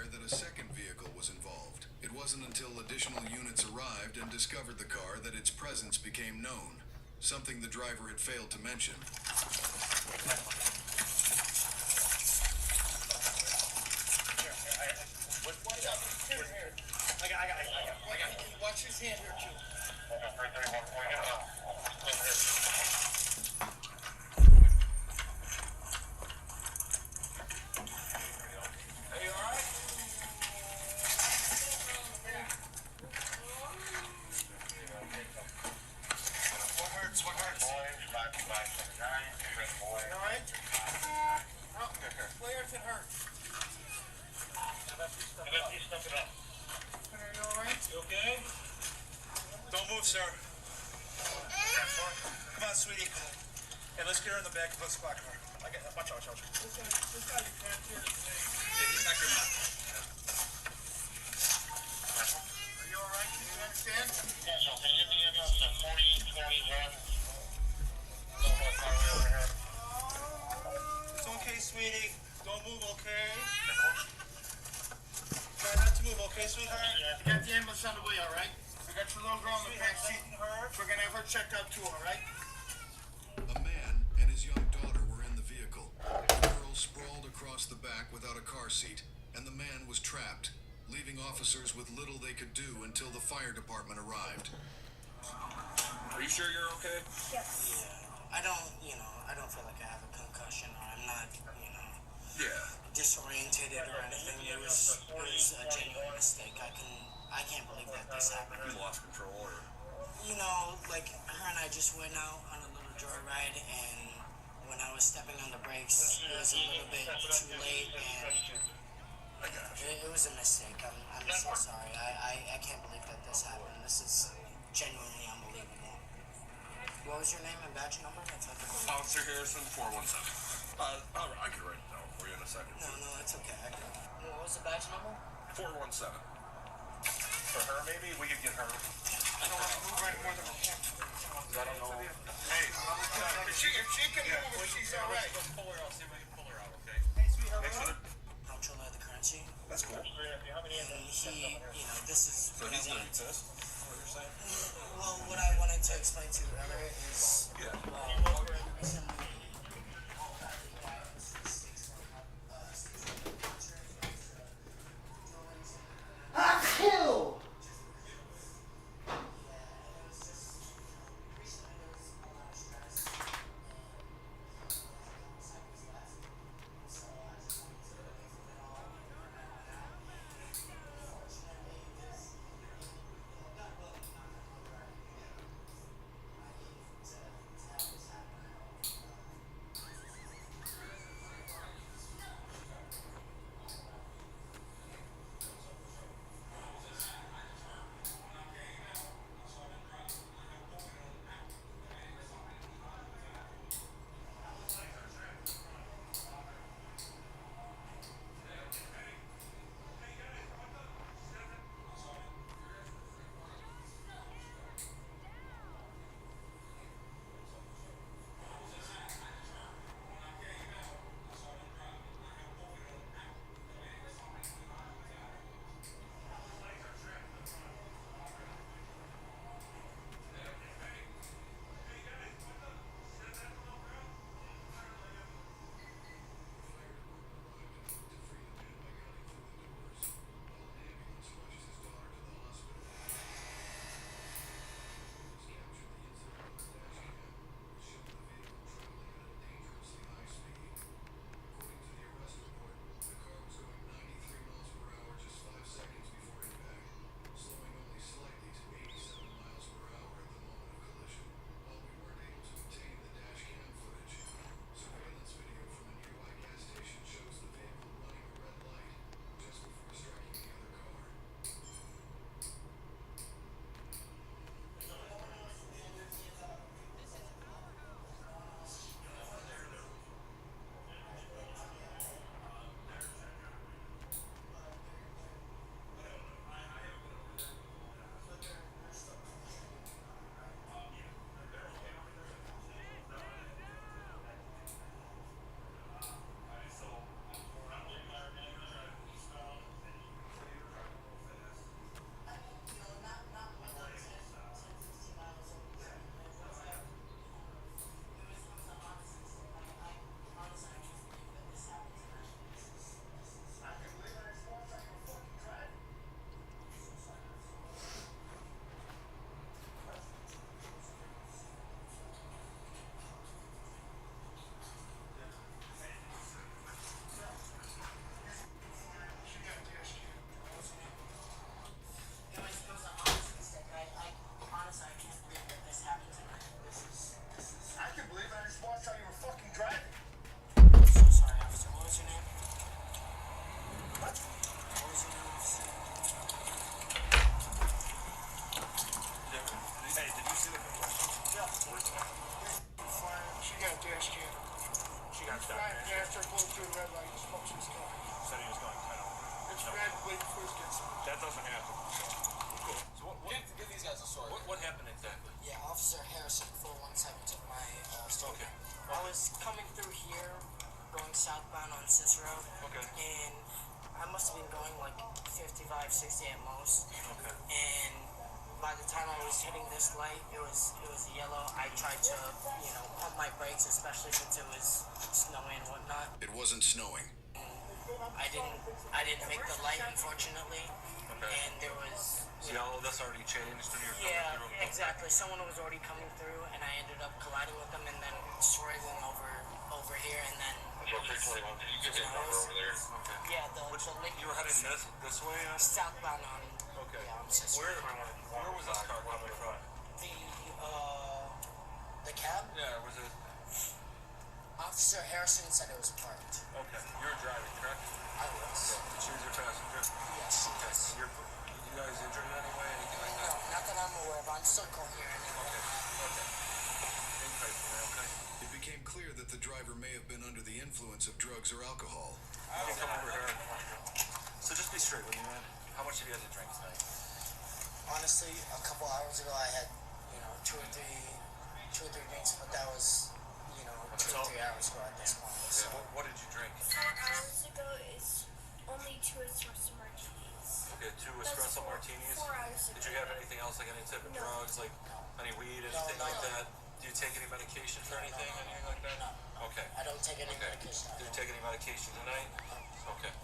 aware that a second vehicle was involved. It wasn't until additional units arrived and discovered the car that its presence became known, something the driver had failed to mention. I got. Watch his hand here, too. Okay? Don't move, sir. Come on, sweetie. Hey, let's get her in the back of the squad car. Watch out. This guy you can't hear anything. Yeah, he's not good enough. Are you alright? Can you understand? Yeah, so can you be in on the 4021? It's okay, sweetie. Don't move, okay? Try not to move, okay, sweetheart? You got the ambulance on the way, alright? We got your little girl in the back seat. We're gonna have her checked out too, alright? A man and his young daughter were in the vehicle. The girl sprawled across the back without a car seat, and the man was trapped, leaving officers with little they could do until the fire department arrived. Are you sure you're okay? Yes. Yeah. I don't feel like I have a concussion, or I'm not, disorientated or anything. It was a genuine mistake. I can't believe that this happened. You lost control, or? Like her and I just went out on a little joyride, and when I was stepping on the brakes, it was a little bit too late, and it was a mistake. I'm so sorry. I can't believe that this happened. This is genuinely unbelievable. What was your name and badge number? Officer Harrison, 417. I can write it down for you in a second. No, it's okay. What was the badge number? 417. For her, maybe we could get her. I don't want to move right more than we can. I don't know. Hey, if she can move, she's alright. Let's pull her out. See if we can pull her out, okay? Hey, sweetheart. Make sure that. Controller of the currency. That's cool. And he, this is. So he's gonna be pissed. What you're saying? Well, what I wanted to explain to you earlier is. wait before it gets. That doesn't happen. So Give these guys a story. what happened exactly? Yeah, Officer Harrison, 417, took my story. Okay. I was coming through here, going southbound on Cicero. Okay. And I must have been going like 55, 60 at most. Okay. And by the time I was hitting this light, it was yellow. I tried to, pump my brakes, especially since it was snowing and whatnot. It wasn't snowing. I didn't make the light, unfortunately. Okay. And there was, See how that's already changed when you're coming yeah, through? exactly. Someone was already coming through, and I ended up colliding with them, and then swerving over here, and then. So 321, did you get his number over there? Okay. Yeah, the link. You were heading this way on? Southbound on. Okay. Yeah, on Cicero. Where was this car coming from? The cab. Yeah, was it? Officer Harrison said it was parked. Okay. You were driving, correct? I was. Did she was your passenger? Yes. Okay. You guys injured in any way? Anything like No, that? not that I'm aware of. I'm still coherent. Okay. Okay. Think right for me, okay? It became clear that the driver may have been under the influence of drugs or alcohol. You can come over here. So just be straight with me, man. How much have you had to drink tonight? Honestly, a couple hours ago, I had, two or three drinks, but that was, 2 or 3 hours ago at this point. Okay. What did you drink? 4 hours ago is only 2 espresso martinis. Okay, 2 espresso martinis. 4 hours ago. Did you have anything else, like any type of drugs, like any weed, anything like that? Do you take any medication for anything, anything like that? No. Okay. I don't take any Okay. medication. Did you take any medication tonight? Okay.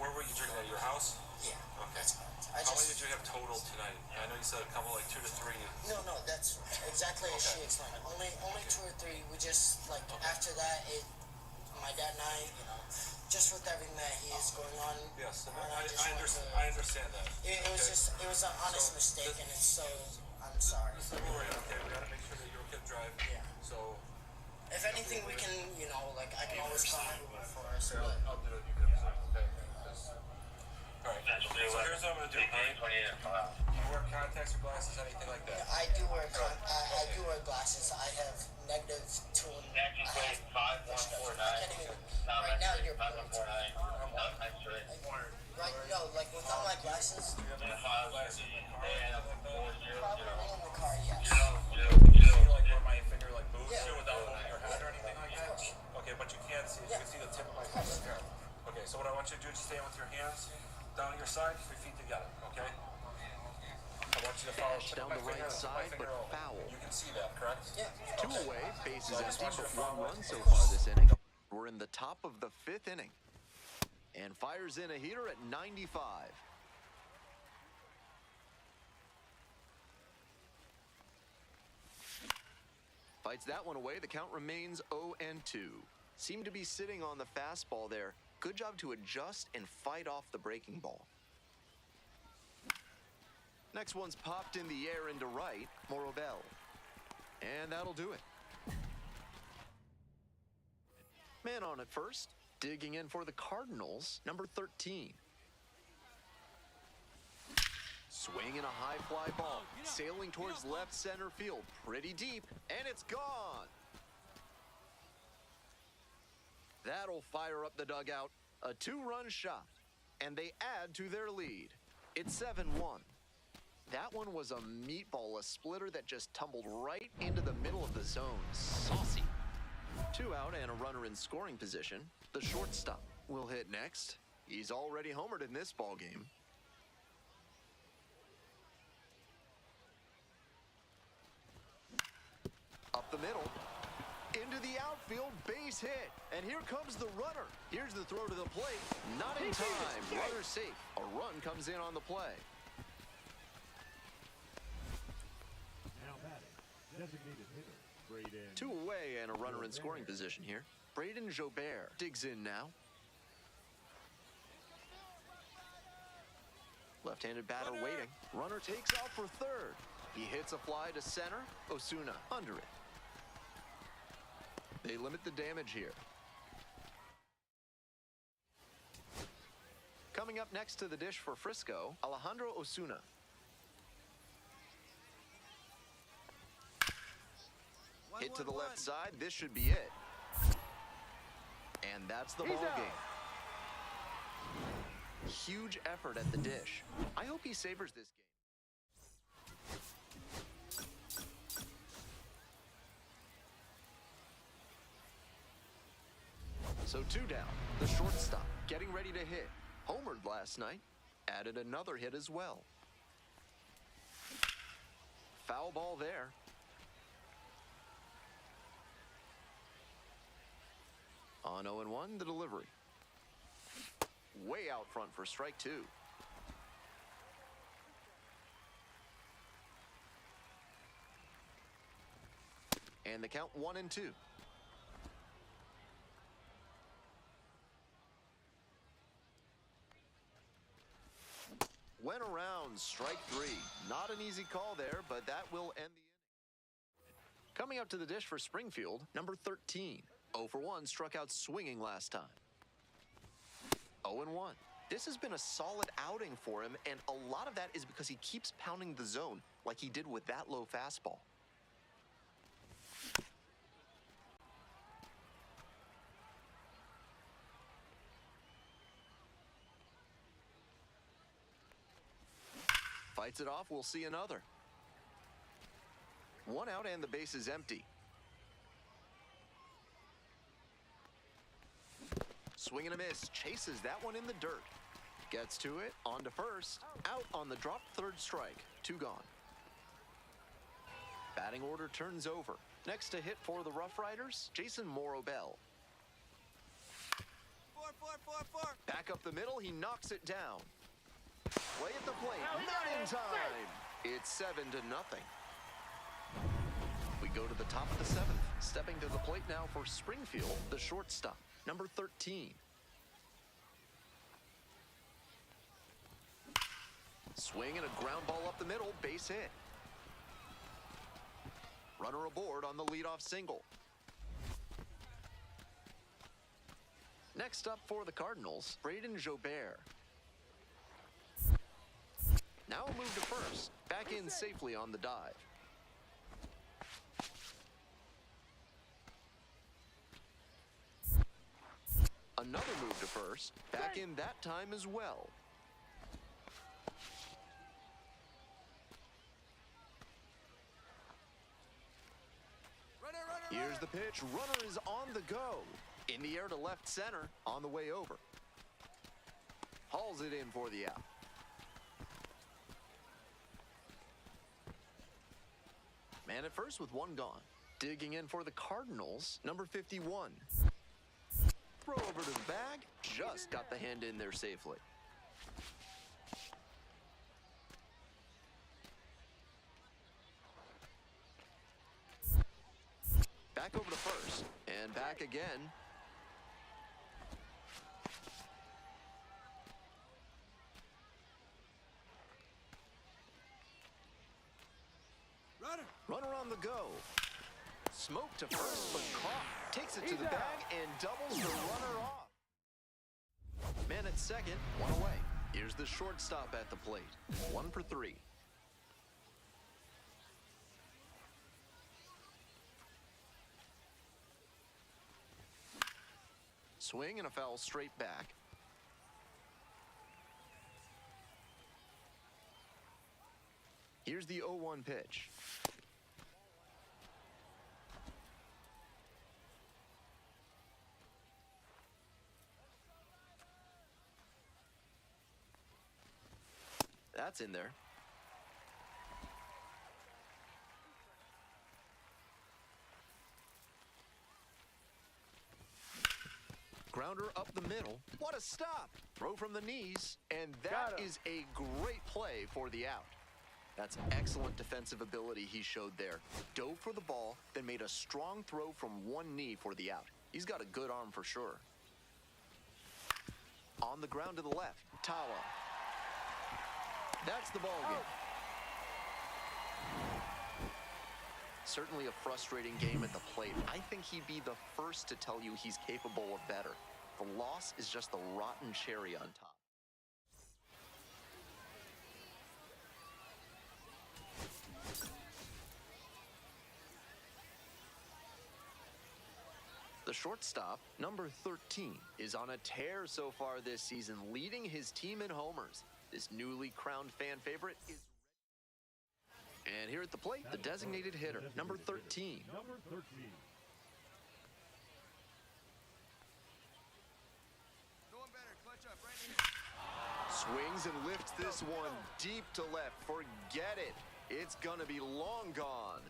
Where were you drinking at your house? Yeah, Okay. that's correct. How many did you have total tonight? I know you said a couple, like 2 to 3. No, that's exactly as she explained. Only 2 or 3. We just, after that, my dad and I, just with everything that he is going on. Yes, and I understand that. It was an honest mistake, and it's so, I'm sorry. So don't worry, okay, we gotta make sure that you're okay to drive. Yeah. So, If anything, we can, I can always call Uber for us. I'll But do it, you can, okay. Alright, so here's what I'm gonna do, alright? 28, You wear contacts or glasses, anything like that? I do wear glasses. I have -2. Acting plate 5149. I can't even. Right now, you're pointing. 5149. Right, no, without my glasses, Do you have any glasses in the car, anything like that? probably in the car, yes. See, like, where my finger, like, moves Yeah. to without moving your head or anything like that? Okay, but you can see, you can see the tip of my finger. Okay, so what I want you to do is stand with your hands down at your side, your feet together, okay? I want you to follow the tip Down of my the right finger, side, my finger but over. foul. You can see that, correct? Yeah. 2 away, bases So I just empty, want you to but 1 follow run it. so far this inning. We're in the top of the 5th inning. And fires in a heater at 95. Fights that one away. The count remains 0-2. Seem to be sitting on the fastball there. Good job to adjust and fight off the breaking ball. Next one's popped in the air into right, Morobel. And that'll do it. Man on at first. Digging in for the Cardinals, number 13. Swinging a high fly ball, sailing towards left center field, pretty deep, and it's gone. That'll fire up the dugout. A 2-run shot, and they add to their lead. It's 7-1. That one was a meatball, a splitter that just tumbled right into the middle of the zone. Saucy. 2 out and a runner in scoring position. The shortstop will hit next. He's already homered in this ball game. Up the middle. Into the outfield, base hit. And here comes the runner. Here's the throw to the plate. Not in time. Runner safe. A run comes in on the play. Now batting, designated hitter, Braden. 2 away and a runner in scoring position here. Braden Jobert digs in now. Left-handed batter waiting. Runner takes out for third. He hits a fly to center. Osuna under it. They limit the damage here. Coming up next to the dish for Frisco, Alejandro Osuna. Hit to the left side. This should be it. And that's the ball game. Huge effort at the dish. I hope he savors this game. So 2 down. The shortstop getting ready to hit. Homered last night. Added another hit as well. Foul ball there. On 0-1, the delivery. Way out front for strike 2. And the count 1-2. Went around, strike 3. Not an easy call there, but that will end the inning. Coming up to the dish for Springfield, number 13. 0 for 1, struck out swinging last time. 0-1. This has been a solid outing for him, and a lot of that is because he keeps pounding the zone like he did with that low fastball. Fights it off, we'll see another. 1 out and the base is empty. Swing and a miss, chases that one in the dirt. Gets to it, on to first, out on the dropped third strike, 2 gone. Batting order turns over. Next to hit for the Rough Riders, Jason Morobell. 4. Back up the middle, he knocks it down. Play at the plate, not in time. It's 7-0. We go to the top of the 7th. Stepping to the plate now for Springfield, the shortstop, number 13. Swing and a ground ball up the middle, base hit. Runner aboard on the leadoff single. Next up for the Cardinals, Braden Jobert. Now a move to first. Back in safely on the dive. Another move to first. Back in that time as well. Here's the pitch. Runner is on the go. In the air to left center. On the way over. Hauls it in for the out. Man at first with 1 gone. Digging in for the Cardinals, number 51. Throw over to the bag. Just got the hand in there safely. Back over to first. And back again. Runner on the go. Smoke to first, but caught. Takes it to the bag and doubles the runner off. Man at second, 1 away. Here's the shortstop at the plate. 1 for 3. Swing and a foul straight back. Here's the 0-1 pitch. That's in there. Grounder up the middle. What a stop! Throw from the knees, and that is a great play for the out. That's excellent defensive ability he showed there. Dove for the ball, then made a strong throw from 1 knee for the out. He's got a good arm for sure. On the ground to the left, Tawa. That's the ball game. Certainly a frustrating game at the plate. I think he'd be the first to tell you he's capable of better. The loss is just the rotten cherry on top. The The shortstop, number 13, is on a tear so far this season, leading his team in homers. This newly crowned fan favorite is... And here at the plate, the designated hitter, number 13. Number 13. Swings and lifts this one deep to left. Forget it. It's gonna be long gone.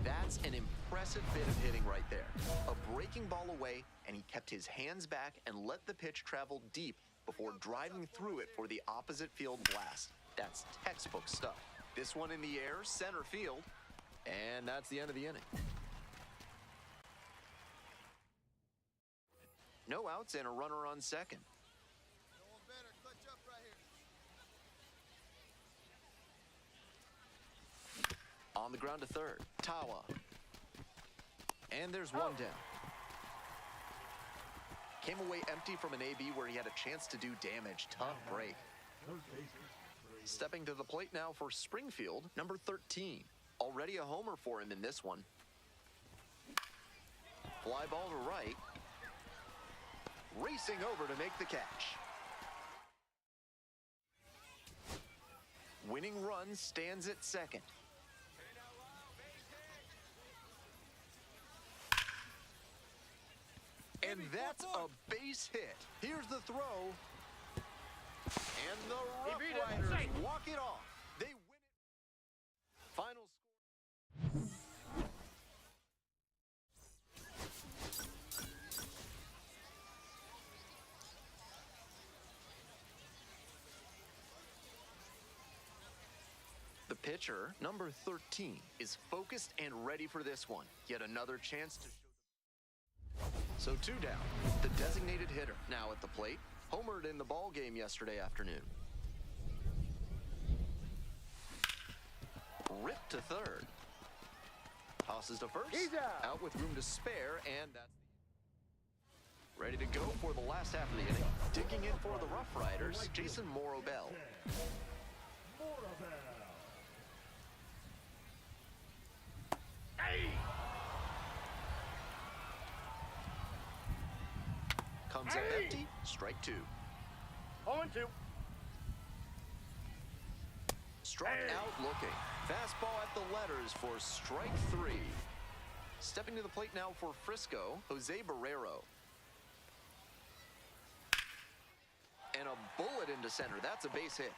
That's an impressive bit of hitting right there. A breaking ball away, and he kept his hands back and let the pitch travel deep before driving through it for the opposite field blast. That's textbook stuff. This one in the air, center field, and that's the end of the inning. No outs and a runner on second. On the ground to third, Tawa. And there's one down. Came away empty from an AB where he had a chance to do damage. Tough break. Stepping to the plate now for Springfield, number 13. Already a homer for him in this one. Fly ball to right. Racing over to make the catch. Winning run stands at second. And that's a base hit. Here's the throw. And the Rough Riders walk it off. They win it. Final score. The pitcher, number 13, is focused and ready for this one. Yet another chance to show. So two down. The designated hitter now at the plate. Homered in the ball game yesterday afternoon. Ripped to third. Tosses to first. He's out with room to spare, and that's ready to go for the last half of the inning. Digging in for the Rough Riders, Jason Morobell. Comes up empty, strike two. 0-2. Struck out looking. Fastball at the letters for strike three. Stepping to the plate now for Frisco, Jose Barrero. And a bullet into center. That's a base hit.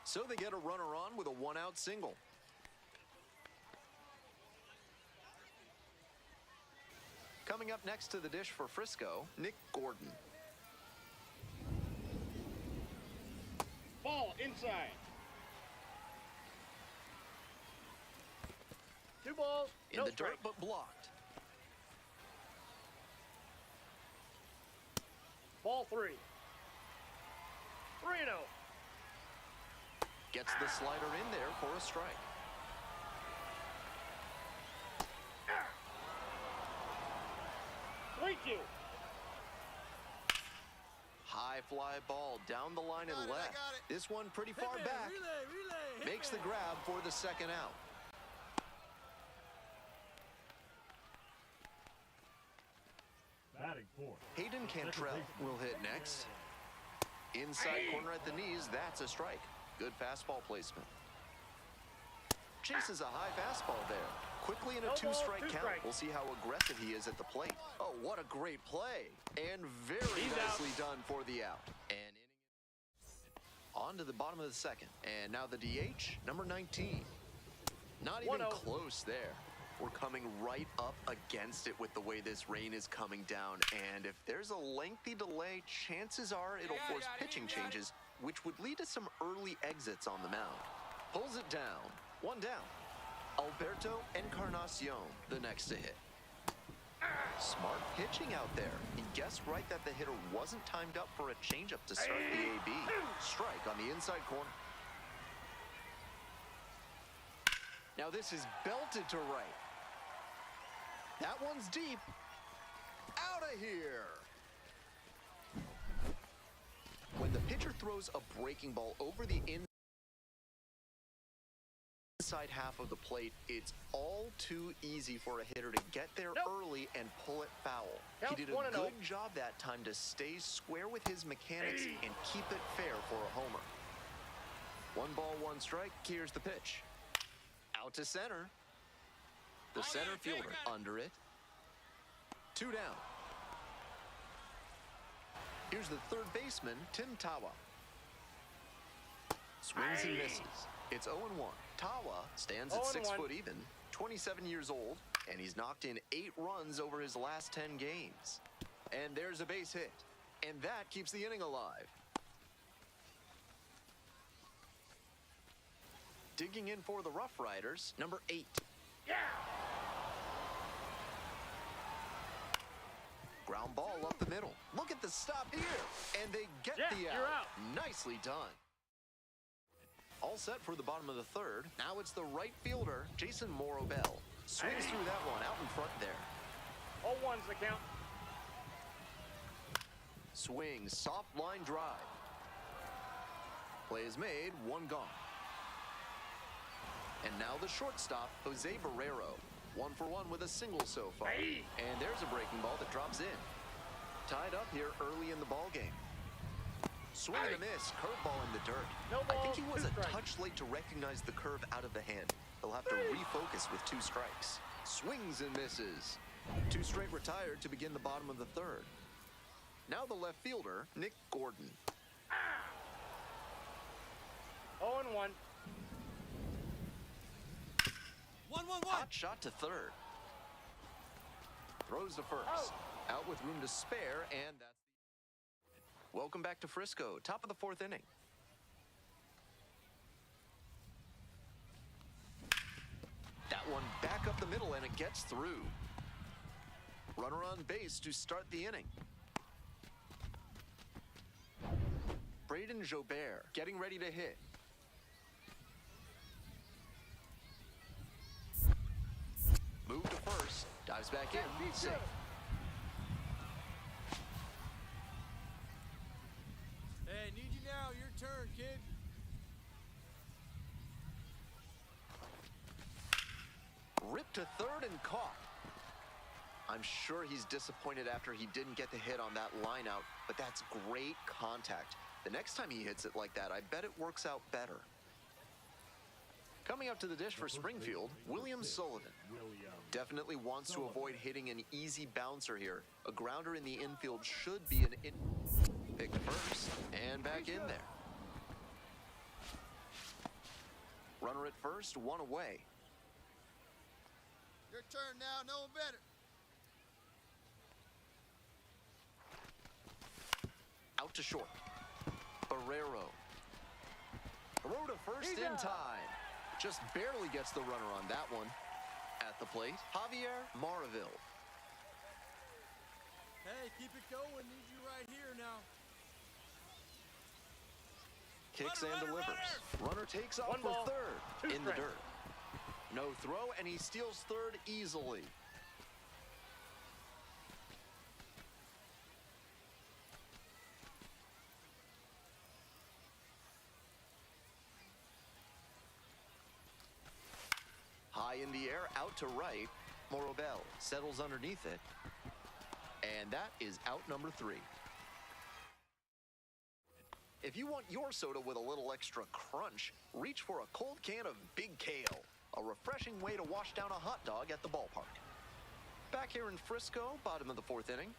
So they get a runner on with a one-out single. Coming up next to the dish for Frisco, Nick Gordon. Ball inside. 2 balls. In no the strike. dirt, but blocked. Ball 3. 3-0. Gets the slider in there for a strike. Thank you. High fly ball down the line and left. This one pretty far back. Makes the grab for the second out. Batting fourth. Hayden Cantrell will hit next. Inside corner at the knees, that's a strike. Good fastball placement. Chases a high fastball there. Quickly in a two-strike count. We'll see how aggressive he is at the plate. Oh, what a great play. And very nicely done for the out. And on to the bottom of the second. And now the DH, number 19. Not even close there. We're coming right up against it with the way this rain is coming down. And if there's a lengthy delay, chances are it'll force pitching changes, which would lead to some early exits on the mound. Pulls it down. One down. Alberto Encarnacion, the next to hit. Smart pitching out there. He guessed right that the hitter wasn't timed up for a changeup to start the AB. Strike on the inside corner. Now this is belted to right. That one's deep. Out of here. When the pitcher throws a breaking ball over the inside inside half of the plate, it's all too easy for a hitter to get there early and pull it foul. He did a good job that time to stay square with his mechanics and keep it fair for a homer. 1 ball, 1 strike. Here's the pitch. Out to center. The center fielder under it. 2 down. Here's the third baseman, Tim Tawa. Swings and misses. It's 0-1. Tawa stands at 6 foot even, 27 years old, and he's knocked in 8 runs over his last 10 games. And there's a base hit, and that keeps the inning alive. Digging in for the Rough Riders, number 8. Yeah! Ground ball up the middle. Look at the stop here, and they get the out. You're out. Nicely done. All set for the bottom of the third. Now it's the right fielder, Jason Morobell. Swings through that one out in front there. All ones the count. Swings, soft line drive. Play is made, 1 gone. And now the shortstop, Jose Barrero. 1 for 1 with a single so far. And there's a breaking ball that drops in. Tied up here early in the ball game. Swing and a miss, curveball in the dirt. I think he was a touch late to recognize the curve out of the hand. He'll have to refocus with 2 strikes. Swings and misses. 2 straight retired to begin the bottom of the third. Now the left fielder, Nick Gordon. 0-1. 1-1-1. Hot shot to third. Throws to first. Out with room to spare, and that's the... Welcome back to Frisco. Top of the 4th inning. That one back up the middle, and it gets through. Runner on base to start the inning. Braden Jobert getting ready to hit. Move to first. Dives back in. Safe. Hey, need you now. Your turn, kid. Ripped to third and caught. I'm sure he's disappointed after he didn't get the hit on that line out, but that's great contact. The next time he hits it like that, I bet it works out better. Coming up to the dish for Springfield, William Sullivan. Definitely wants to avoid hitting an easy bouncer here. A grounder in the infield should be an in... Picked first, and back in there. Runner at first, 1 away. Your turn now. No one better. Out to short. Barrero. Throw to first in time. Just barely gets the runner on that one. At the plate, Javier Maraville. Hey, keep it going. Need you right here now. Kicks and delivers. Runner takes off for third. In the dirt. No throw, and he steals third easily. High in the air, out to right. Morobell settles underneath it. And that is out number 3. If you want your soda with a little extra crunch, reach for a cold can of Big Kale, a refreshing way to wash down a hot dog at the ballpark. Back here in Frisco, bottom of the 4th inning.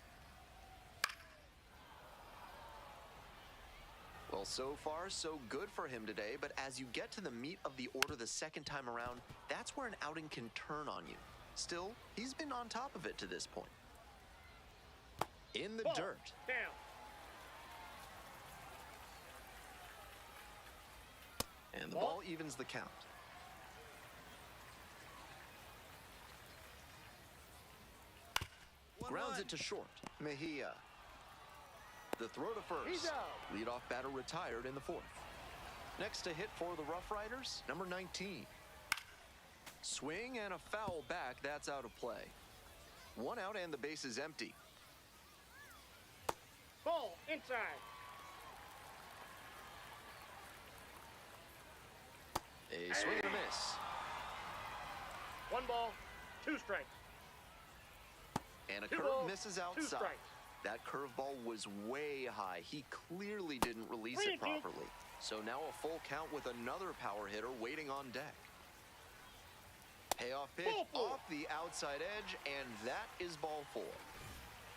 Well, so far, so good for him today, but as you get to the meat of the order the second time around, that's where an outing can turn on you. Still, he's been on top of it to this point. In the dirt. Down. And the ball evens the count. Grounds it to short. Mejia. The throw to first. He's out. Leadoff batter retired in the 4th. Next to hit for the Rough Riders, number 19. Swing and a foul back. That's out of play. 1 out and the base is empty. Ball inside. A swing and a miss. 1 ball, 2 strikes. And a 2 curve balls, misses 2 outside. strikes. That curveball was way high. He clearly didn't release it 3-2. properly. So now a full count with another power hitter waiting on deck. Payoff pitch Ball 4. off the outside edge, and that is ball 4.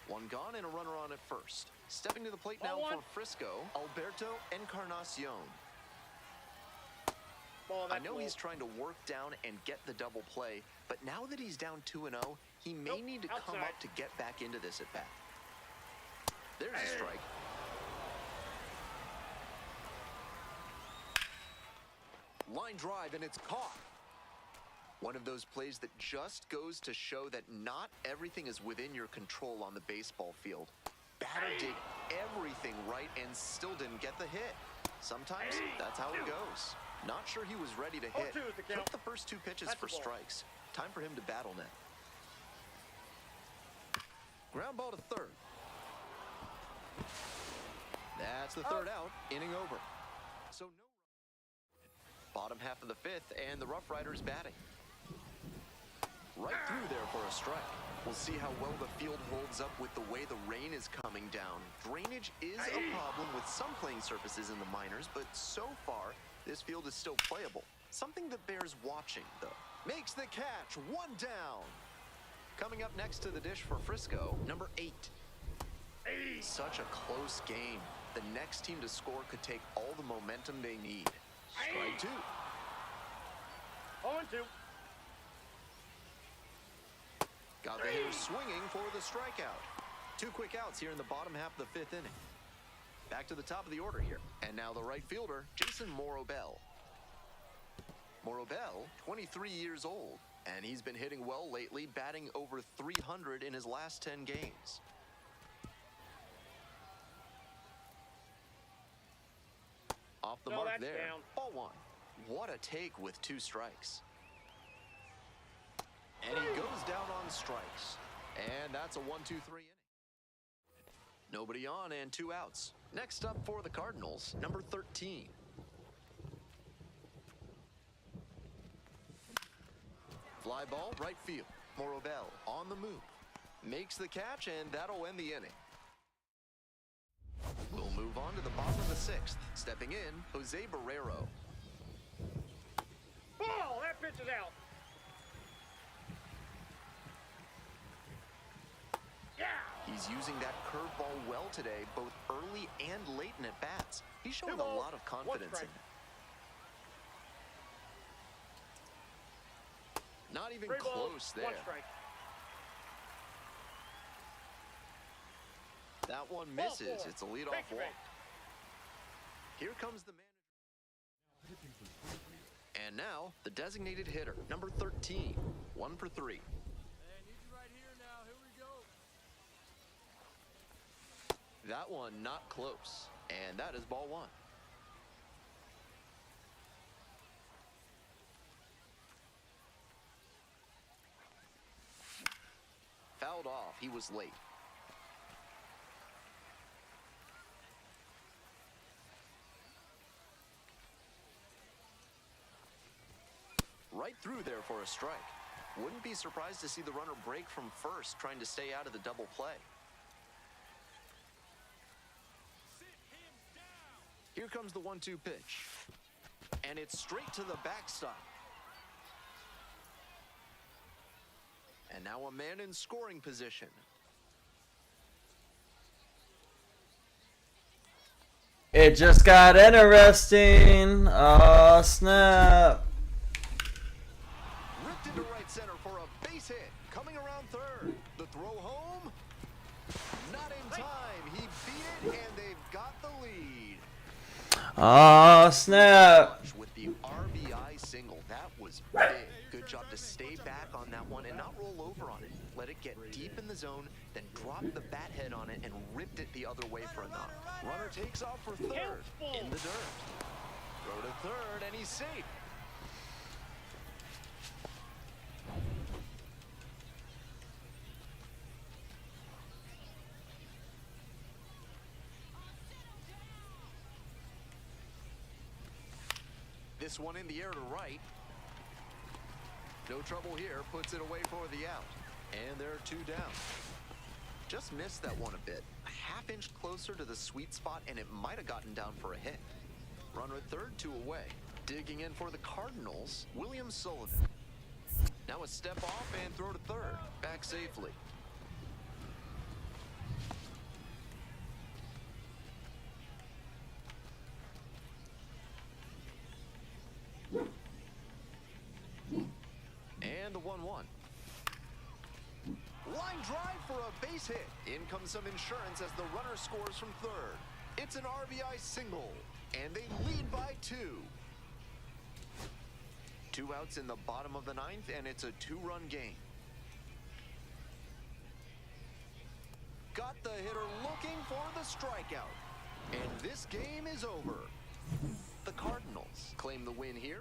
1 gone and a runner on at first. Stepping to the plate now Ball 1. for Frisco, Alberto Encarnacion. Ball on I that know ball. he's trying to work down and get the double play, but now that he's down 2-0, he may Nope, need to come outside. up to get back into this at bat. There's a strike. Line drive, and it's caught. One of those plays that just goes to show that not everything is within your control on the baseball field. Batter did everything right and still didn't get the hit. Sometimes that's how it goes. Not sure he was ready to hit. 0-2 is the count. Took the first 2 pitches That's for the ball. strikes. Time for him to battle net. Ground ball to third. That's the third out, inning over. So no. Bottom half of the 5th, and the Rough Riders batting. Right through there for a strike. We'll see how well the field holds up with the way the rain is coming down. Drainage is a problem with some playing surfaces in the minors, but so far, this field is still playable. Something that bears watching, though. Makes the catch, 1 down. Coming up next to the dish for Frisco, number 8. Such a close game. The next team to score could take all the momentum they need. Strike 2. 0-2. Got the hitter swinging for the strikeout. 2 quick outs here in the bottom half of the 5th inning. Back to the top of the order here. And now the right fielder, Jason Morobel. Morobel, 23 years old, and he's been hitting well lately, batting over 300 in his last 10 games. Off the No, mark that's there. down. Ball 1. What a take with 2 strikes. And he goes down on strikes. And that's a 1-2-3 inning. Nobody on and 2 outs. Next up for the Cardinals, number 13. Fly ball, right field. Morobel on the move. Makes the catch, and that'll end the inning. We'll move on to the bottom of the 6th. Stepping in, Jose Barrero. Ball! That pitch is out. Yeah! He's using that curveball well today, both early and late in at-bats. He's showing 2 a balls, lot of 1 confidence in strike. it. Not even 3 balls, close 1 there. strike. That one Ball misses. 4. It's a leadoff Thank you, walk. mate. Here comes the manager. And now, the designated hitter, number 13. 1 for 3. Hey, I need you right here now. Here we go. That one not close. And that is ball 1. Fouled off. He was late. Right through there for a strike. Wouldn't be surprised to see the runner break from first, trying to stay out of the double play. Here comes the 1-2 pitch. And it's straight to the backstop. And now a man in scoring position. It just got interesting. Oh, snap. Ripped into right center for a base hit. Coming around third. The throw home. Not in time. He beat it, and they've got the lead. Oh, snap. With the RBI single. That was big. Good job to stay back on that one and not roll over on it. Let it get deep in the zone, then drop the bat head on it and ripped it the other way for a knock. Runner takes off for third. In the dirt. Throw to third, and he's safe. This one in the air to right. No trouble here, puts it away for the out. And there are two down. Just missed that one a bit. A half inch closer to the sweet spot, and it might have gotten down for a hit. Runner at third, two away. Digging in for the Cardinals, William Sullivan. Now a step off and throw to third. Back safely. And the 1-1. Line drive for a base hit. In comes some insurance as the runner scores from third. It's an RBI single, and they lead by 2. 2 outs in the bottom of the ninth, and it's a 2-run game. Got the hitter looking for the strikeout. And this game is over. The Cardinals claim the win here.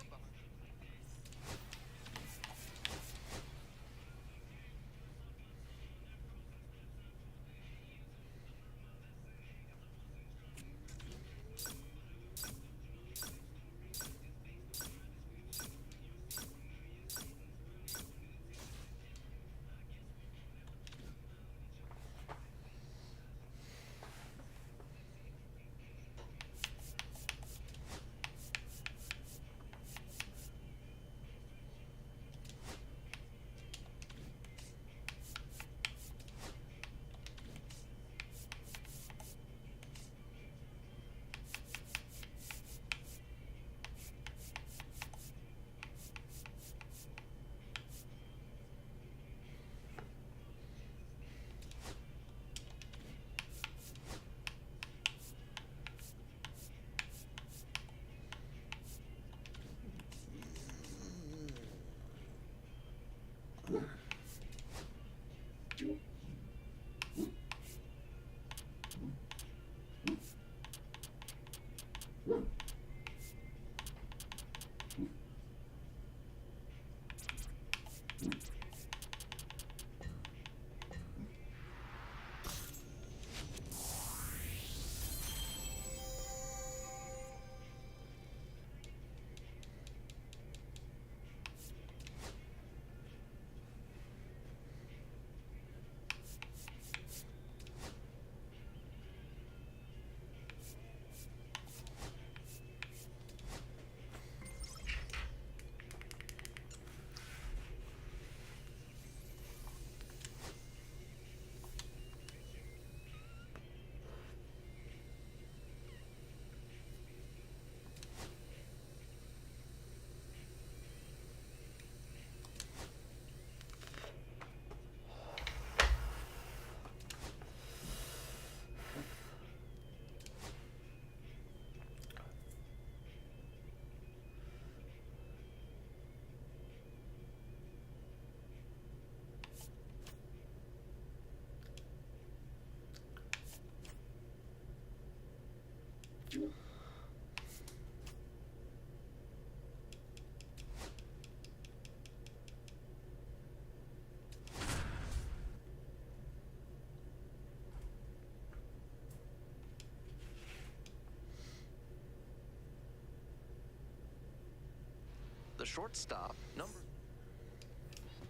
The shortstop,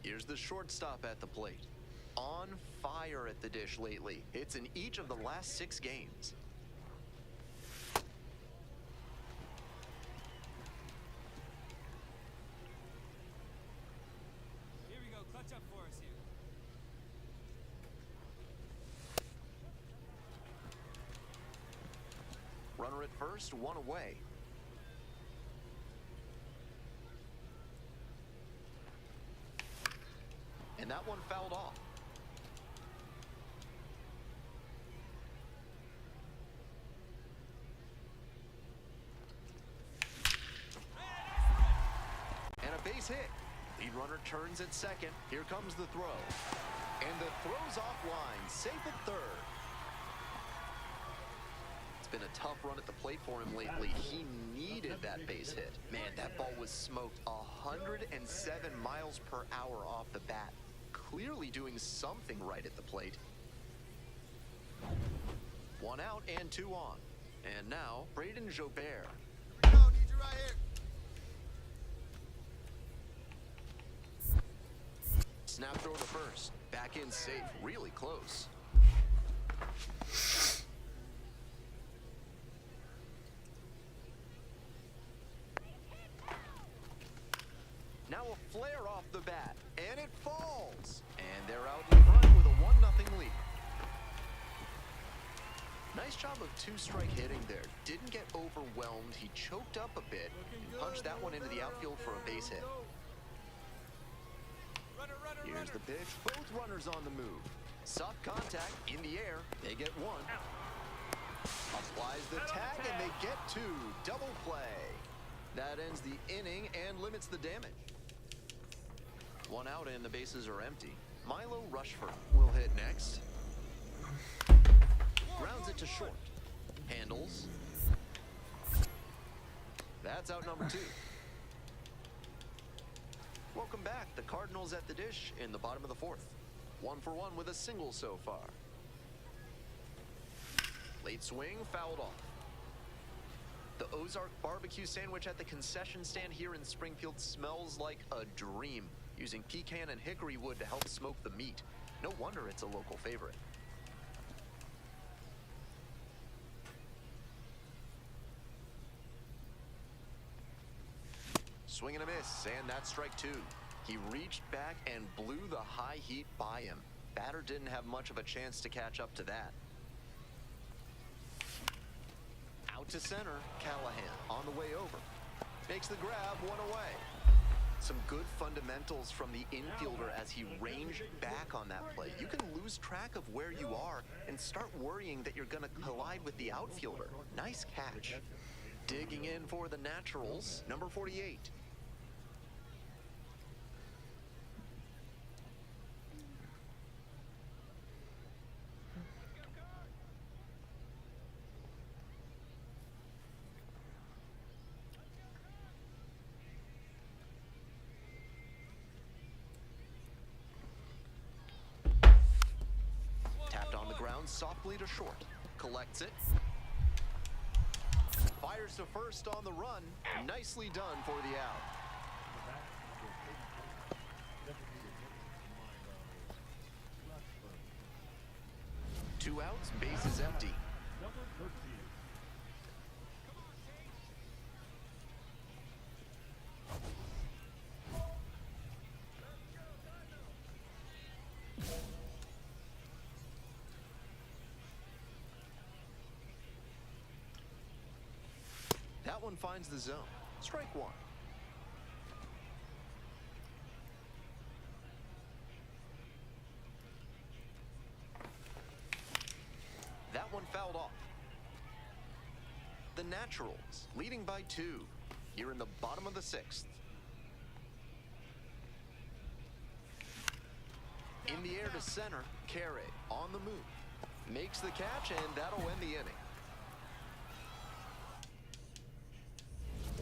Here's the shortstop at the plate. On fire at the dish lately. It's in each of the last 6 games. Here we go, clutch up for us here. Runner at first, 1 away. And that one fouled off. And a base hit. Lead runner turns at second. Here comes the throw. And the throw's offline, safe at third. It's been a tough run at the plate for him lately. He needed that base hit. Man, that ball was smoked 107 miles per hour off the bat. Clearly doing something right at the plate. 1 out and 2 on. And now, Braden Jobert. Need you right here. Snap throw to first. Back in safe. Really close. Now a flare off the bat, and it falls. And they're out in front with a 1-0 lead. Nice job of two-strike hitting there. Didn't get overwhelmed. He choked up a bit and punched that one into the outfield for a base hit. Here's the pitch. Both runners on the move. Soft contact in the air. They get one. Applies the tag, and they get two. Double play. That ends the inning and limits the damage. One out and the bases are empty. Milo Rushford will hit next. Grounds it to short. Handles. That's out number 2. Welcome back. The Cardinals at the dish in the bottom of the 4th. 1 for 1 with a single so far. Late swing, fouled off. The Ozark barbecue sandwich at the concession stand here in Springfield smells like a dream, using pecan and hickory wood to help smoke the meat. No wonder it's a local favorite. Swing and a miss, and that's strike 2. He reached back and blew the high heat by him. Batter didn't have much of a chance to catch up to that. Out to center, Callahan on the way over. Makes the grab, one away. Some good fundamentals from the infielder as he ranged back on that play. You can lose track of where you are and start worrying that you're going to collide with the outfielder. Nice catch. Digging in for the Naturals, number 48. Softly to short. Collects it. Fires to first on the run. Nicely done for the out. Two outs, base is empty. That one finds the zone. Strike 1. That one fouled off. The Naturals leading by 2 here in the bottom of the 6th. In the air to center, Carey on the move. Makes the catch, and that'll end the inning.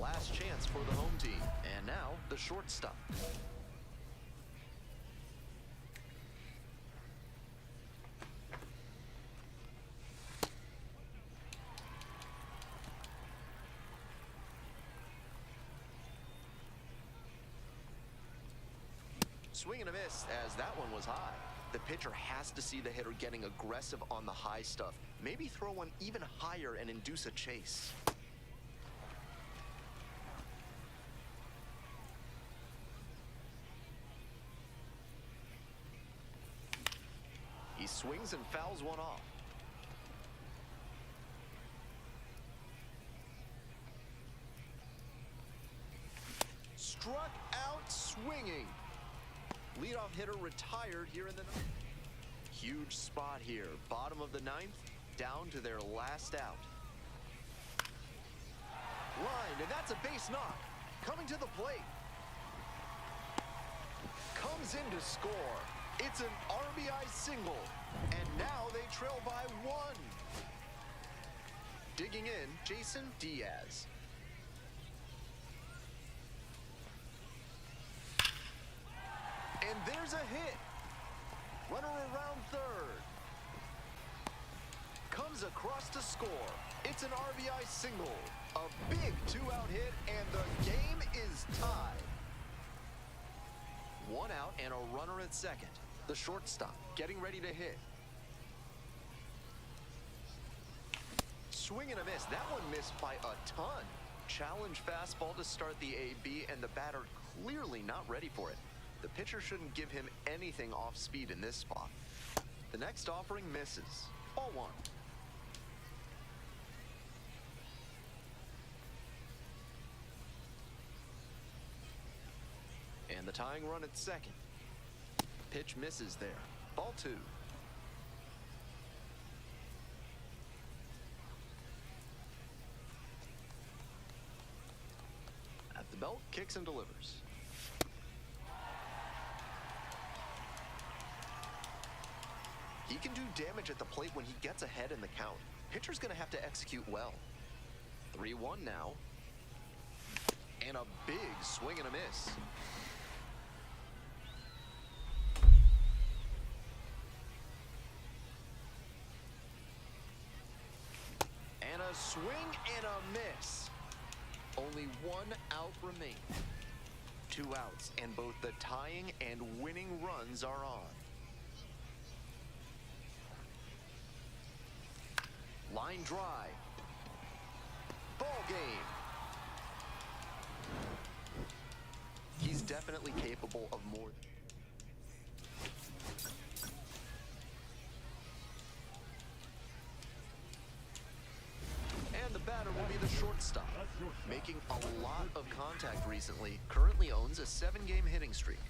Last chance for the home team. And now, the shortstop. Swing and a miss, as that one was high. The pitcher has to see the hitter getting aggressive on the high stuff. Maybe throw one even higher and induce a chase. He swings and fouls one off. Struck out swinging. Leadoff hitter retired here in the ninth. Huge spot here. Bottom of the 9th, down to their last out. Line, and that's a base knock. Coming to the plate. Comes in to score. It's an RBI single, and now they trail by 1. Digging in, Jason Diaz. And there's a hit. Runner around third. Comes across to score. It's an RBI single. A big 2-out hit, and the game is tied. One out and a runner at second. The shortstop getting ready to hit. Swing and a miss. That one missed by a ton. Challenge fastball to start the AB, and the batter clearly not ready for it. The pitcher shouldn't give him anything off speed in this spot. The next offering misses. Ball one. And the tying run at second. Pitch misses there. Ball two. At the belt, kicks and delivers. He can do damage at the plate when he gets ahead in the count. Pitcher's gonna have to execute well. 3-1 now. And a big swing and a miss. And a swing and a miss. Only one out remains. 2 outs, and both the tying and winning runs are on. Line drive. Ball game. He's definitely capable of more. And the batter will be the shortstop, making a lot of contact recently. Currently owns a 7-game hitting streak.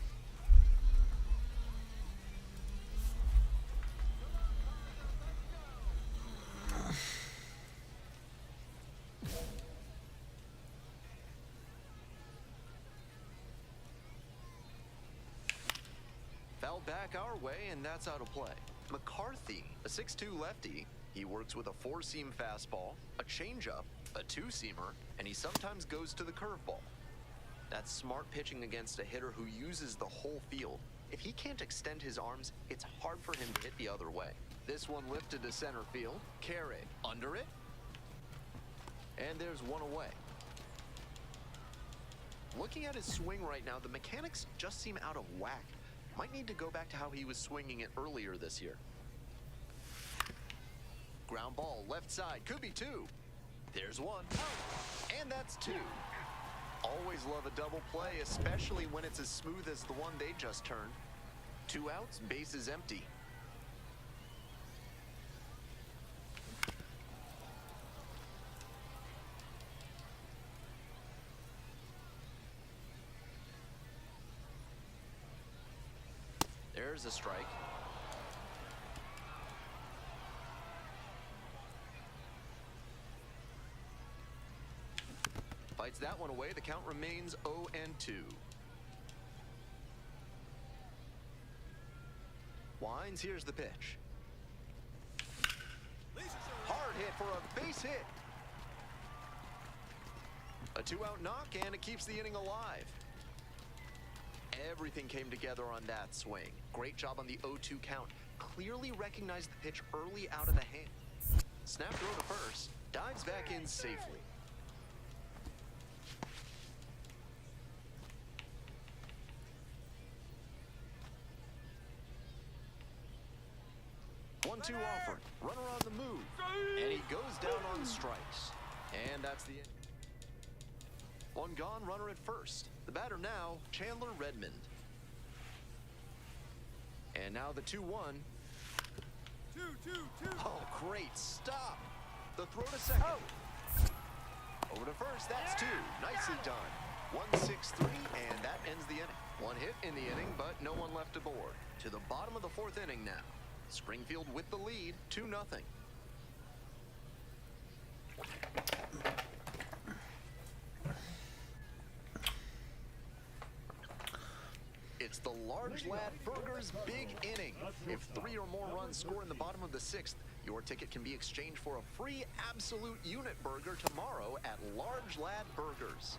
Foul back our way, and that's out of play. McCarthy, a 6'2 lefty. He works with a 4-seam fastball, a changeup, a 2-seamer, and he sometimes goes to the curveball. That's smart pitching against a hitter who uses the whole field. If he can't extend his arms, it's hard for him to hit the other way. This one lifted to center field. Carey under it. And there's one away. Looking at his swing right now, the mechanics just seem out of whack. Might need to go back to how he was swinging it earlier this year. Ground ball, left side, could be 2. There's 1. And that's 2. Always love a double play, especially when it's as smooth as the one they just turned. 2 outs, base is empty. There's a strike. Fights that one away. The count remains 0-2. Winds, here's the pitch. Hard hit for a base hit. A 2-out knock, and it keeps the inning alive. Everything came together on that swing. Great job on the 0-2 count. Clearly recognized the pitch early out of the hand. Snap throw to first. Dives back in safely. One-two offer. Runner on the move. And he goes down on strikes. And that's the end. One gone, runner at first. The batter now, Chandler Redmond. And now the 2-1. 2-2-2. Oh, great stop. The throw to second. Over to first, that's 2. Nicely done. 1-6-3, and that ends the inning. 1 hit in the inning, but no one left aboard. To the bottom of the 4th inning now. Springfield with the lead, 2-0. It's the Large Lad Burgers Big Inning. If 3 or more runs score in the bottom of the 6th, your ticket can be exchanged for a free absolute unit burger tomorrow at Large Lad Burgers.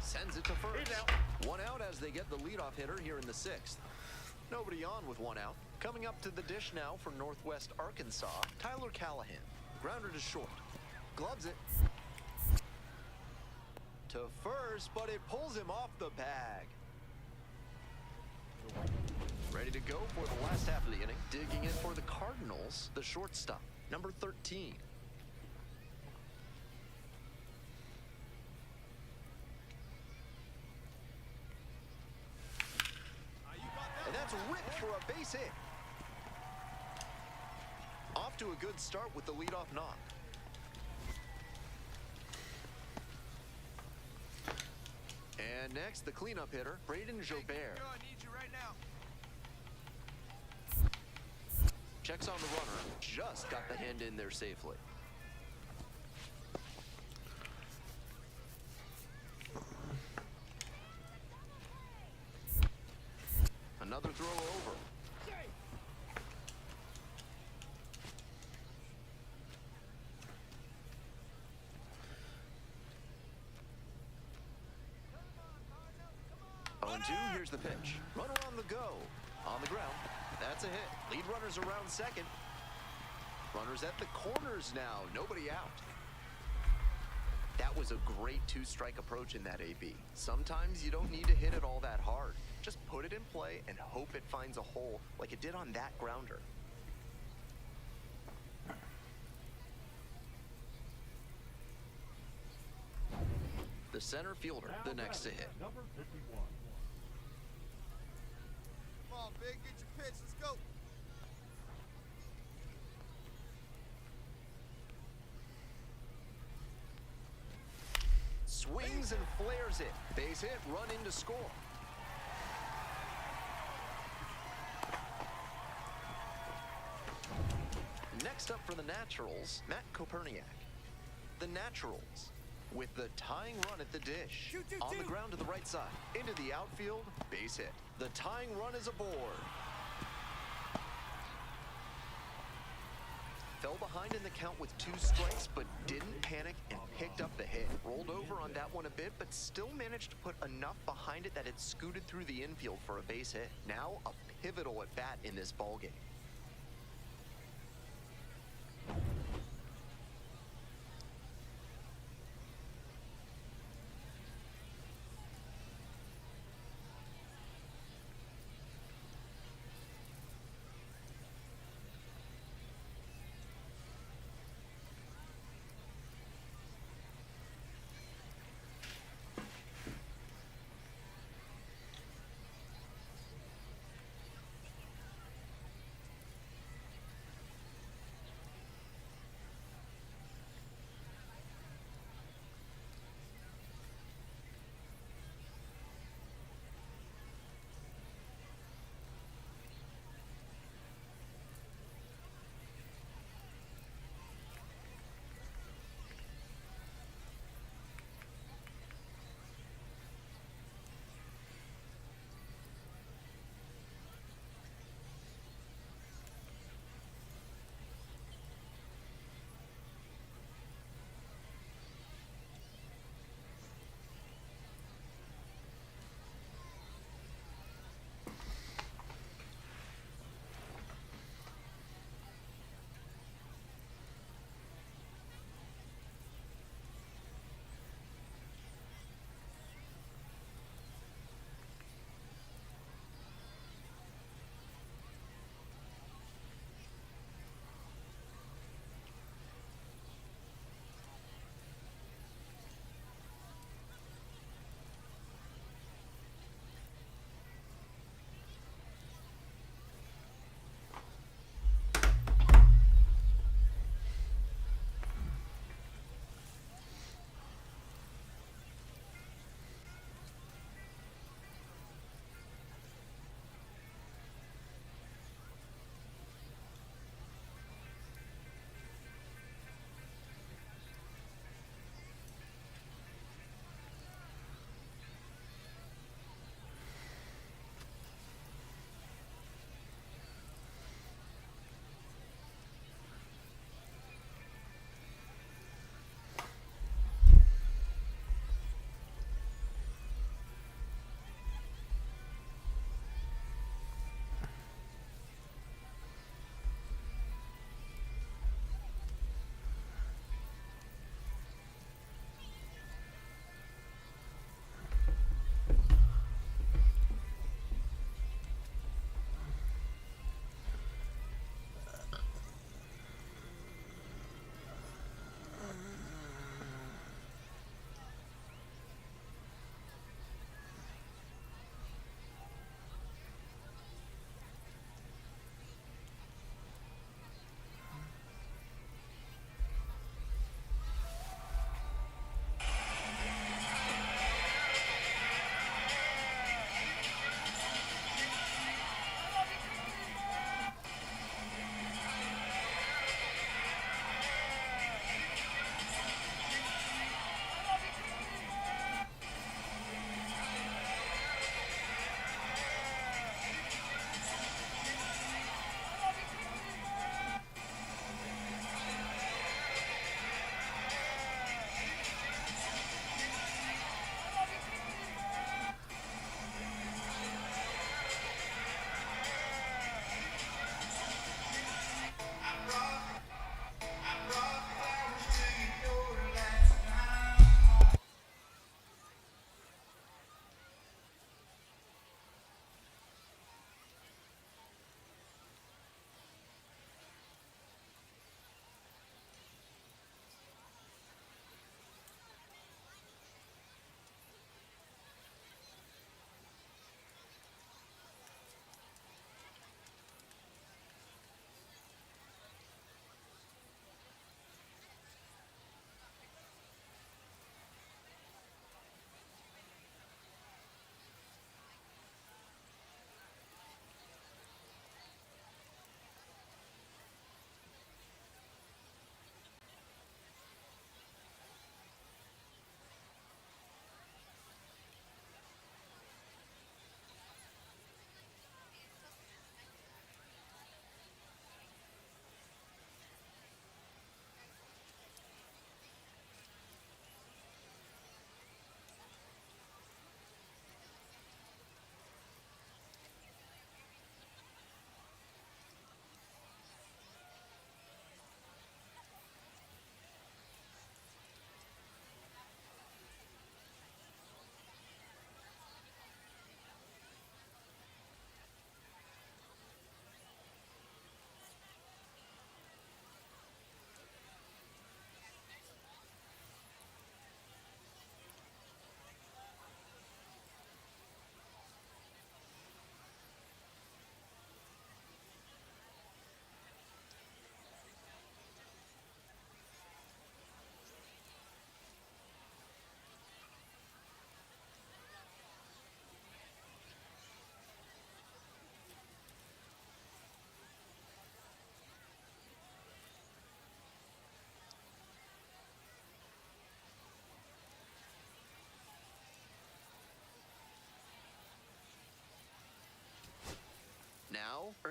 Sends it to first. 1 out as they get the leadoff hitter here in the 6th. Nobody on with one out. Coming up to the dish now for Northwest Arkansas, Tyler Callahan. Grounder to short. Gloves it. To first, but it pulls him off the bag. Ready to go for the last half of the inning. Digging in for the Cardinals, the shortstop, number 13. And that's ripped for a base hit. Off to a good start with the leadoff knock. And next, the cleanup hitter, Braden Jobert. Checks on the runner, just got the hand in there safely. Another throw over. 0-2, here's the pitch. Runner on the go. On the ground. That's a hit. Lead runners around second. Runners at the corners now. Nobody out. That was a great two-strike approach in that AB. Sometimes you don't need to hit it all that hard. Just put it in play and hope it finds a hole like it did on that grounder. The center fielder, the next to hit. Number 51. Come on, Big, get your pitch. Let's go. Swings and flares it. Base hit, run in to score. Next up for the Naturals, Matt Koperniak. The Naturals, with the tying run at the dish. On the ground to the right side. Into the outfield, base hit. The tying run is aboard. Fell behind in the count with 2 strikes, but didn't panic and picked up the hit. Rolled over on that one a bit, but still managed to put enough behind it that it scooted through the infield for a base hit. Now a pivotal at bat in this ballgame.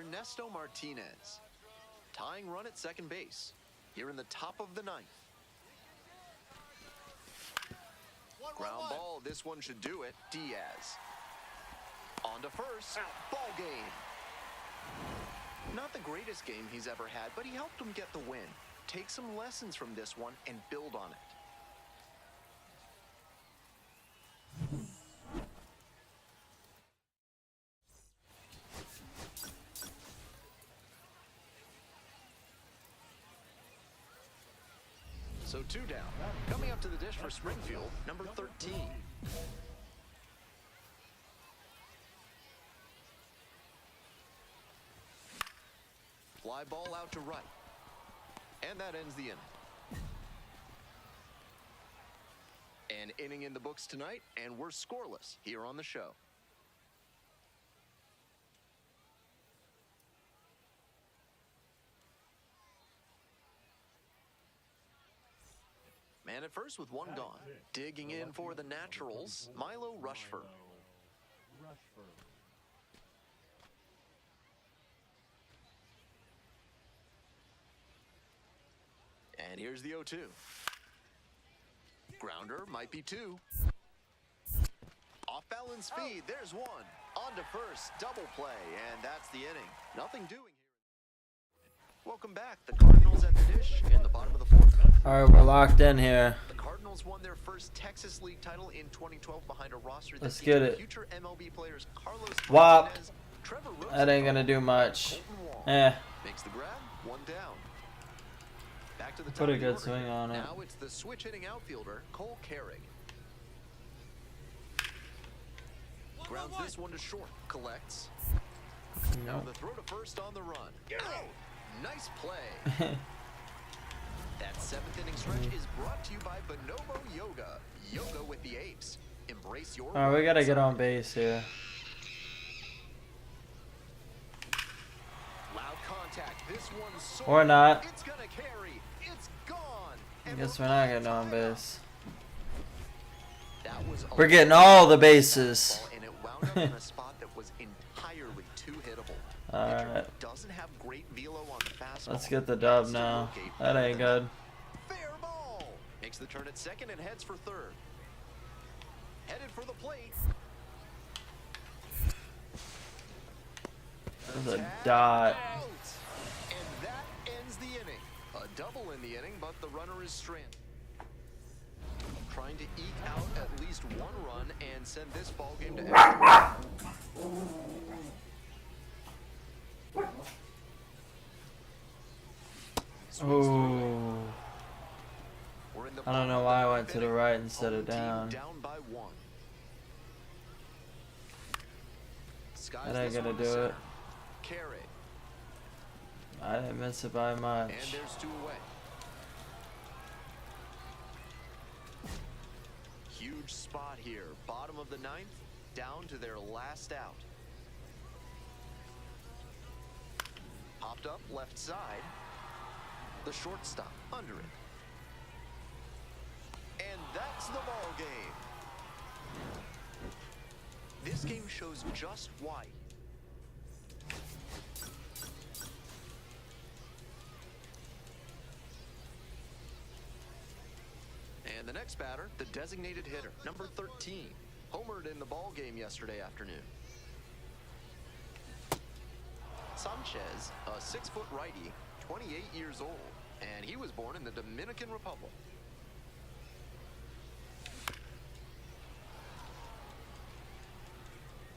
Ernesto Martinez. Tying run at second base. Here in the top of the ninth. Ground ball, this one should do it. Diaz. On to first. Ball game. Not the greatest game he's ever had, but he helped him get the win. Take some lessons from this one and build on it. So 2 down. Coming up to the dish for Springfield, number 13. Fly ball out to right. And that ends the inning. An inning in the books tonight, and we're scoreless here on the show. Man at first with one gone. Digging in for the Naturals, Milo Rushford. And here's the 0-2. Grounder might be 2. Off balance speed, there's 1. On to first, double play, and that's the inning. Nothing doing here. Welcome back. The Cardinals at the dish in the bottom of the 4th. All right, we're locked in here. The Cardinals won their first Texas League title in 2012 behind a roster that Let's get it. future MLB players Carlos Wop. Martinez, Trevor That ain't gonna do much. Eh. Makes the grab, 1 down. Back to the top Put a of the good order. swing on it. Now it's the switch hitting outfielder Cole Carrig. Grounds this one to short. Collects. No. The throw to first on the run. Oh, nice play. That 7th inning stretch is brought to you by Bonobo Yoga. Yoga with the apes. Embrace your. All right, we gotta get on base here. Loud contact. This one's so Or not. It's gonna carry. It's gone. I guess we're not getting on base. That was We're getting all the bases. and it wound up in a spot that was entirely too hittable. All Pitcher right. doesn't have great velo on the fastball. Let's get the dub Has to now. locate That ain't good. Fair ball. Makes the turn at second and heads for third. Headed for the plate. There's a dot. Out. And that ends the inning. A double in the inning, but the runner is stranded. Trying to eke out at least 1 run and send this ball game to extra. Ooh. We're in the I don't know bottom why I of the went to the inning. right instead of Home team down. Down by 1. Skies That ain't this gonna one to do it. center. Carry. I didn't miss it by much. And there's 2 away. Huge spot here. Bottom of the 9th, down to their last out. Popped up left side. The shortstop under it. And that's the ball game. This game shows just why. And the next batter, the designated hitter, number 13. Homered in the ball game yesterday afternoon. Sanchez, a 6-foot righty, 28 years old, and he was born in the Dominican Republic.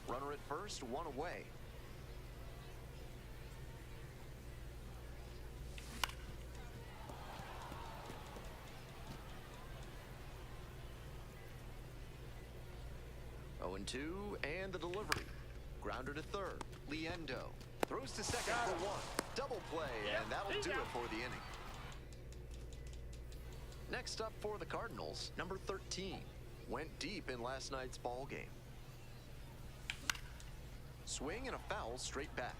Runner at first, 1 away. Oh and 2, and the delivery. Grounder to third. Liendo throws to second for 1. Double play, and that'll do it for the inning. Next up for the Cardinals, number 13. Went deep in last night's ball game. Swing and a foul straight back.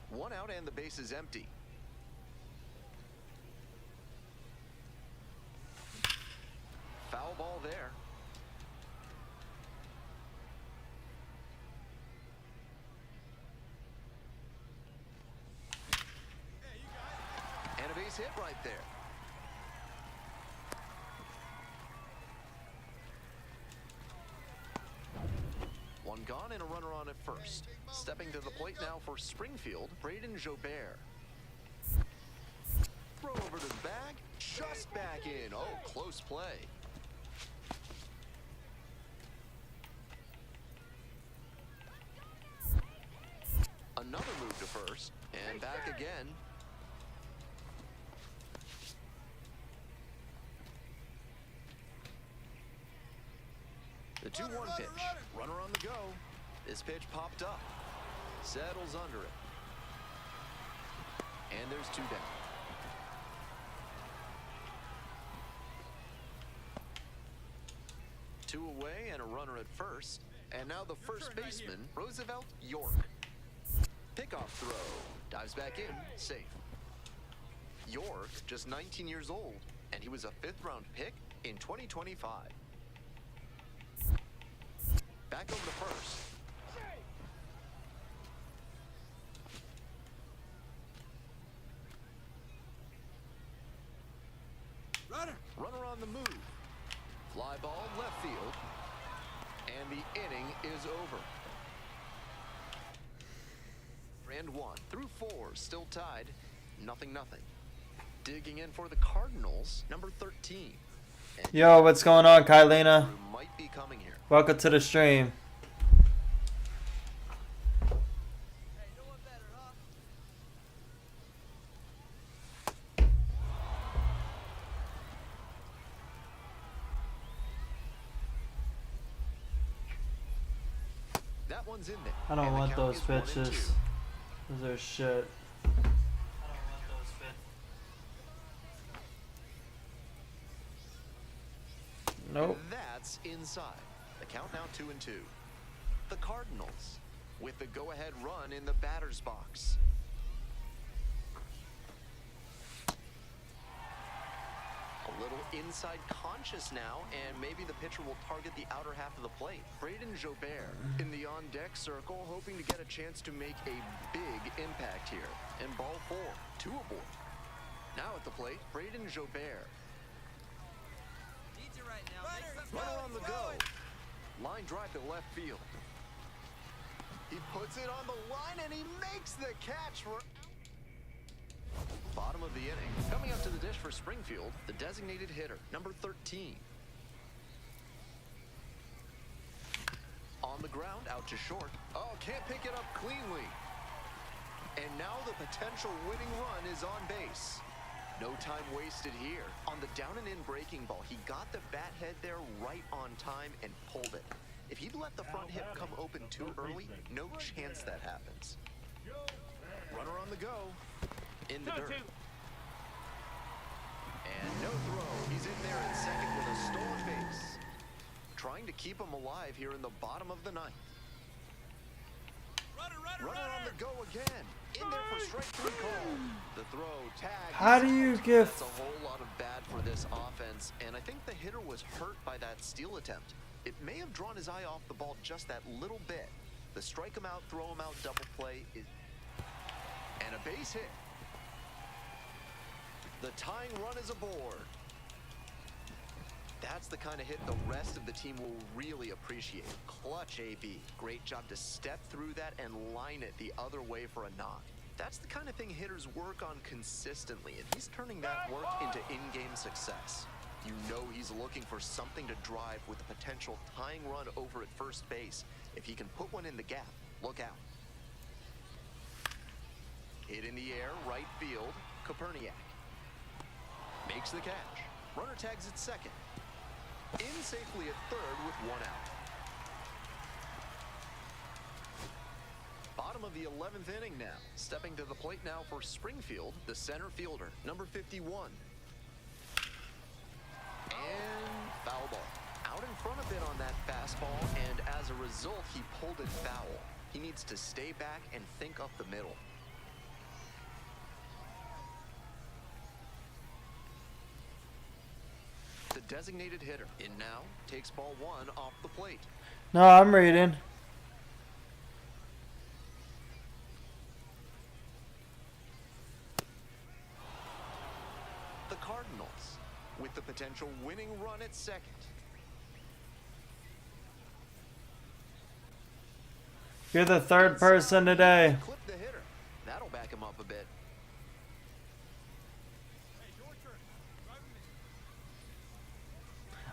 1 out and the base is empty. Foul ball there. base hit right there. One gone and a runner on at first. Stepping to the plate now for Springfield, Braden Jobert. Throw over to the bag, just back in. Oh, close play. Another move to first, and back again. The 2-1 pitch. Runner on the go. This pitch popped up. Settles under it. And there's 2 down. Two away and a runner at first. And now the first baseman, Roosevelt York. Pickoff throw. Dives back in. Safe. York, just 19 years old. And he was a 5th-round pick in 2025. Back over to first. Runner on the move. Fly ball left field. And the inning is over. And 1 through 4, still tied. 0-0. Digging in for the Cardinals, number 13. And Yo, what's going on, Kylena? might be coming here. Welcome to the stream. Hey, no one better, huh? That one's in there. I don't And the want count those is 1-2. pitches. Those are shit. I don't want those pitches. Nope. That's inside. The count now 2-2. The Cardinals with the go-ahead run in the batter's box. A little inside conscious now, and maybe the pitcher will target the outer half of the plate. Braden Jobert in the on-deck circle, hoping to get a chance to make a big impact here. And ball 4, 2 aboard. Now at the plate, Braden Jobert. Needs it right now. Runner on the go. Line drive to left field. He puts it on the line and he makes the catch for bottom of the inning. Coming up to the dish for Springfield, the designated hitter, number 13. On the ground, out to short. Oh, can't pick it up cleanly. And now the potential winning run is on base. No time wasted here. On the down and in breaking ball, he got the bat head there right on time and pulled it. If he'd let the front hip come open too early, no chance that happens. Runner on the go. In the dirt. And no throw. He's in there in second with a stolen base. Trying to keep him alive here in the bottom of the 9th. Runner on the go again. In there for strike 3 call. The throw, tag. How do you give... That's a whole lot of bad for this offense, and I think the hitter was hurt by that steal attempt. It may have drawn his eye off the ball just that little bit. The strike him out, throw him out double play is... And a base hit. The tying run is aboard. That's the kind of hit the rest of the team will really appreciate. Clutch, AB. Great job to step through that and line it the other way for a knock. That's the kind of thing hitters work on consistently, and he's turning that work into in-game success. You know he's looking for something to drive with a potential tying run over at first base. If he can put one in the gap, look out. Hit in the air, right field, Koperniak. Makes the catch. Runner tags at second. In safely at third with 1 out. Bottom of the 11th inning now. Stepping to the plate now for Springfield, the center fielder, number 51. And foul ball. Out in front a bit on that fastball, and as a result, he pulled it foul. He needs to stay back and think up the middle. The designated hitter in now takes ball 1 off the plate. No, I'm reading. run at second. You're the third person today. Clip the hitter. That'll back him up a bit.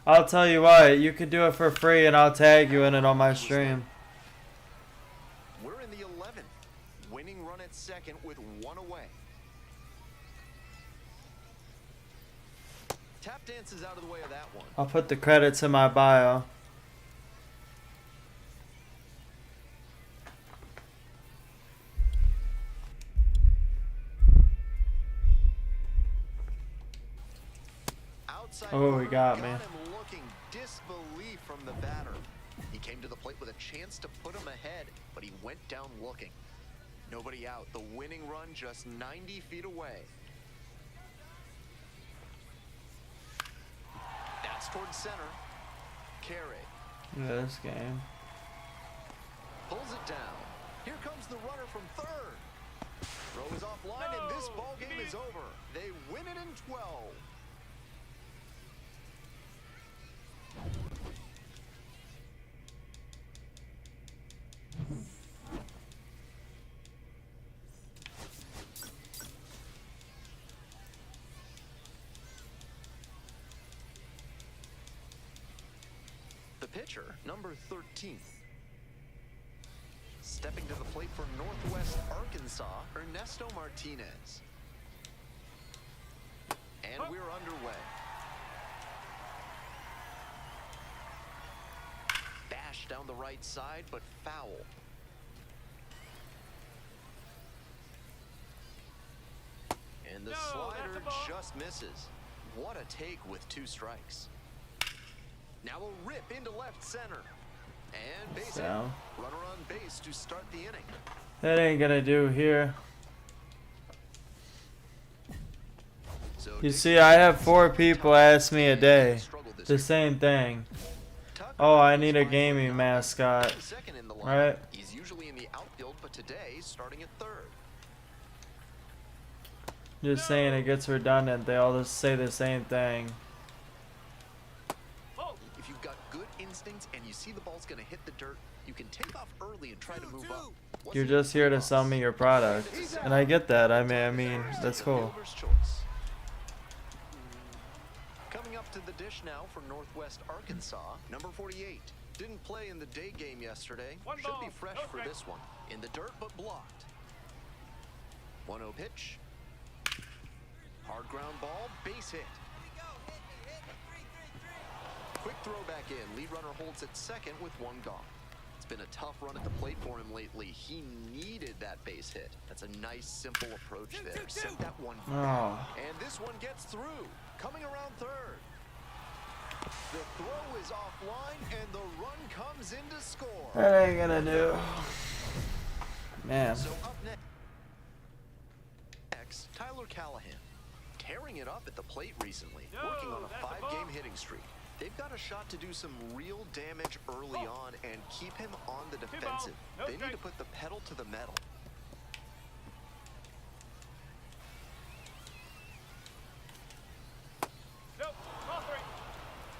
I'll tell you what, you could do it for free and I'll tag you in it on my stream. We're in the 11th. Winning run at second with one away. Tap dance is out of the way of that one. I'll put the credits in my bio. Oh, he got me. Him looking disbelief from the batter. He came to the plate with a chance to put him ahead, but he went down looking. Nobody out. The winning run just 90 feet away. That's towards center. Carey. Yeah, this game. Pulls it down. Here comes the runner from third. Throw is offline, and this ball game is over. They win it in 12. The pitcher, number 13. Stepping to the plate for Northwest Arkansas, Ernesto Martinez. And we're underway. Bash down the right side, but foul. And the slider just misses. What a take with 2 strikes. Now a rip into left center. And base hit. Runner on base to start the inning. That ain't gonna do here. So you see, I have 4 people ask me a day the same thing. Oh, I need a gaming mascot. Right? He's usually in the outfield, but today starting at third. Just saying, it gets redundant. They all just say the same thing. If you've got good instincts and you see the ball's gonna hit the dirt, you can take off early and try to move up. You're just here to sell me your product, and I get that. I mean, that's cool. Coming up to the dish now for Northwest Arkansas, number 48. Didn't play in the day game yesterday. Should be fresh for this one. In the dirt, but blocked. 1-0 pitch. Hard ground ball, base hit. Quick throw back in. Lead runner holds at second with 1 gone. It's been a tough run at the plate for him lately. He needed that base hit. That's a nice, simple approach there. Sent that one back. And this one gets through. Coming around third. The throw is offline, and the run comes in to score. That ain't gonna do. Man. So up next, Tyler Callahan. Tearing it up at the plate recently. Working on a 5-game hitting streak. They've got a shot to do some real damage early on and keep him on the defensive. They need to put the pedal to the metal.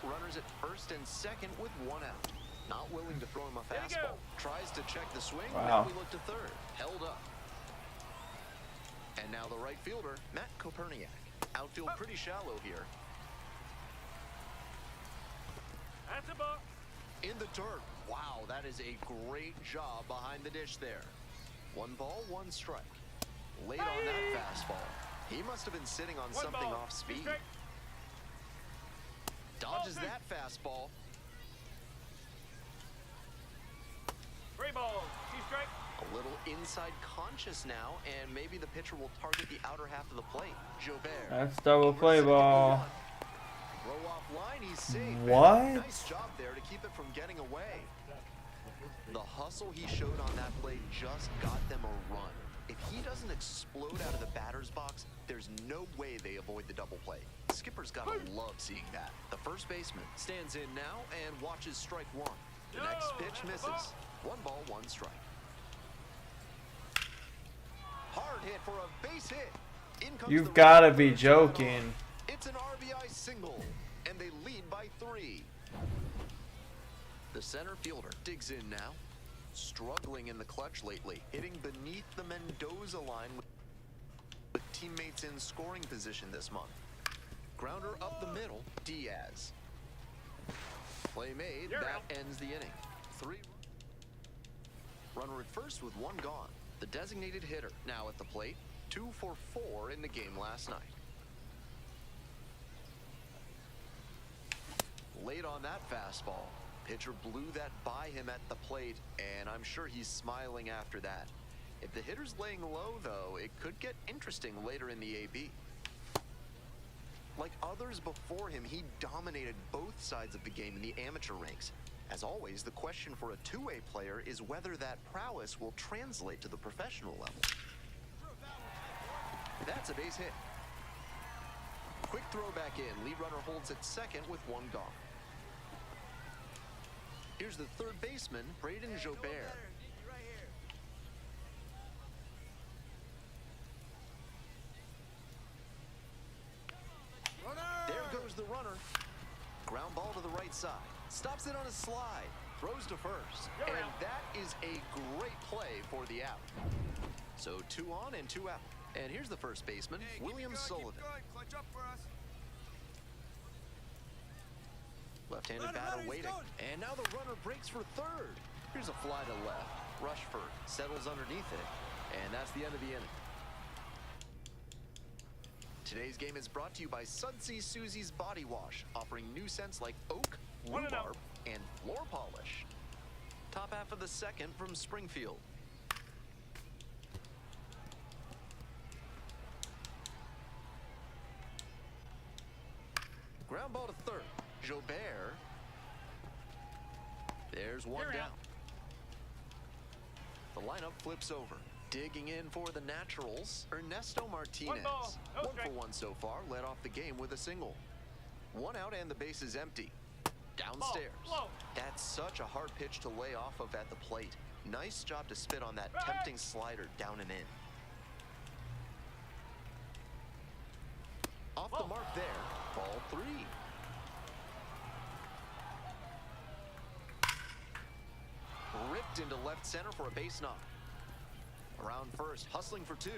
Runners at first and second with 1 out. Not willing to throw him a fastball. Tries to check the swing. Now we look to third. Held up. And now the right fielder, Matt Koperniak. Outfield pretty shallow here. That's a ball. In the dirt. Wow, that is a great job behind the dish there. 1 ball, 1 strike. Late on that fastball. He must have been sitting on something off speed. Dodges that fastball. 3 balls, 2 strikes. A little inside conscious now, and maybe the pitcher will target the outer half of the plate. Jobert. That's double play ball. Throw off line, he's safe. What? Nice job there to keep it from getting away. The hustle he showed on that play just got them a run. If he doesn't explode out of the batter's box, there's no way they avoid the double play. Skipper's gotta love seeing that. The first baseman stands in now and watches strike 1. The next pitch misses. 1 ball, 1 strike. Hard hit for a base hit. In comes You've got to be joking. It's an RBI single. and they lead by 3. The center fielder digs in now, struggling in the clutch lately, hitting beneath the Mendoza line with teammates in scoring position this month. Grounder up the middle, Diaz. Play made, that ends the inning. 3. Runner at first with 1 gone. The designated hitter now at the plate, 2 for 4 in the game last night. Late on that fastball. Pitcher blew that by him at the plate, and I'm sure he's smiling after that. If the hitter's laying low, though, it could get interesting later in the AB. Like others before him, he dominated both sides of the game in the amateur ranks. As always, the question for a two-way player is whether that prowess will translate to the professional level. That's a base hit. Quick throw back in. Lead runner holds at second with 1 gone. Here's the third baseman, Braden Jobert. There goes the runner. Ground ball to the right side. Stops it on a slide. Throws to first. And that is a great play for the out. So 2 on and 2 out. And here's the first baseman, William Sullivan. Clutch up for us. Left-handed batter waiting. And now the runner breaks for third. Here's a fly to left. Rushford settles underneath it. And that's the end of the inning. Today's game is brought to you by Sudsy Susie's Body Wash, offering new scents like oak, rhubarb, and floor polish. Top half of the second from Springfield. Ground ball to third. Jobert. There's 1 down. The lineup flips over. Digging in for the Naturals, Ernesto Martinez. 1 for 1 so far, led off the game with a single. 1 out and the base is empty. Downstairs. That's such a hard pitch to lay off of at the plate. Nice job to spit on that tempting slider down and in. Off the mark there, ball 3. Ripped into left center for a base knock. Around first, hustling for 2.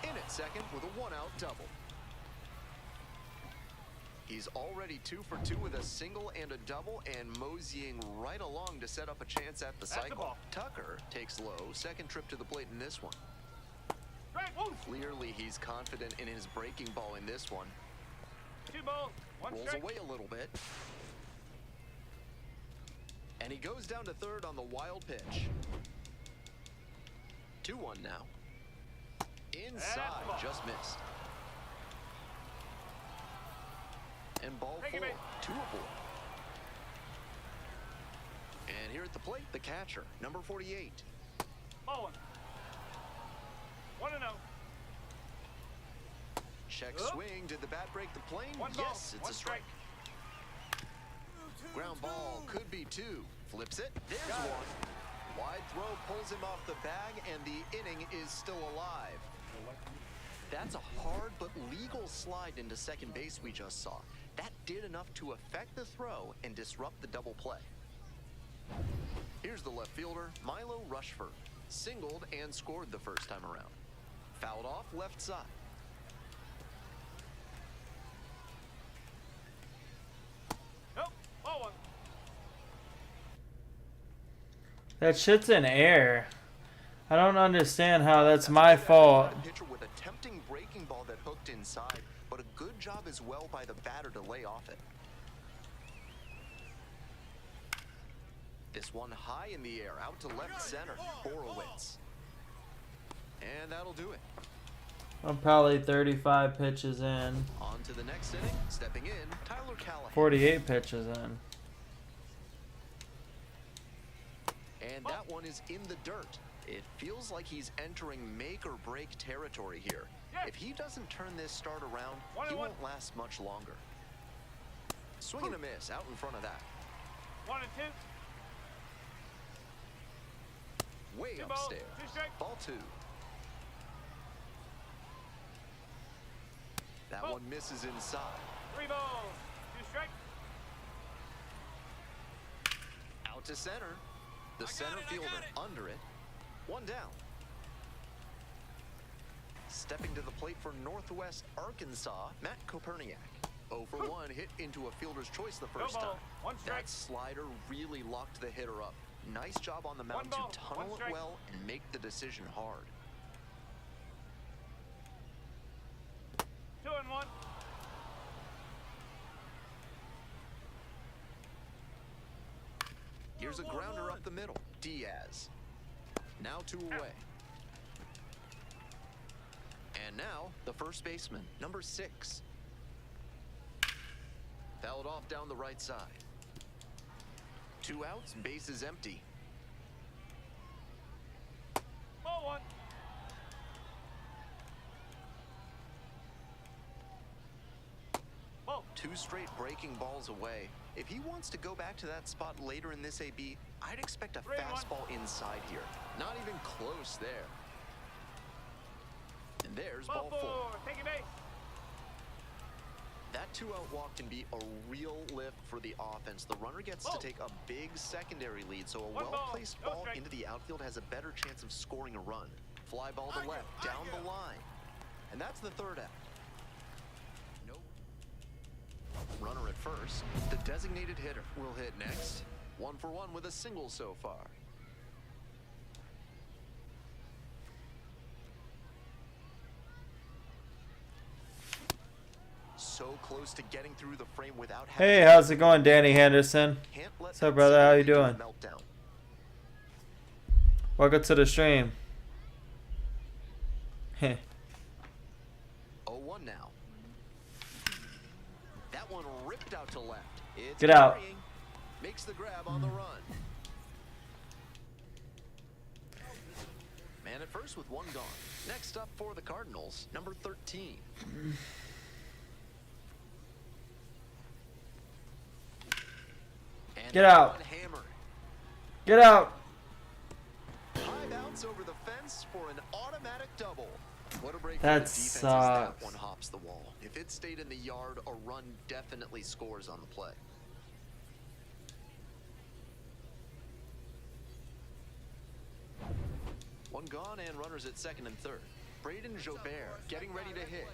In at second with a 1-out double. He's already 2 for 2 with a single and a double, and moseying right along to set up a chance at the cycle. Tucker takes low, second trip to the plate in this one. Clearly, he's confident in his breaking ball in this one. 2 balls, 1 Rolls strike. away a little bit. And he goes down to third on the wild pitch. 2-1 now. Inside, just missed. And ball 4, 2 aboard. And here at the plate, the catcher, number 48. Ball 1. 1-0. Check swing. Did the bat break the plane? Yes, it's a strike. Ground ball could be 2. Flips it. There's 1. Wide throw pulls him off the bag, and the inning is still alive. That's a hard but legal slide into second base we just saw. That did enough to affect the throw and disrupt the double play. Here's the left fielder, Milo Rushford. Singled and scored the first time around. Fouled off left side. Nope. Ball 1. That shit's in air. I don't understand how that's my fault. Pitcher with a tempting breaking ball that hooked inside, but a good job as well by the batter to lay off it. This one high in the air, out to left center, Horowitz. And that'll do it. I'm probably 35 pitches in. On to the next inning, stepping in, Tyler Callahan. 48 pitches in. And that one is in the dirt. It feels like he's entering make or break territory here. If he doesn't turn this start around, he won't last much longer. Swing and a miss out in front of that. 1 and 2. Way 2 balls, upstairs. 2 strikes. Ball 2. That one misses inside. 3 balls. 2 strikes. Out to center. The center fielder under it. 1 down. Stepping to the plate for Northwest Arkansas, Matt Koperniak. 0 for 1, hit into a fielder's choice the first No ball, time. 1 strike. That slider really locked the hitter up. Nice job on the mound 1 ball, to 1 tunnel it strike. well and make the decision hard. 2-1. Here's a grounder up the middle. Diaz. Now 2 away. And now, the first baseman, number 6. Fouled off down the right side. 2 outs, base is empty. Ball 1. Ball. 2 straight breaking balls away. If he wants to go back to that spot later in this AB, I'd expect a 3-1. fastball inside here. Not even close there. And there's ball 4. Taking base. That 2-out walk can be a real lift for the offense. The runner gets to take a big secondary lead, so a 1 ball, well-placed no ball strike. into the outfield has a better chance of scoring a run. Fly ball to left, down the line. And that's the 3rd out. Nope. Runner at first. The designated hitter will hit next. 1 for 1 with a single so far. So close to getting through the frame without having. Hey, how's it going, Danny Henderson? Can't let What's up, that brother? How you lead to a doing? meltdown. Welcome to the stream. Heh. 0-1 now. That one ripped out to left. It's Get out. carrying. Makes the grab on the run. Man at first with 1 gone. Next up for the Cardinals, number 13. And Get out. one hammered. Get out. High bounce over the fence for an automatic double. What a break That for the defense as that sucks. one hops the wall. If it stayed in the yard, a run definitely scores on the play. One gone and runners at second and third. Braden Jobert getting ready to hit.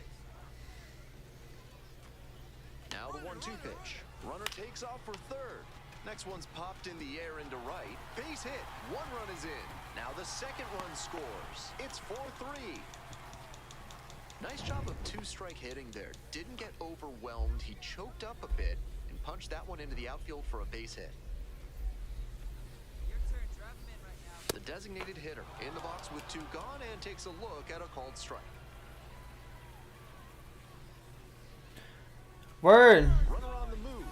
Now the 1-2 pitch. Runner takes off for third. Next one's popped in the air into right. Base hit. 1 run is in. Now the second run scores. It's 4-3. Nice job of 2-strike hitting there. Didn't get overwhelmed. He choked up a bit and punched that one into the outfield for a base hit. Your turn. Drive him in right now. The designated hitter in the box with 2 gone and takes a look at a called strike. Word. Runner on the move.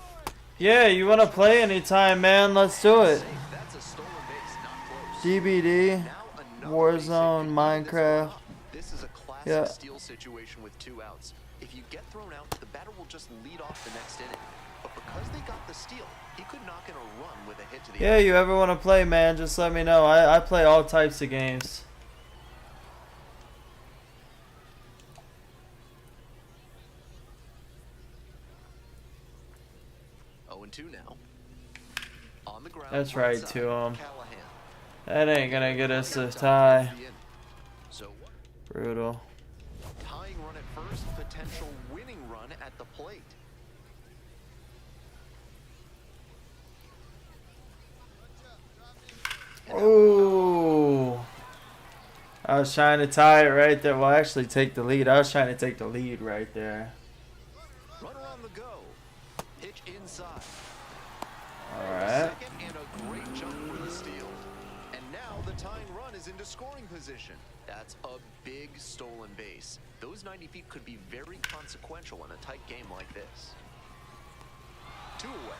Yeah, you want to play anytime, man? Let's do it. That's a stolen base, not close. DBD, Now another Warzone, base hit can clean this one Minecraft. up. This is a classic Yeah. steal situation with 2 outs. If you get thrown out, the batter will just lead off the next inning. But because they got the steal, he could knock in a run with a hit to the Yeah, you ever want to play, man? Just let me know. I play all types of games. Oh, and 2 now. On the ground. That's right, side, to him. Callahan. That ain't gonna get us a tie. So Brutal. tying run at first, potential winning run at the plate. Ooh. I was trying to tie it right there. Well, actually take the lead. I was trying to take the lead right there. Runner on the go. Pitch inside. Alright. Second and a great jump for the steal. And now the tying run is into scoring position. That's a big stolen base. Those 90 feet could be very consequential in a tight game like this. 2 away.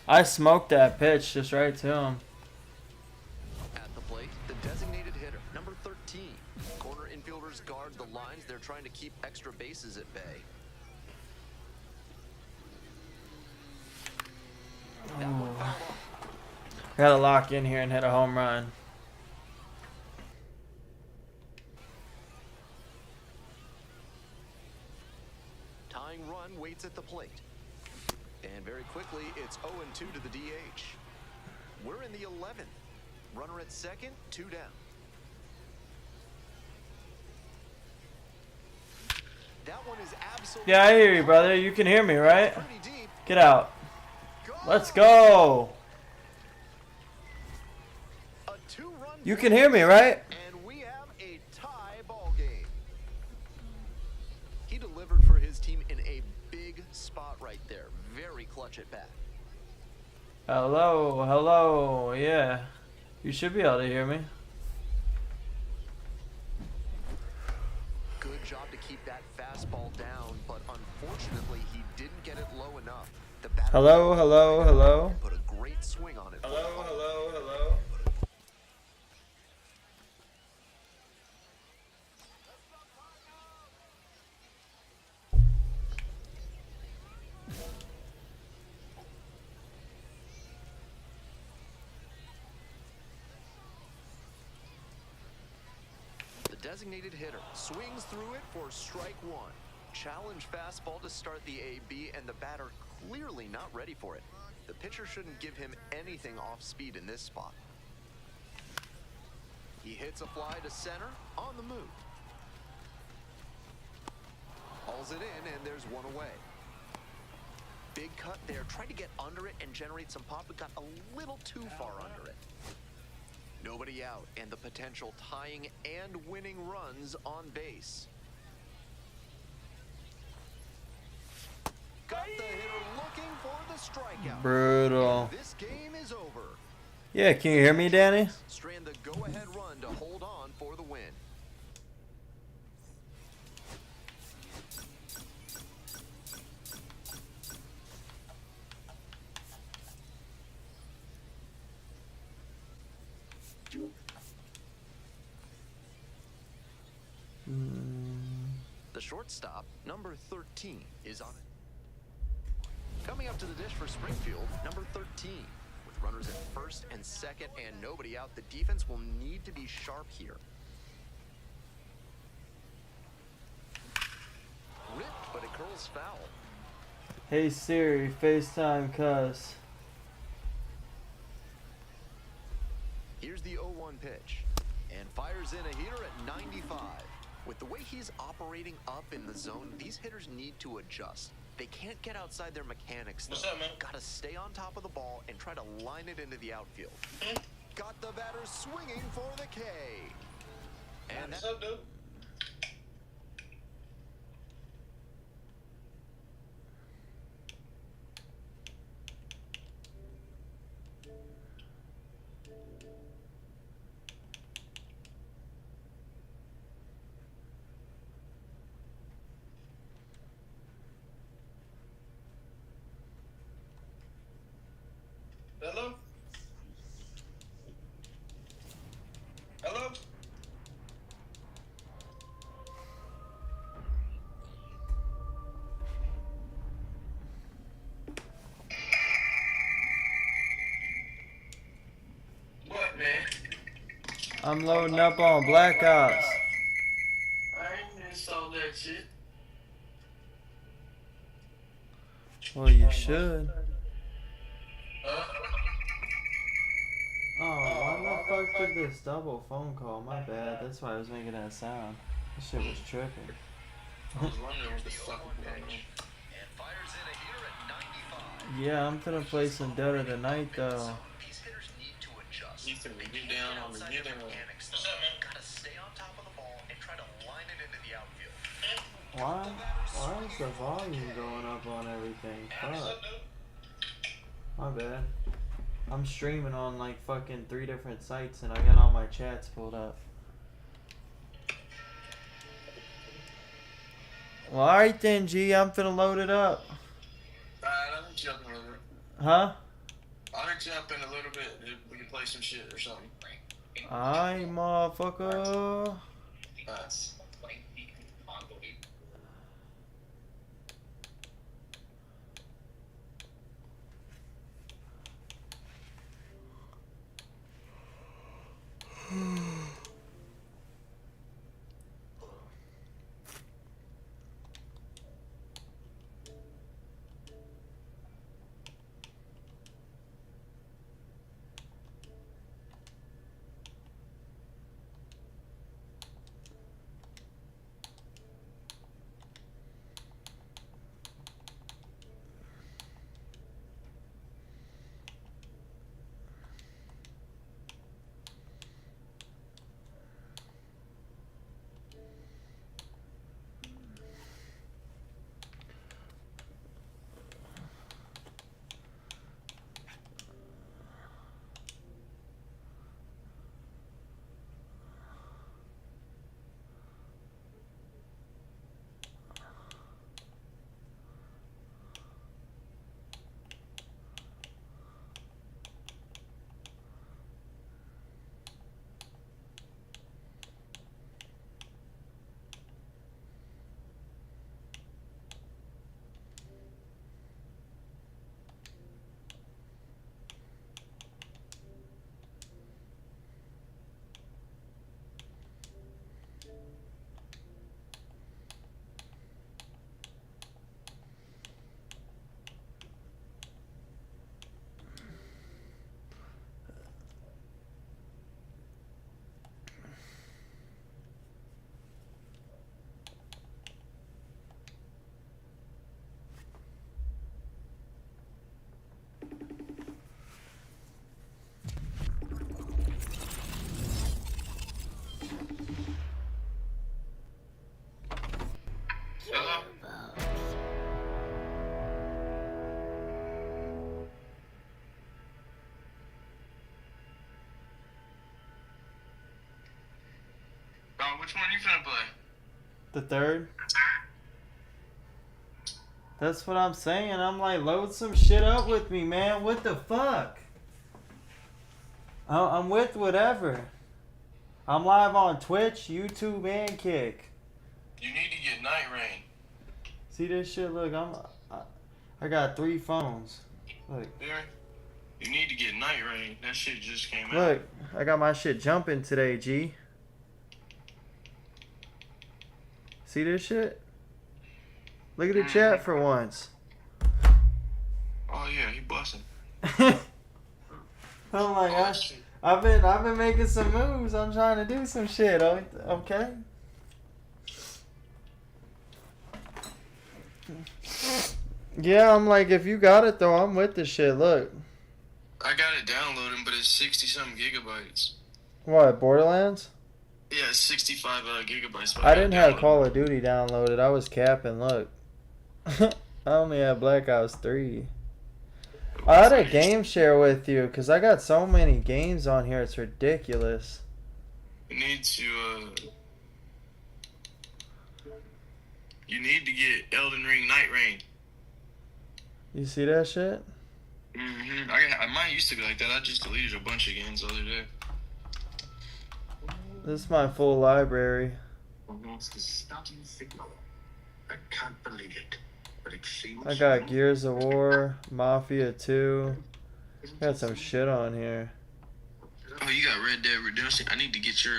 I smoked that pitch just right to him. At the plate, the designated hitter, number 13. Corner infielders guard the lines. They're trying to keep extra bases at bay. That one fouled off. Gotta lock in here and hit a home run. plate. And very quickly, it's 0-2 to the DH. We're in the 11th. Runner at second, 2 down. That one is absolutely... Yeah, I hear you, brother. You can hear me, right? Get out. Let's go. A 2-run You can hear me, right? and we have a tie ball game. He delivered for his team in a big spot right there. Very clutch at bat. Hello, hello. Yeah. You should be able to hear me. Good job to keep that fastball down, but unfortunately he didn't get it low enough. The batter Hello, hello, hello. put a great swing on it. Hello, hello, hello. The designated hitter swings through it for strike one. Challenge fastball to start the AB, and the batter clearly not ready for it. The pitcher shouldn't give him anything off speed in this spot. He hits a fly to center on the move. Hauls it in, and there's one away. Big cut there. Tried to get under it and generate some pop, but got a little too far under it. Nobody out, and the potential tying and winning runs on base. Got the hitter looking for the strikeout. Brutal. This game is over. Yeah, can you hear me, Danny? Strand the go-ahead run to hold on for the win. The shortstop, number 13, is on it. Coming up to the dish for Springfield, number 13. With runners at first and second and nobody out, the defense will need to be sharp here. Ripped, but it curls foul. Hey Siri, FaceTime cuss. Here's the 0-1 pitch. And fires in a heater at 95. With the way he's operating up in the zone, these hitters need to adjust. They can't get outside their mechanics, though. What's up, man? Gotta stay on top of the ball and try to line it into the outfield. Got the batter swinging for the K. And What's up, dude? Hello? Hello? What, man? I'm loading up on Black Ops. I ain't installed that shit. Well, you should. Oh, why the fuck did this double phone call? My bad. That's why I was making that sound. This shit was tripping. I was wondering what the fuck was going on. And fires in a heater at 95. Yeah, I'm finna play some Dead of the Night though. These hitters need to adjust. You can get down on the getting one. What's up, man? Gotta stay on top of the ball and try to line it into the outfield. Why is the volume going up on everything? Fuck. My bad. I'm streaming on like fucking 3 different sites and I got all my chats pulled up. Well, alright then, G. I'm finna load it up. Alright, I'll hit you up in a little bit. Huh? I'll hit you up in a little bit. We can play some shit or something. Alright, motherfucker. Alright. which one you finna play? The third. That's what I'm saying. I'm like, load some shit up with me, man. What the fuck? I'm with whatever. I'm live on Twitch, YouTube, and Kick. You need to get Night Rain. See this shit? Look, I got 3 phones. Look. There. You need to get Night Rain. That shit just came out. Look, I got my shit jumping today, G. See this shit? Look at the chat for once. Oh yeah, he busting. I'm like, I've been making some moves. I'm trying to do some shit. Okay. Yeah, I'm like, if you got it though, I'm with the shit. Look. I got it downloading, but it's 60-something gigabytes. What, Borderlands? Yeah, it's 65 gigabytes. I didn't have Call of Duty downloaded. I was capping. Look. I only had Black Ops 3. I had a game share with you because I got so many games on here. It's ridiculous. You need to get Elden Ring Night Rain. You see that shit? Mine used to be like that. I just deleted a bunch of games the other day. This is my full library. I can't believe it, but it seems I got Gears of War, Mafia 2. Got some shit on here. Oh, you got Red Dead Redemption. I need to get your.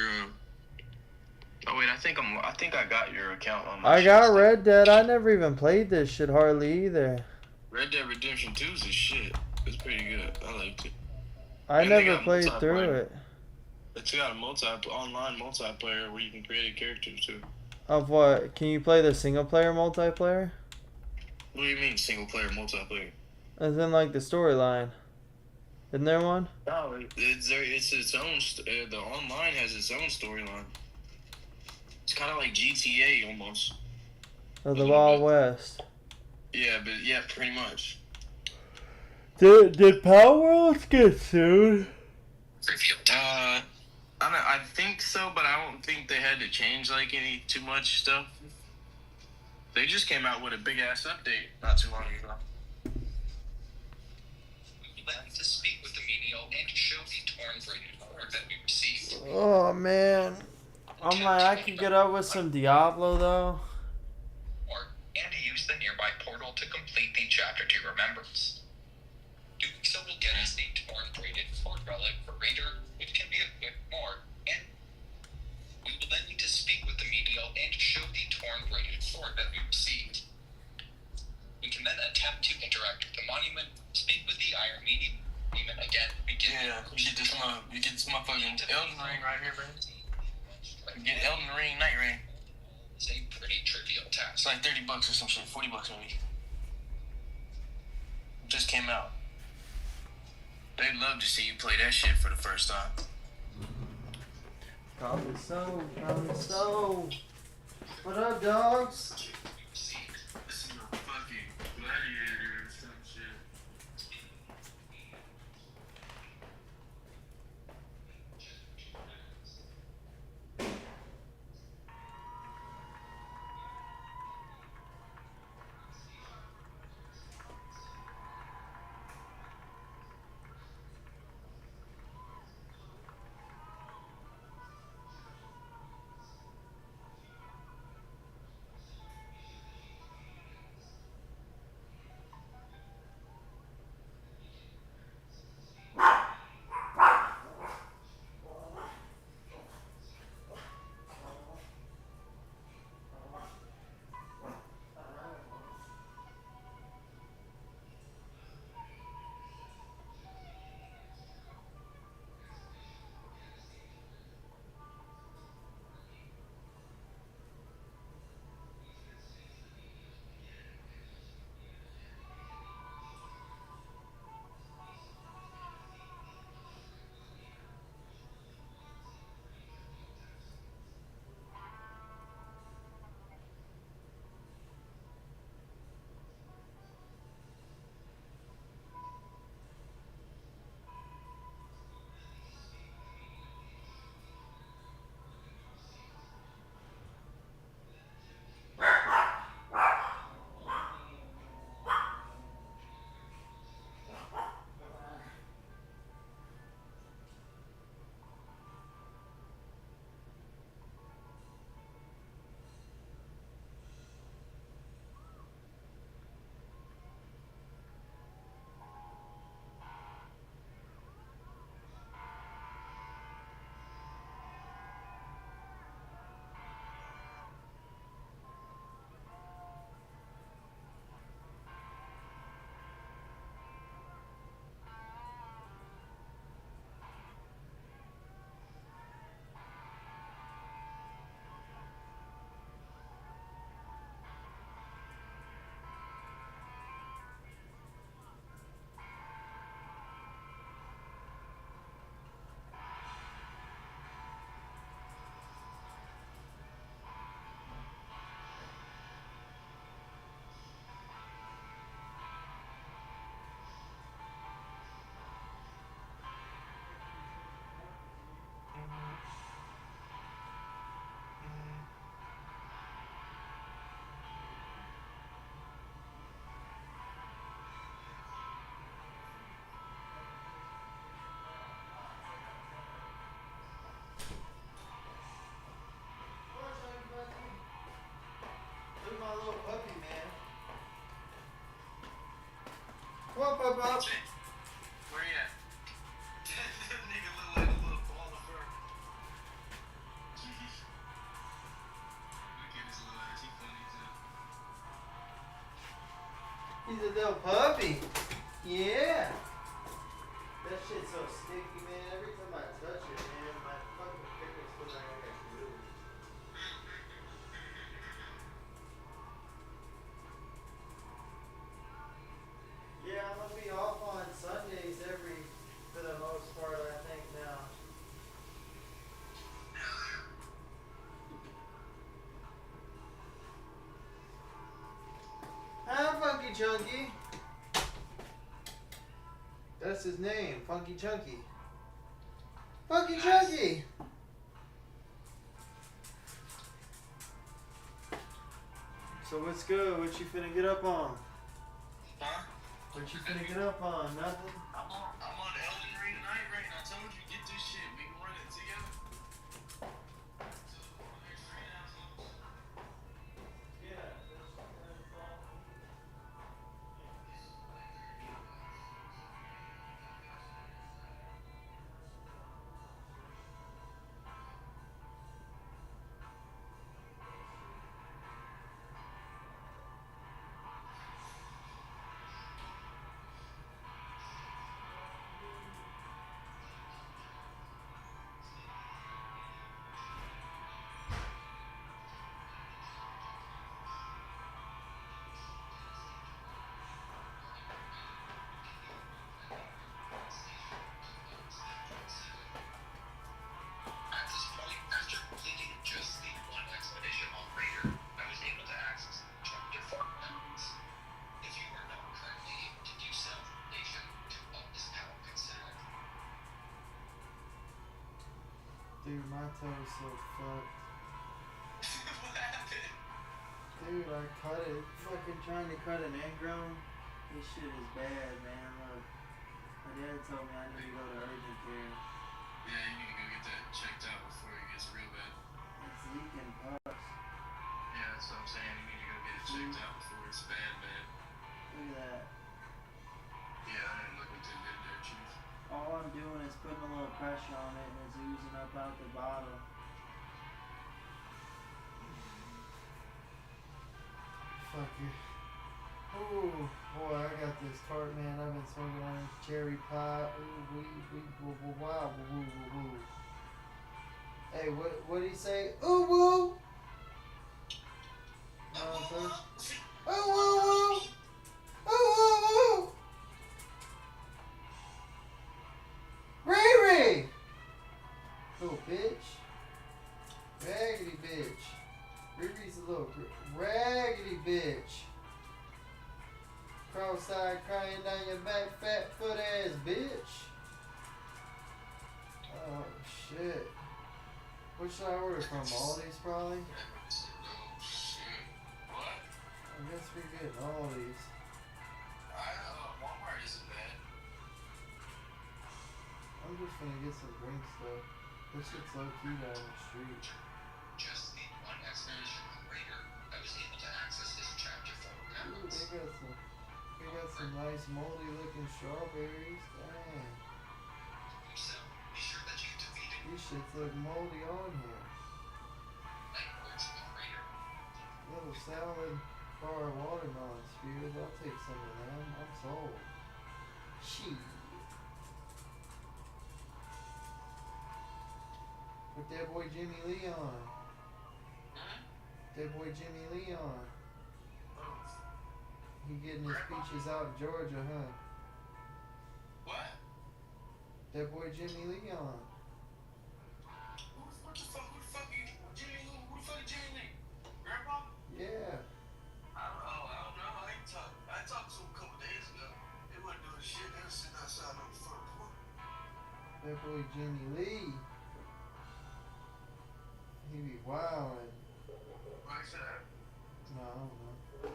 Oh wait, I think I got your account on my. I got Red Dead. I never even played this shit hardly either. Red Dead Redemption 2 is a shit. It's pretty good. I liked it. I And they never got played through multiplayer. it. It's got a online multiplayer where you can create a character too. Of what? Can you play the single player multiplayer? What do you mean single player multiplayer? As in like the storyline. Isn't there one? No, it's its own. The online has its own storyline. It's kind of like GTA almost. Of the Wild West. Yeah, pretty much. Did Power Worlds get sued? I think so, but I don't think they had to change like any too much stuff. They just came out with a big ass update not too long ago. We would like to speak with the media and show the torn braided cord that we received. Oh man. I'm like, I could get up with some Diablo though. And use the nearby portal to complete the chapter 2 remembrance. Doing so will get us the torn braided cord relic for Raider, which can be equipped more, and we will then need to speak with the media and show the torn braided cord that we received. We can then attempt to interact with the monument, speak with the Iron Medium again. You get this motherfucking Elden Ring right here, bro. Get Elden Ring Night Rain. It's a pretty trivial task. It's like $30 or some shit, $40 maybe. Just came out. They'd love to see you play that shit for the first time. Probably so. What up, dogs? This is a fucking gladiator or some shit. up. Where you at? That nigga look like a little ball of fur. Look at his little ass. He funny too. He's a little puppy. Yeah. That shit's so sticky, man. Every time I touch it, man, my fucking fingers feel like I got glue. Yeah, I'm gonna be off on Sundays for the most part, I think now. Hi, Funky Chunky. That's his name, Funky Chunky. Funky Chunky! So what's good? What you finna get up on? Huh? What you finna get up on? Nothing? I'm on Elden Ring night right now. I told you, get this shit. We can run it together. Yeah. At this point, after completing just the one expedition on Raider, I was able to access Chapter 4 weapons. If you are not currently able to do so, nation to up this power consider. Dude, my toe's so fucked. What happened? Dude, I cut it. Fucking trying to cut an ingrown. This shit is bad, man. Look. My dad told me I need to go to urgent care. Yeah, you need to go get that checked out before it gets real bad. It's leaking pus. Yeah, that's what I'm saying. You need to go get it checked out before it's bad, man. Look at that. Yeah, I didn't look too good there, Chief. All I'm doing is putting a little pressure on it and it's oozing up out the bottle. Fuck you. Ooh, boy, I got this cart, man. I've been smoking on this cherry pie. Ooh, wow, woo, woo, woo. Hey, what'd he say? Ooh, woo! Ooh, woo, woo! Ooh, woo, woo! Riri! Little bitch. Raggedy bitch. Riri's a little raggedy bitch. Cross-eyed crying down your back, fat foot ass bitch. Oh shit. What should I order from? Aldi's probably? Oh, shit. What? I guess we're getting Aldi's. Walmart isn't bad. I'm just gonna get some drink stuff. This shit's low key down the street. Just the one expedition on Raider, I was able to access this Chapter 4 Ooh, weapons. they got some nice moldy looking strawberries. Dang. So, be sure that you defeated These shits look moldy on here. Nightworks with Raider. Little salad bar watermelon spears. I'll take some of them. I'm sold. Shit. Put that boy Jimmy Lee on. That boy Jimmy Lee on. He getting his peaches out in Georgia, huh? What? That boy Jimmy Lee on. Who the fuck is Jimmy Lee? Who the fuck is Jimmy Lee? Grandpa? Yeah. I don't know. I talked to him a couple days ago. They wasn't doing shit. They was sitting outside on the front porch. That boy Jimmy Lee. He be wildin'. Like that. No, I don't know.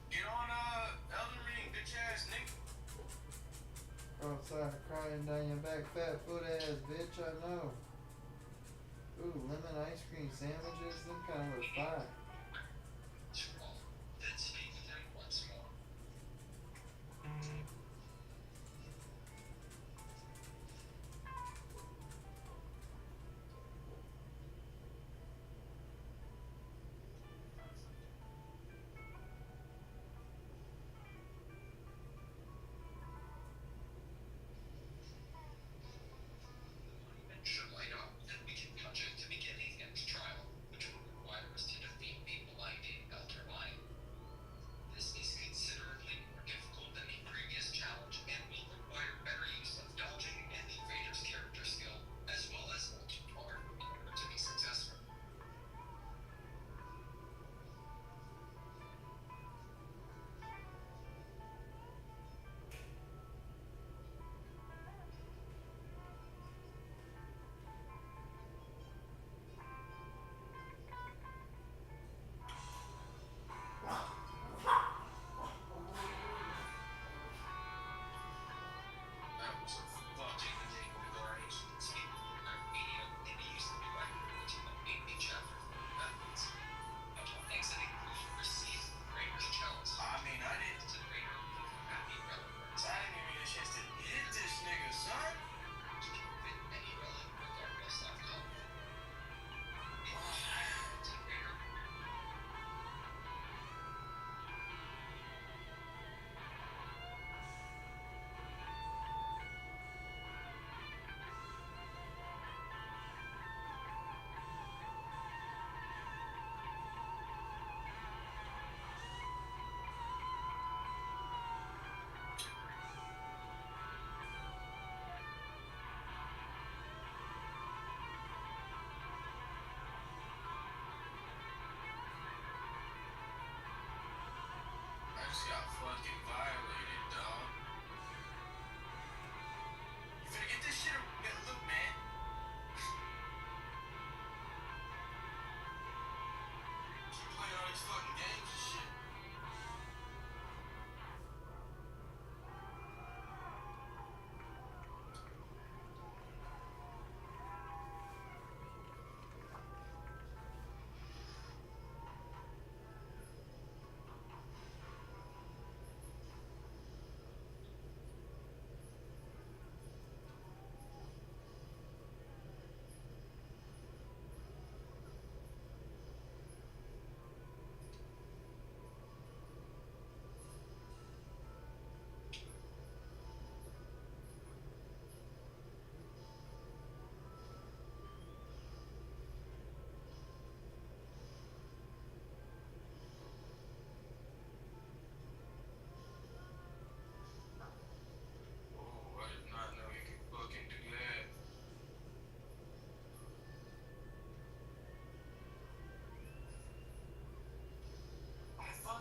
Get on Elden Ring, bitch ass nigga. Outside crying down your back, fat foot ass bitch, I know. Ooh, lemon ice cream sandwiches, them kind of look fire. Then speak with him once more.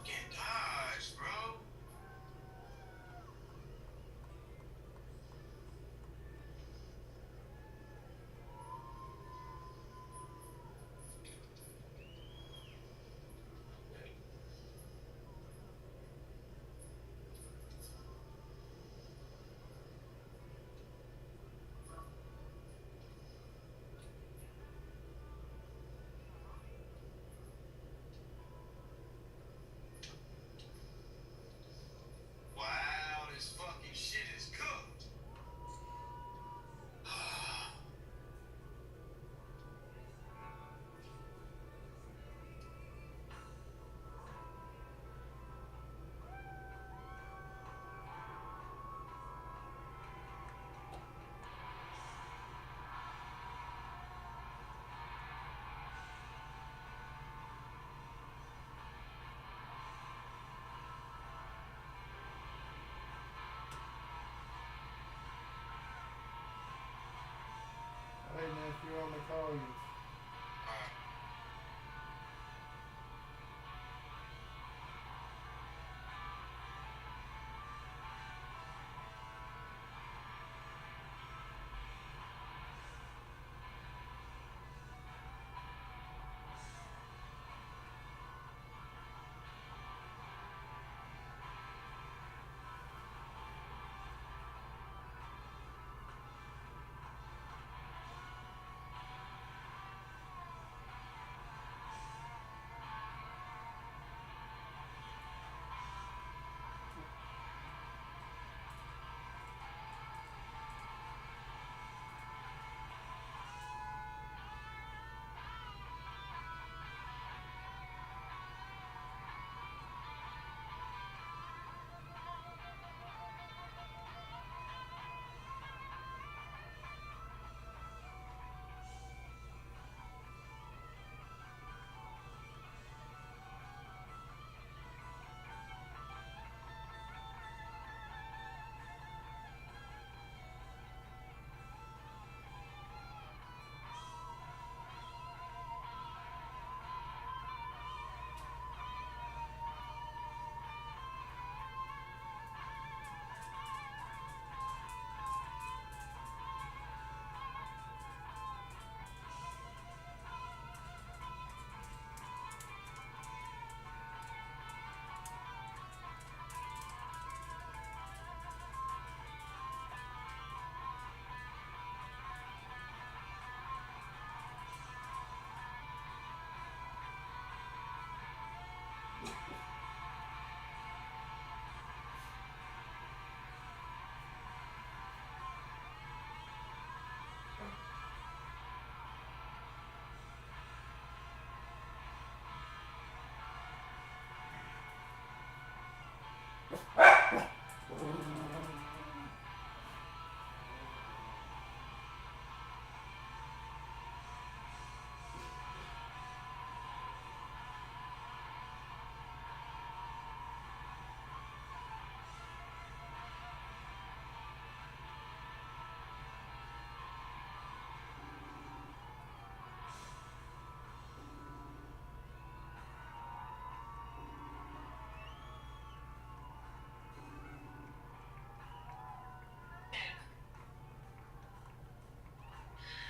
fucking dodge, bro. Wow, this fucking shit is cooked. Hey, nephew, I'm gonna call you.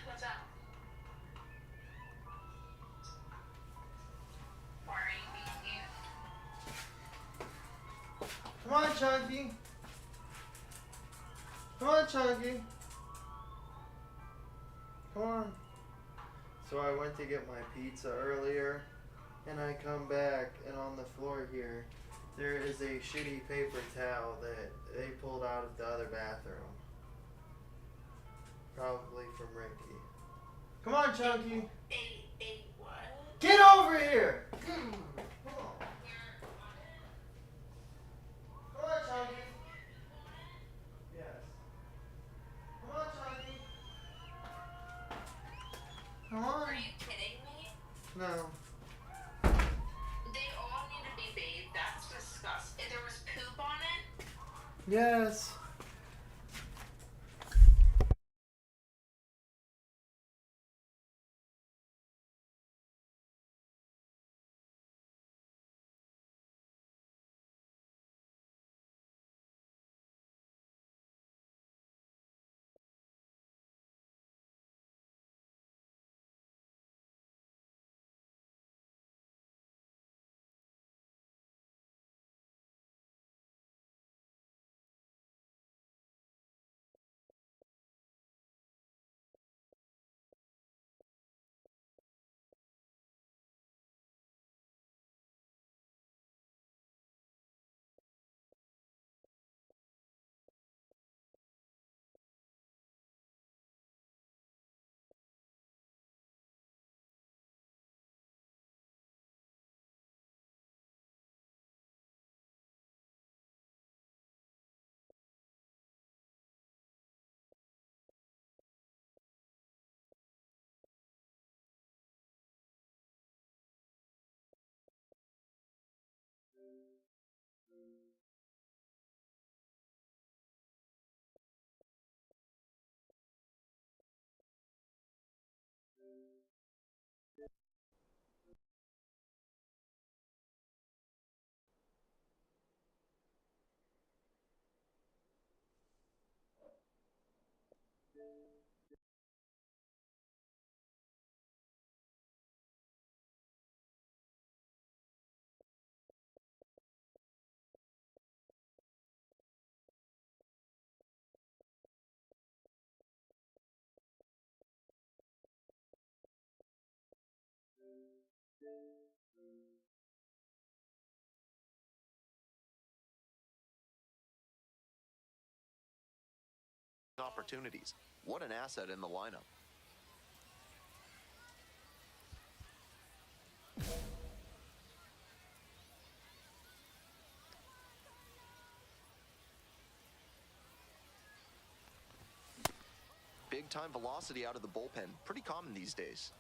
What's up? Why are you being you? Come on, Chunky. Come on, Chunky. Come on. So I went to get my pizza earlier, and I come back, and on the floor here, there is a shitty paper towel that they pulled out of the other bathroom. Probably from Ricky. Come on, Chunky. They what? Get over here! Come on. Come on, Chunky. Yes. Come on, Chunky. Come on. Are you kidding me? No. They all need to be bathed. That's disgusting. There was poop on it? Yes. Opportunities. What an asset in the lineup. Big time velocity out of the bullpen. Pretty common these days.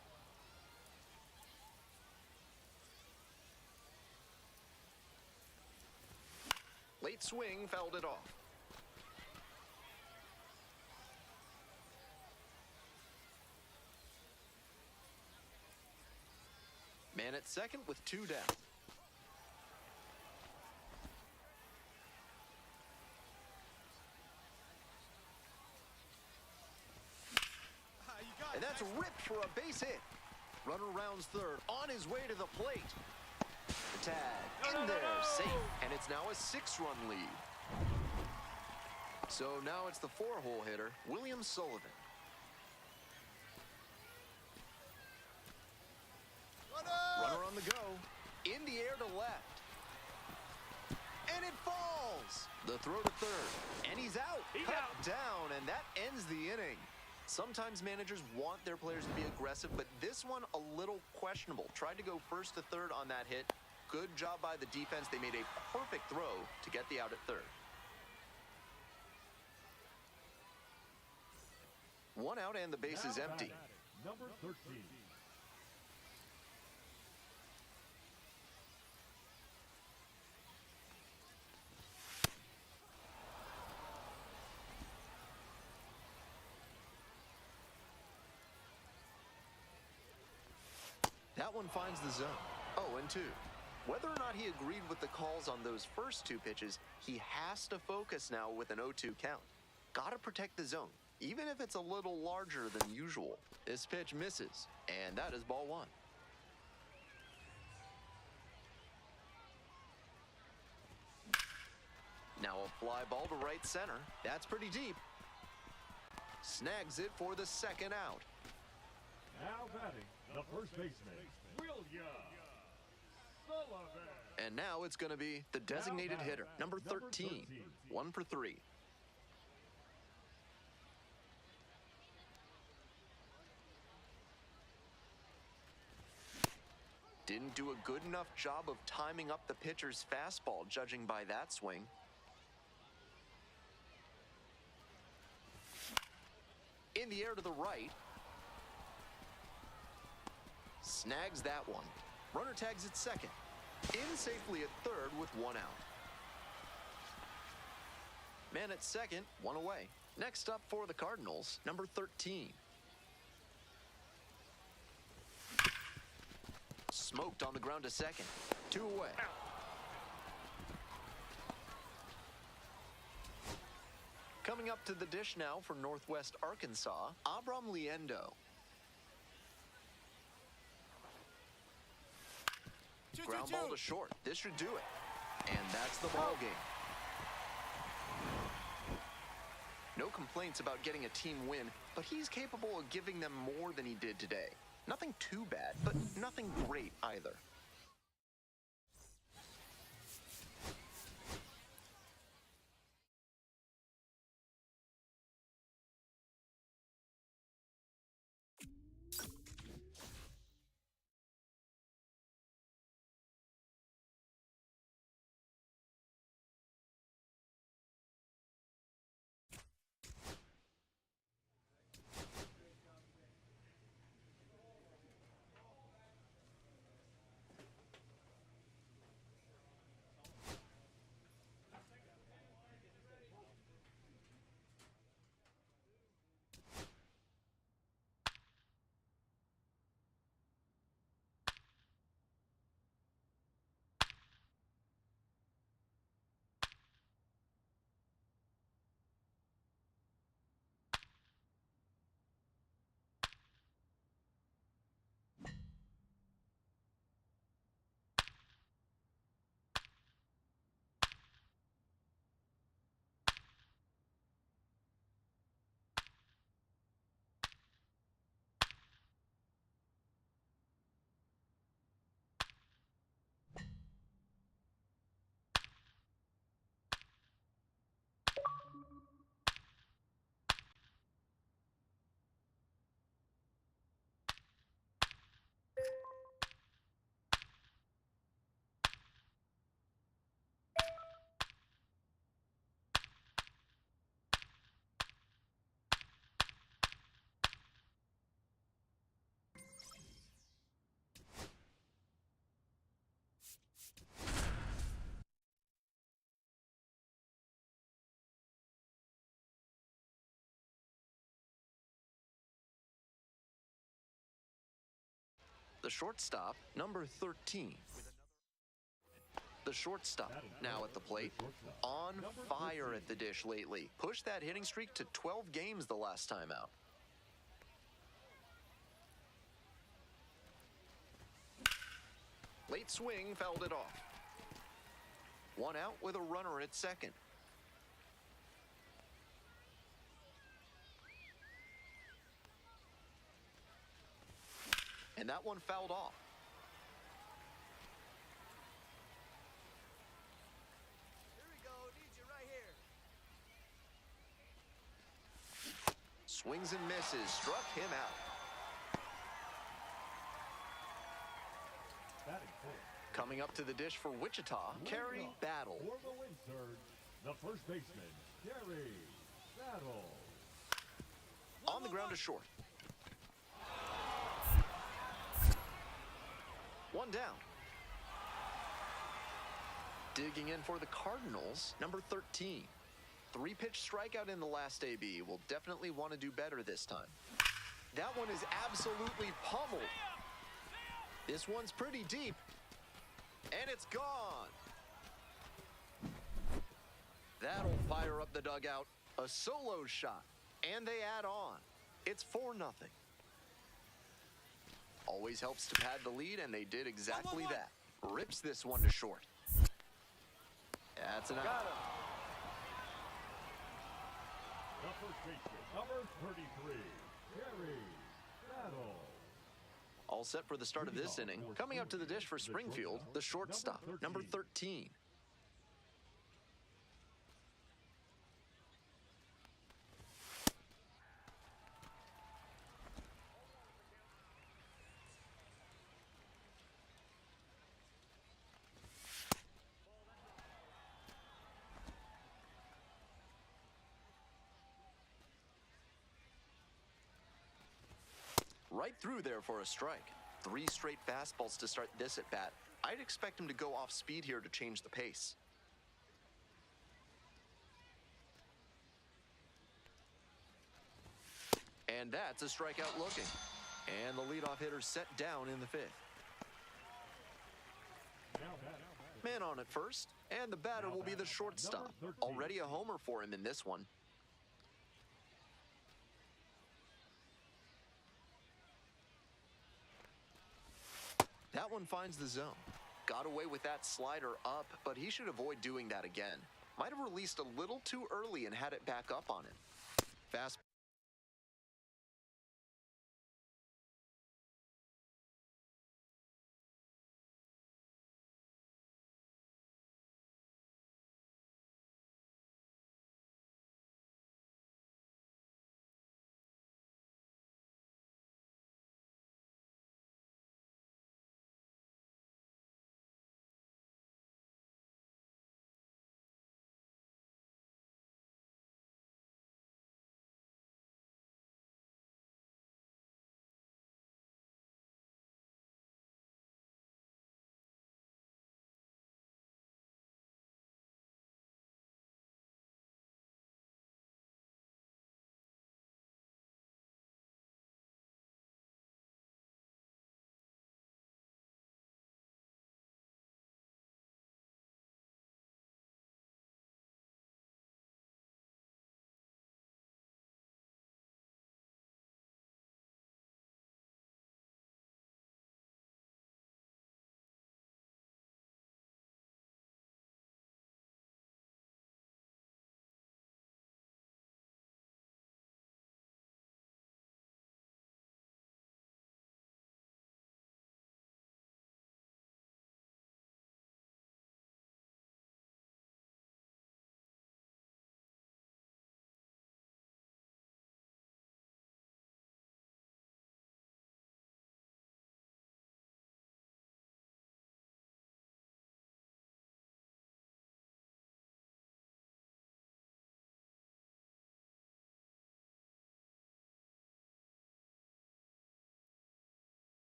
Late swing fouled it off. Man at second with 2 down. And that's ripped for a base hit. Runner rounds third, on his way to the plate. The tag in there, safe, and it's now a 6-run lead. So now it's the 4-hole hitter, William Sullivan. Runner on the go, in the air to left. And it falls! The throw to third, and he's out. Cut down, and that ends the inning. Sometimes managers want their players to be aggressive, but this one a little questionable. Tried to go first to third on that hit. Good job by the defense. They made a perfect throw to get the out at third. 1 out and the base is empty. Number 13. That one finds the zone. 0-2. Whether or not he agreed with the calls on those first 2 pitches, he has to focus now with an 0-2 count. Gotta protect the zone, even if it's a little larger than usual. This pitch misses, and that is ball 1. Now a fly ball to right center. That's pretty deep. Snags it for the 2nd out. Now batting, the first baseman, William Sullivan. And now it's going to be the designated hitter, number 13, 1 for 3. Didn't do a good enough job of timing up the pitcher's fastball, judging by that swing. In the air to the right. Snags that one. Runner tags at second. In safely at third with 1 out. Man at second, 1 away. Next up for the Cardinals, number 13. Smoked on the ground to second. 2 away. Coming up to the dish now for Northwest Arkansas, Abram Liendo. Ground ball to short. This should do it. And that's the ball game. No complaints about getting a team win, but he's capable of giving them more than he did today. Nothing too bad, but nothing great either. The shortstop, number 13. The shortstop, now at the plate, on fire at the dish lately. Pushed that hitting streak to 12 games the last time out. Late swing fouled it off. One out with a runner at second. And that one fouled off. Here we go. Need you right here. Swings and misses. Struck him out. Batting fourth. Coming up to the dish for Wichita, Carey Battle. For the win surge, the first baseman, Carey Battle. On the ground to short. One down. Digging in for the Cardinals, number 13. 3-pitch strikeout in the last AB. Will definitely want to do better this time. That one is absolutely pummeled. This one's pretty deep. And it's gone. That'll fire up the dugout. A solo shot. And they add on. It's 4-0. Always helps to pad the lead, and they did exactly that. Rips this one to short. That's an out. The first baseman, number 33, Carey Battle. All set for the start of this inning. Coming up to the dish for Springfield, the shortstop, number 13. Right through there for a strike. 3 straight fastballs to start this at bat. I'd expect him to go off speed here to change the pace. And that's a strikeout looking. And the leadoff hitter set down in the 5th. Man on at first, and the batter will be the shortstop. Already a homer for him in this one. That one finds the zone. Got away with that slider up, but he should avoid doing that again. Might have released a little too early and had it back up on him. Fast.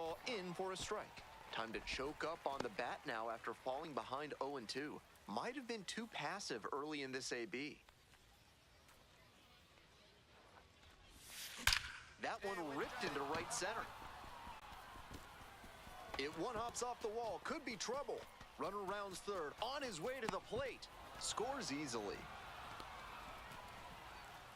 fastball in for a strike. Time to choke up on the bat now after falling behind 0-2. Might have been too passive early in this AB. That one ripped into right center. It one-hops off the wall. Could be trouble. Runner rounds third. On his way to the plate. Scores easily.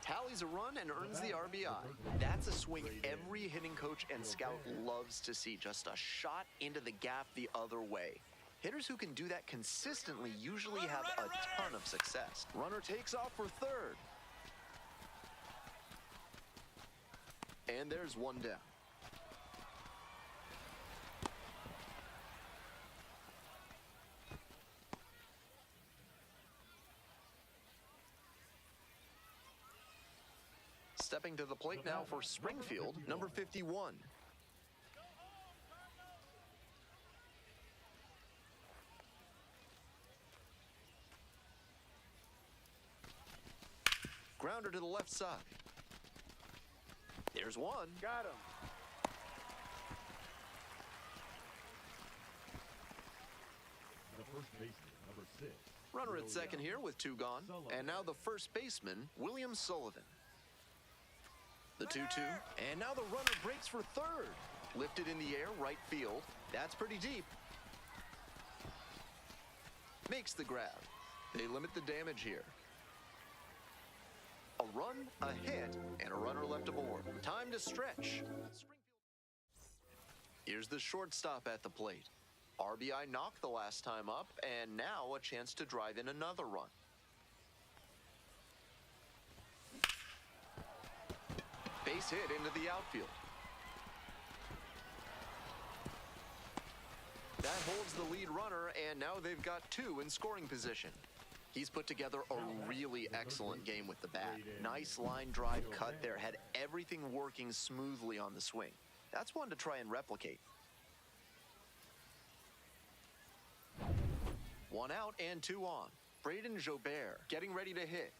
Tallies a run and earns the RBI. That's a swing every hitting coach and scout loves to see. Just a shot into the gap the other way. Hitters who can do that consistently usually have a ton of success. Runner takes off for third. And there's one down. Stepping to the plate now for Springfield, number 51. Grounder to the left side. There's one. Got him. The first baseman, number 6. Runner at second here with 2 gone. And now the first baseman, William Sullivan. The 2-2. And now the runner breaks for third. Lifted in the air, right field. That's pretty deep. Makes the grab. They limit the damage here. A run, a hit, and a runner left aboard. Time to stretch. Here's the shortstop at the plate. RBI knocked the last time up, and now a chance to drive in another run. Base hit into the outfield. That holds the lead runner, and now they've got 2 in scoring position. He's put together a really excellent game with the bat. Nice line drive cut there, had everything working smoothly on the swing. That's one to try and replicate. 1 out and 2 on. Braden Jobert getting ready to hit.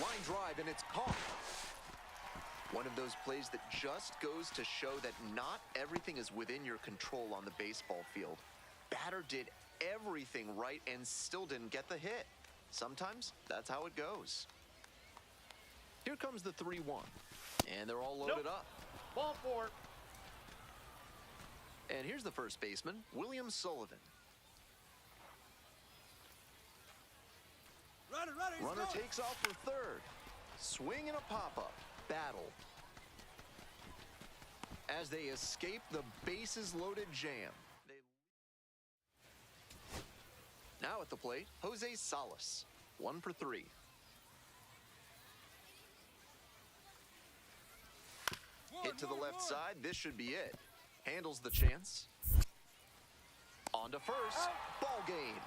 Line drive, and it's caught. One of those plays that just goes to show that not everything is within your control on the baseball field. Batter did everything right and still didn't get the hit. Sometimes that's how it goes. Here comes the 3-1. And they're all loaded up. Ball 4. And here's the first baseman, William Sullivan. Runner takes off for third. Swing and a pop-up. Battle. As they escape the bases-loaded jam. Now at the plate, Jose Salas. 1 for 3. Hit to the left side. This should be it. Handles the chance. On to first. Ball game.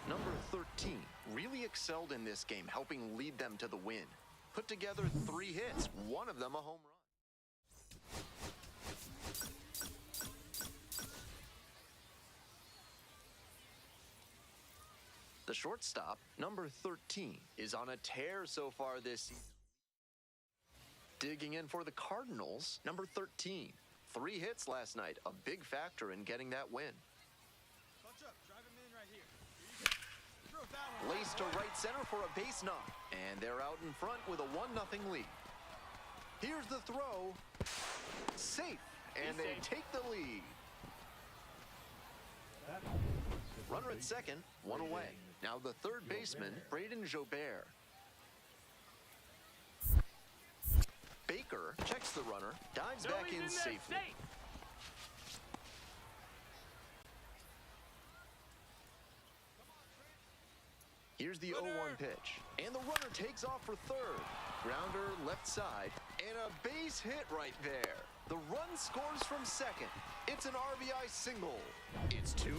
Number 13 really excelled in this game, helping lead them to the win. Put together 3 hits, one of them a home run. The shortstop, number 13, is on a tear so far this season. Digging in for the Cardinals, number 13. 3 hits last night, a big factor in getting that win. Laced to right center for a base knock. And they're out in front with a 1-0 lead. Here's the throw. Safe. And they take the lead. Runner at second, 1 away. Now the third baseman, Braden Jobert. Baker checks the runner, dives back in safely. Here's the 0-1 pitch. And the runner takes off for third. Grounder left side. And a base hit right there. The run scores from second. It's an RBI single. It's 2-0.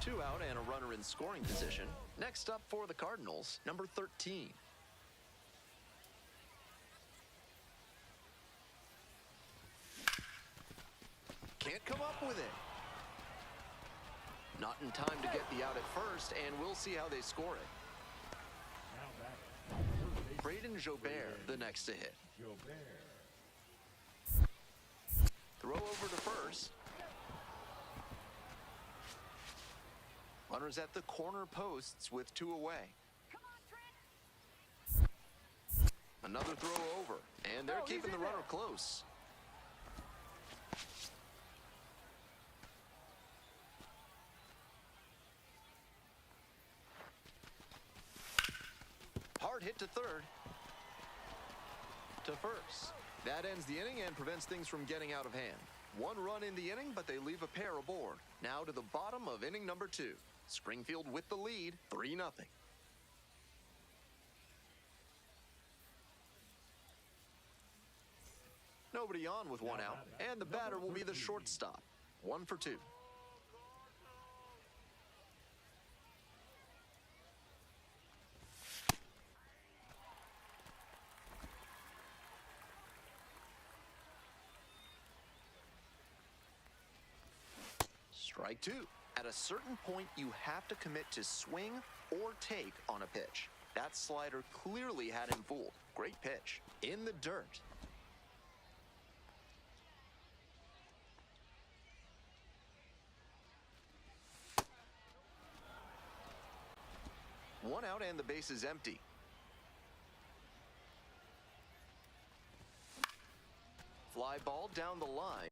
2 out and a runner in scoring position. Next up for the Cardinals, number 13. Can't come up with it. Not in time to get the out at first, and we'll see how they score it. Now back. Braden Jobert, the next to hit. Jobert. Throw over to first. Runners at the corner posts with 2 away. Another throw over, and they're keeping the runner close. Hard hit to third. To first. That ends the inning and prevents things from getting out of hand. 1 run in the inning, but they leave a pair aboard. Now to the bottom of inning number 2. Springfield with the lead, 3-0. Nobody on with 1 out, and the batter will be the shortstop. 1 for 2. Strike 2. At a certain point, you have to commit to swing or take on a pitch. That slider clearly had him fooled. Great pitch. In the dirt. One out and the base is empty. Fly ball down the line.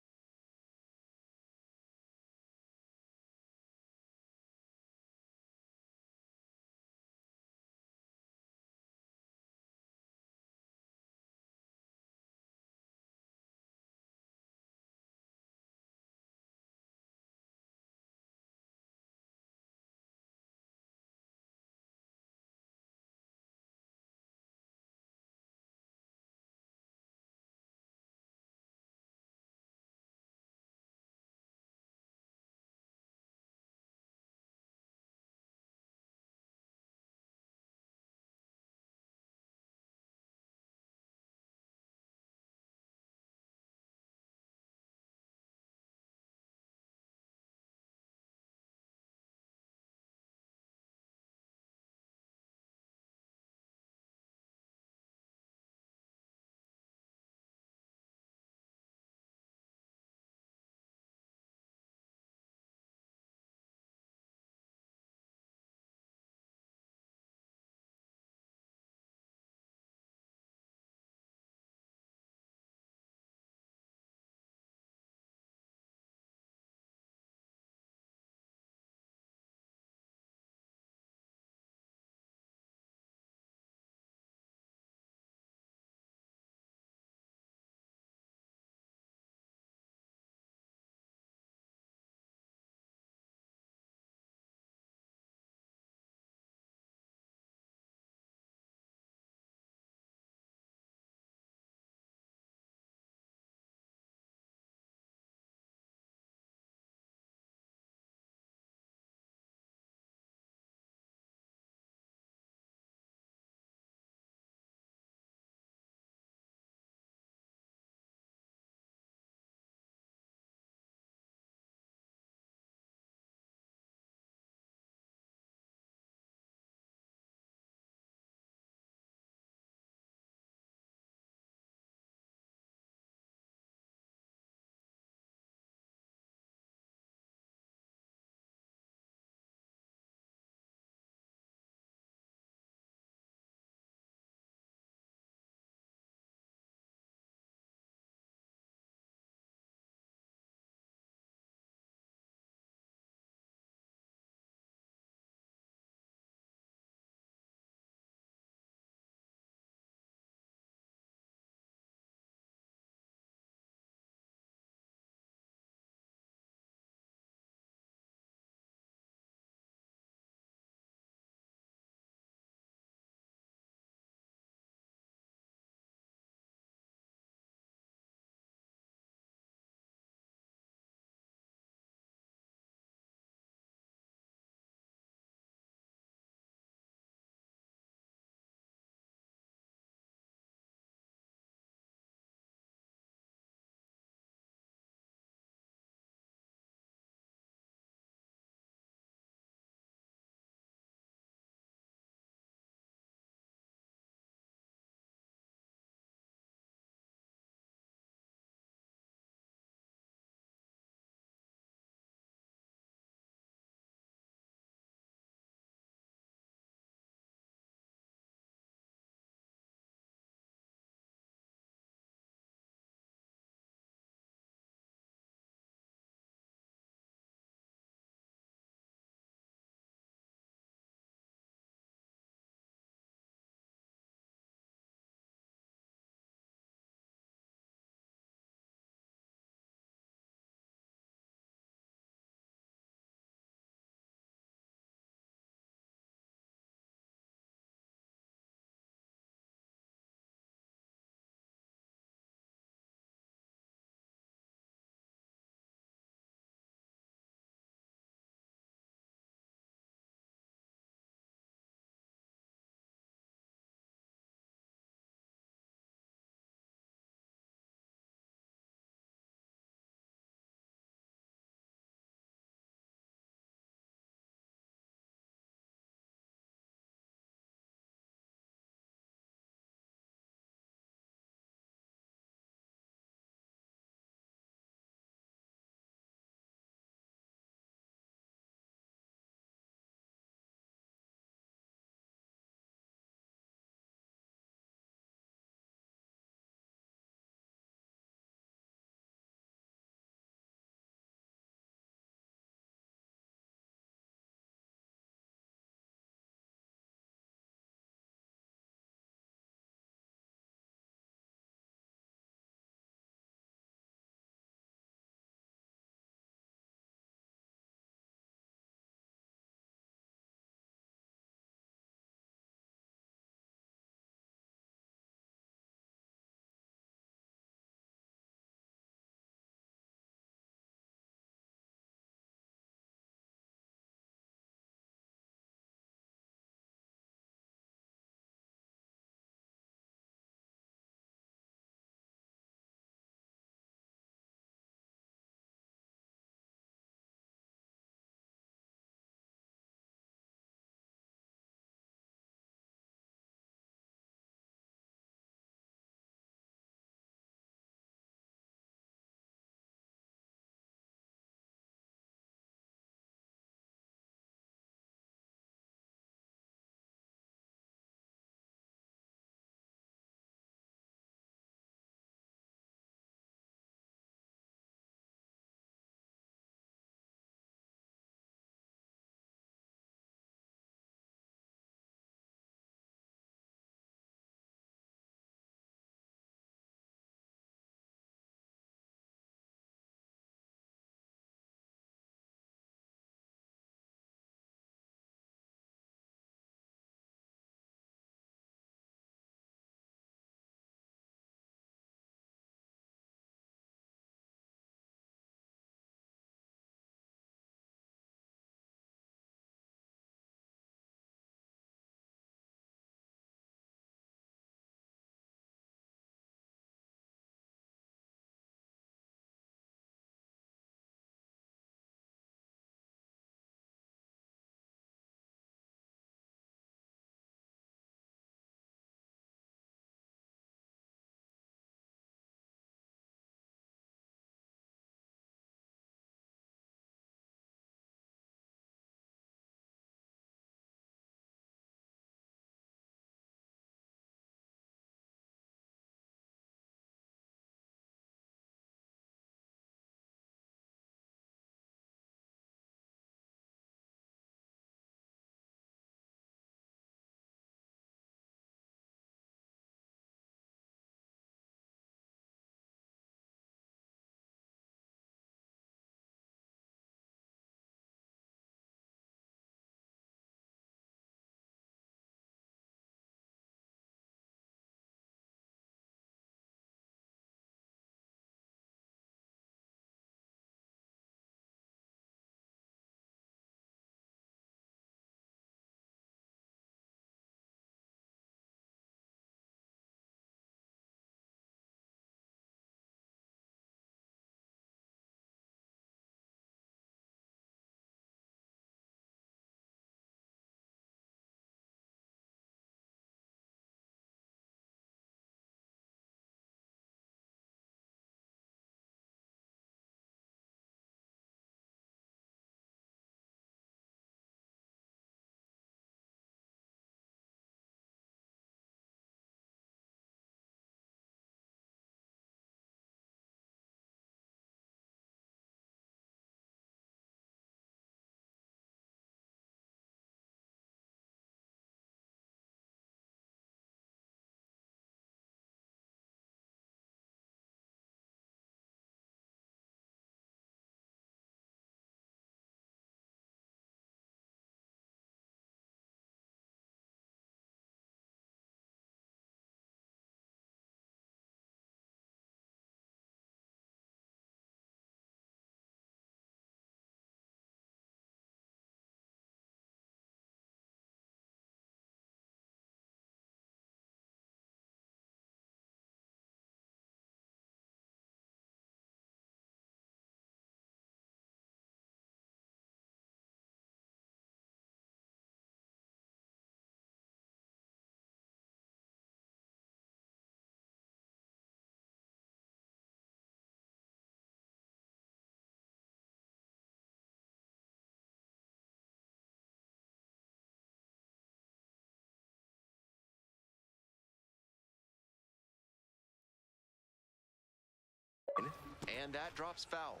And that drops foul.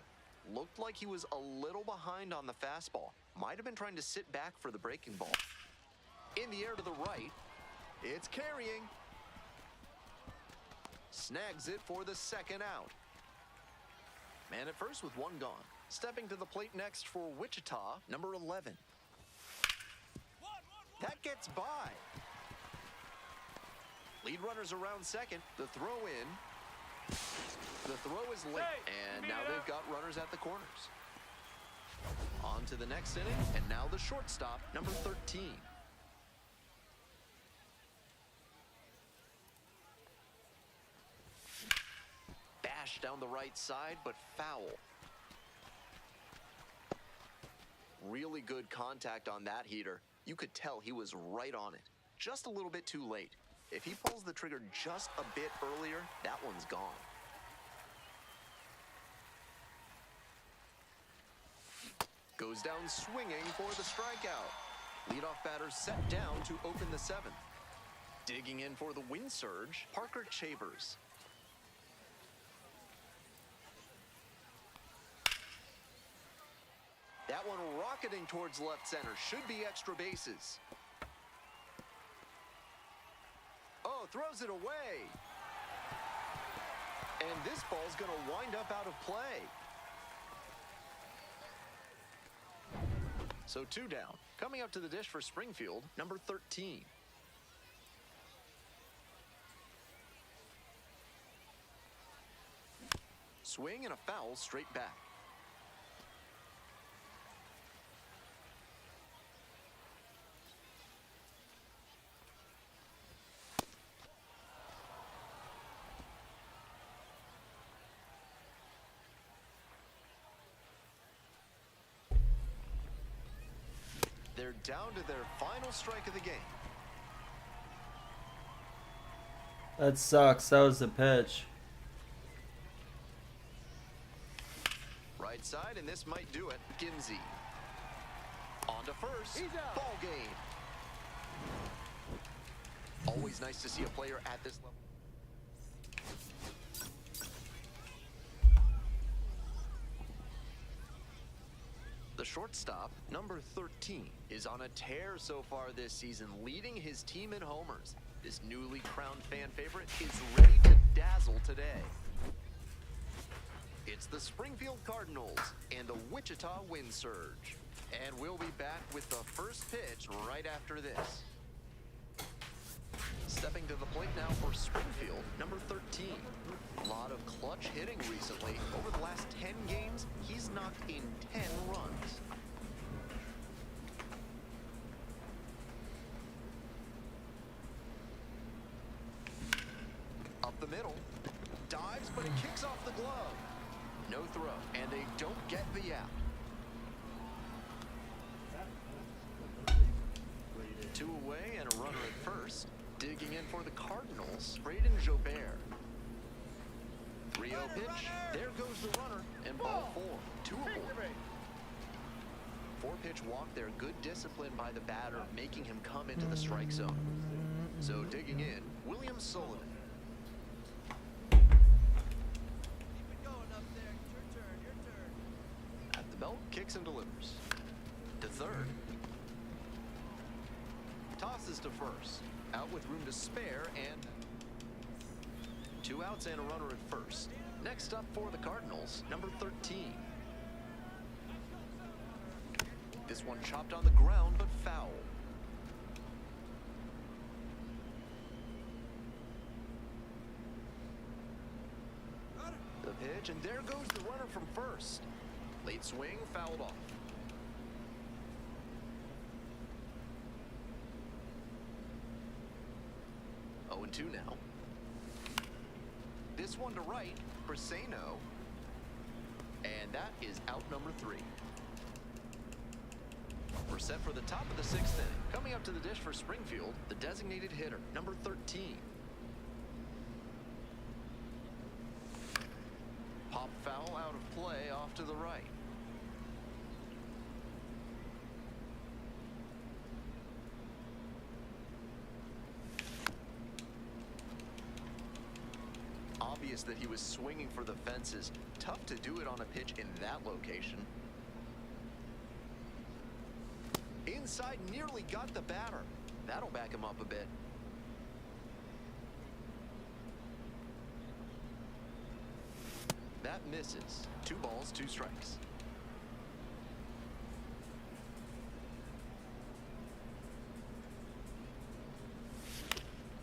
Looked like he was a little behind on the fastball. Might have been trying to sit back for the breaking ball. In the air to the right. It's carrying. Snags it for the second out. Man at first with one gone. Stepping to the plate next for Wichita, number 11. That gets by. Lead runners around second. The throw in. The throw is late, and now they've got runners at the corners. On to the next inning, and now the shortstop, number 13. Bash down the right side, but foul. Really good contact on that heater. You could tell he was right on it. Just a little bit too late. If he pulls the trigger just a bit earlier, that one's gone. Goes down swinging for the strikeout. Leadoff batter set down to open the seventh. Digging in for the wind surge, Parker Chavers. That one rocketing towards left center. Should be extra bases. Oh, throws it away. And this ball's going to wind up out of play. So 2 down. Coming up to the dish for Springfield, number 13. Swing and a foul straight back. They're down to their final strike of the game. That sucks. That was the pitch. Right side, and this might do it. Ginsey. On to first. Ball game. Always nice to see a player at this level. The shortstop, number 13, is on a tear so far this season, leading his team in homers. This newly crowned fan favorite is ready to dazzle today. It's the Springfield Cardinals and the Wichita Wind Surge. And we'll be back with the first pitch right after this. Stepping to the plate now for Springfield, number 13. A lot of clutch hitting recently. Over the last 10 games, he's knocked in 10 runs. Up the middle. Dives, but it kicks off the glove. No throw, and they don't get the out. 2 away and a runner at first. Digging in for the Cardinals, Braden Jobert. 3-0 pitch. There goes the runner, and ball 4. 2 aboard. 4-pitch walk there. Good discipline by the batter, making him come into the strike zone. So digging in, William Sullivan. Keep it going up there. Your turn. At the belt, kicks and delivers. To third. Tosses to first. Out with room to spare, and 2 outs and a runner at first. Next up for the Cardinals, number 13. This one chopped on the ground, but foul. The pitch, and there goes the runner from first. Late swing, fouled off. 0-2 now. This one to right, Briseno. And that is out number 3. We're set for the top of the 6th inning. Coming up to the dish for Springfield, the designated hitter, number 13. Pop foul out of play off to the right. obvious that he was swinging for the fences. Tough to do it on a pitch in that location. Inside, nearly got the batter. That'll back him up a bit. That misses. 2 balls, 2 strikes.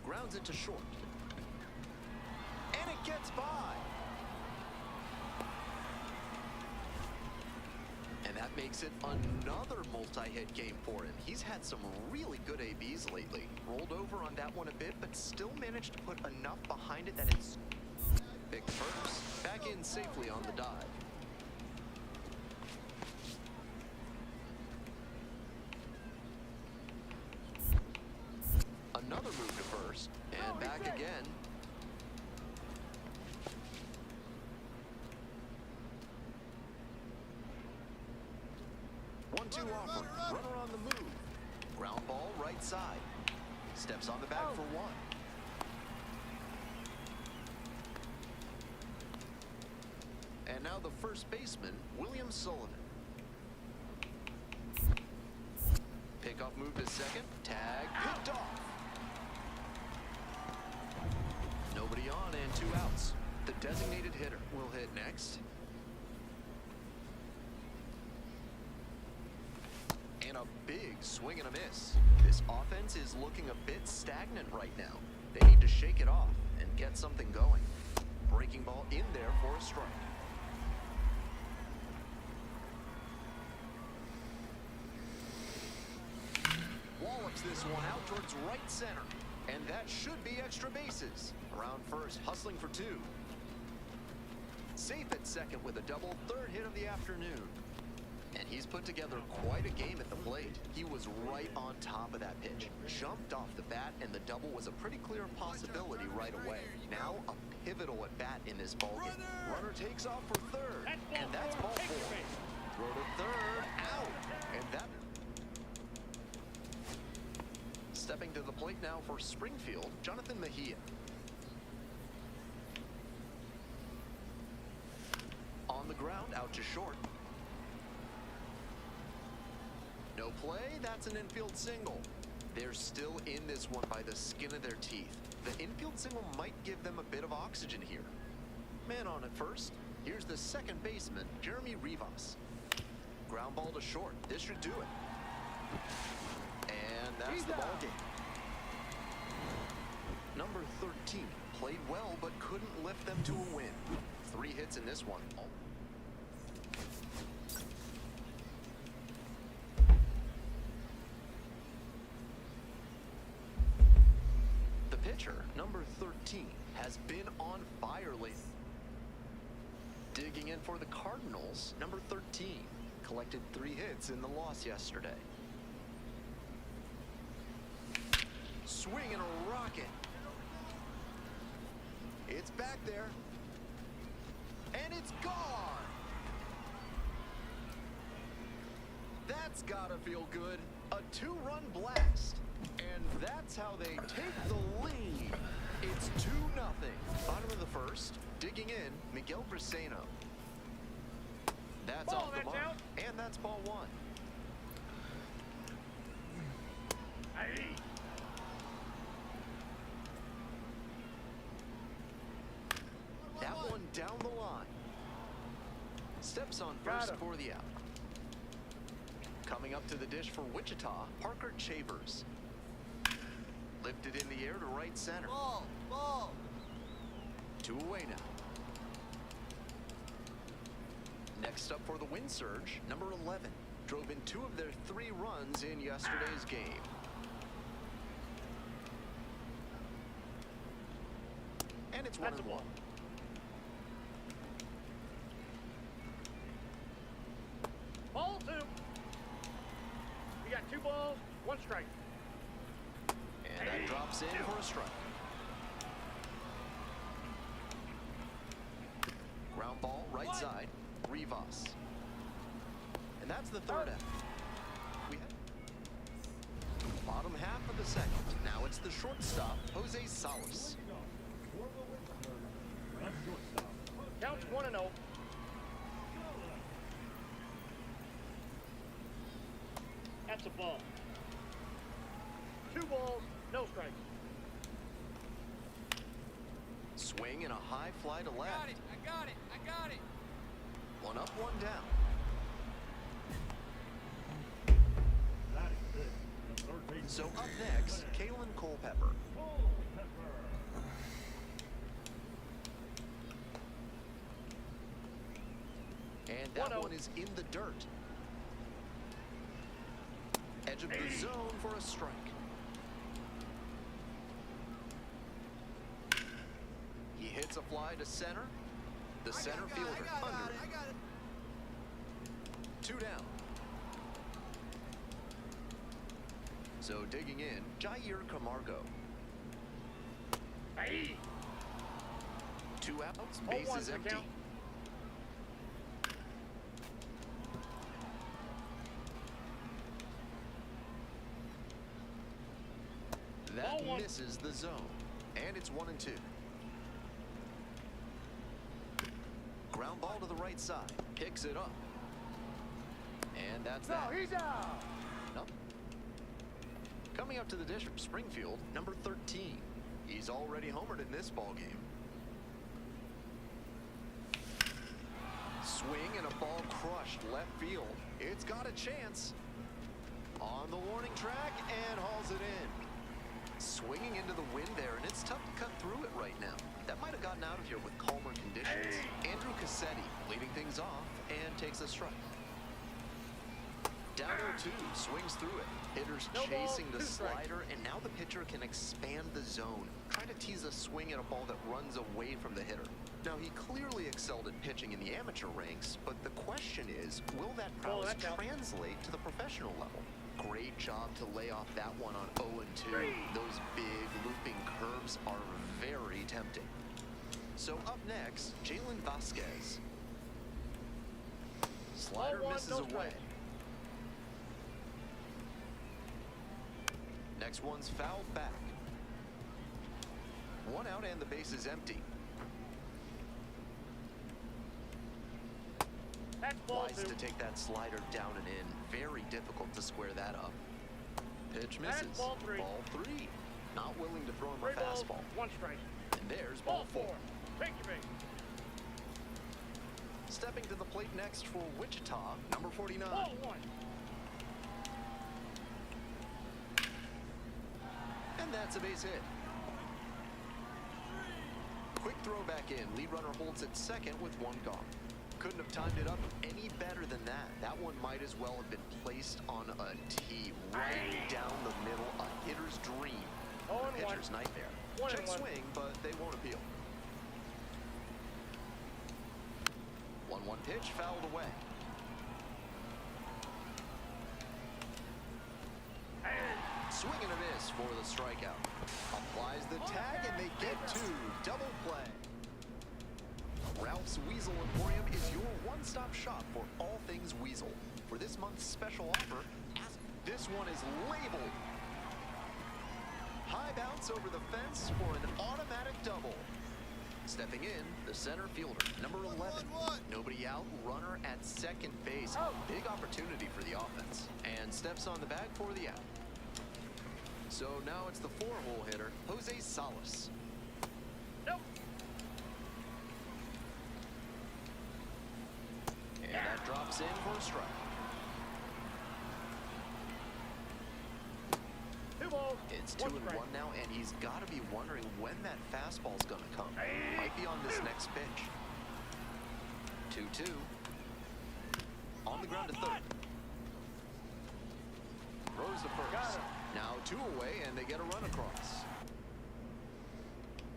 Grounds it to short. And it gets by. And that makes it another multi-hit game for him. He's had some really good ABs lately. Rolled over on that one a bit, but still managed to put enough behind it that it's picked first. Back in safely on the dive. Another move to first, and back again. One-two offer. Runner on the move. Ground ball right side. Steps on the bag for 1. And now the first baseman, William Sullivan. Pickoff move to second. Tag picked off. Nobody on and 2 outs. The designated hitter will hit next. And a big swing and a miss. This offense is looking a bit stagnant right now. They need to shake it off and get something going. Breaking ball in there for a strike. Wallops this one out towards right center. And that should be extra bases. Around first, hustling for 2. Safe at second with a double, 3rd hit of the afternoon. And he's put together quite a game at the plate. He was right on top of that pitch. Jumped off the bat, and the double was a pretty clear possibility right away. Now a pivotal at bat in this ballgame. Runner takes off for 3rd, and that's ball 4. Throw to 3rd, out, and that... Stepping to the plate now for Springfield, Jonathan Mejia. On the ground, out to short. No play, that's an infield single. They're still in this one by the skin of their teeth. The infield single might give them a bit of oxygen here. Man on at first. Here's the second baseman, Jeremy Rivas. Ground ball to short. This should do it. And that's the ball game. Number 13 played well but couldn't lift them to a win. 3 hits in this one. The pitcher, number 13, has been on fire lately. Digging in for the Cardinals, number 13, collected 3 hits in the loss yesterday. Swing and a rocket. It's back there. And it's gone. That's gotta feel good. A 2-run blast. And that's how they take the lead. It's 2-0. Bottom of the first. Digging in, Miguel Briseno. That's off the mark. Out. And that's ball 1. Hey. That one down the line. Steps on first for the out. Coming up to the dish for Wichita, Parker Chavers. Lifted in the air to right center. Ball. 2 away now. Next up for the Wind Surge, number 11. Drove in 2 of their 3 runs in yesterday's game. And it's 1-1. Ball 2. We got 2 balls, 1 strike. And that drops in for a strike. Ground ball, right side, Rivas. And that's the 3rd out. We have bottom half of the second. Now it's the shortstop, Jose Salas. For the Winter, let's go Counts 1-0. That's a ball. 2 balls, no strikes. Swing and a high fly to left. I got it. One up, one down. That is it. The third baseman. So up next, Kalen Culpepper. Culpepper. And that 1-0. one is in the dirt. Edge of the zone for a strike. He hits a fly to center. The center fielder under it. 2 down. So digging in, Jair Camargo. Hey. 2 outs, 0-1 bases the empty. count. That 0-1. misses the zone. And it's 1-2. Ground ball to the right side. Picks it up. And that's No, that. he's out. Nope. Coming up to the dish from Springfield, number 13. He's already homered in this ball game. Swing and a ball crushed left field. It's got a chance. On the warning track and hauls it in. Swinging into the wind there, and it's tough to cut through it right now. That might have gotten out of here with calmer conditions. Andrew Cassetti leading things off and takes a strike. Down 0-2, swings through it. Hitters No ball, chasing the 2 strikes. slider, and now the pitcher can expand the zone, trying to tease a swing at a ball that runs away from the hitter. Now, he clearly excelled at pitching in the amateur ranks, but the question is, will that prowess that's out. translate to the professional level? Great job to lay off that one on 0-2. Those big looping curves are very tempting. So up next, Jalen Vasquez. Slider 0-1, misses no away. strike. Next one's fouled back. 1 out and the base is empty. That's ball Wise 2. to take that slider down and in. Very difficult to square that up. Pitch That's misses. ball 3. Ball 3. Not willing to throw him 3 a balls, fastball. 1 strike. And there's Ball ball 4. Take your base. Stepping to the plate next for Wichita, number 49. Ball 1. And that's a base hit. Quick throw back in. Lead runner holds at second with 1 gone. Couldn't have timed it up any better than that. That one might as well have been placed on a tee right down the middle. A hitter's dream. 0-1. Pitcher's nightmare. 1-1. Check swing, but they won't appeal. 1-1 pitch fouled away. Swing and a miss for the strikeout. Applies the tag and they get 2. Double play. Ralph's Weasel Emporium is your one-stop shop for all things Weasel. For this month's special offer, this one is labeled. High bounce over the fence for an automatic double. Stepping in, the center fielder, number 11. Nobody out, runner at second base. Big opportunity for the offense. And steps on the bag for the out. So now it's the 4-hole hitter, Jose Salas. Nope. And that drops in for a strike. 2 balls. It's 1 2-1 strike. now, and he's got to be wondering when that fastball's going to come. Might be on this next pitch. 2-2. On the ground to third. Throws to first. Now 2 away, and they get a run across.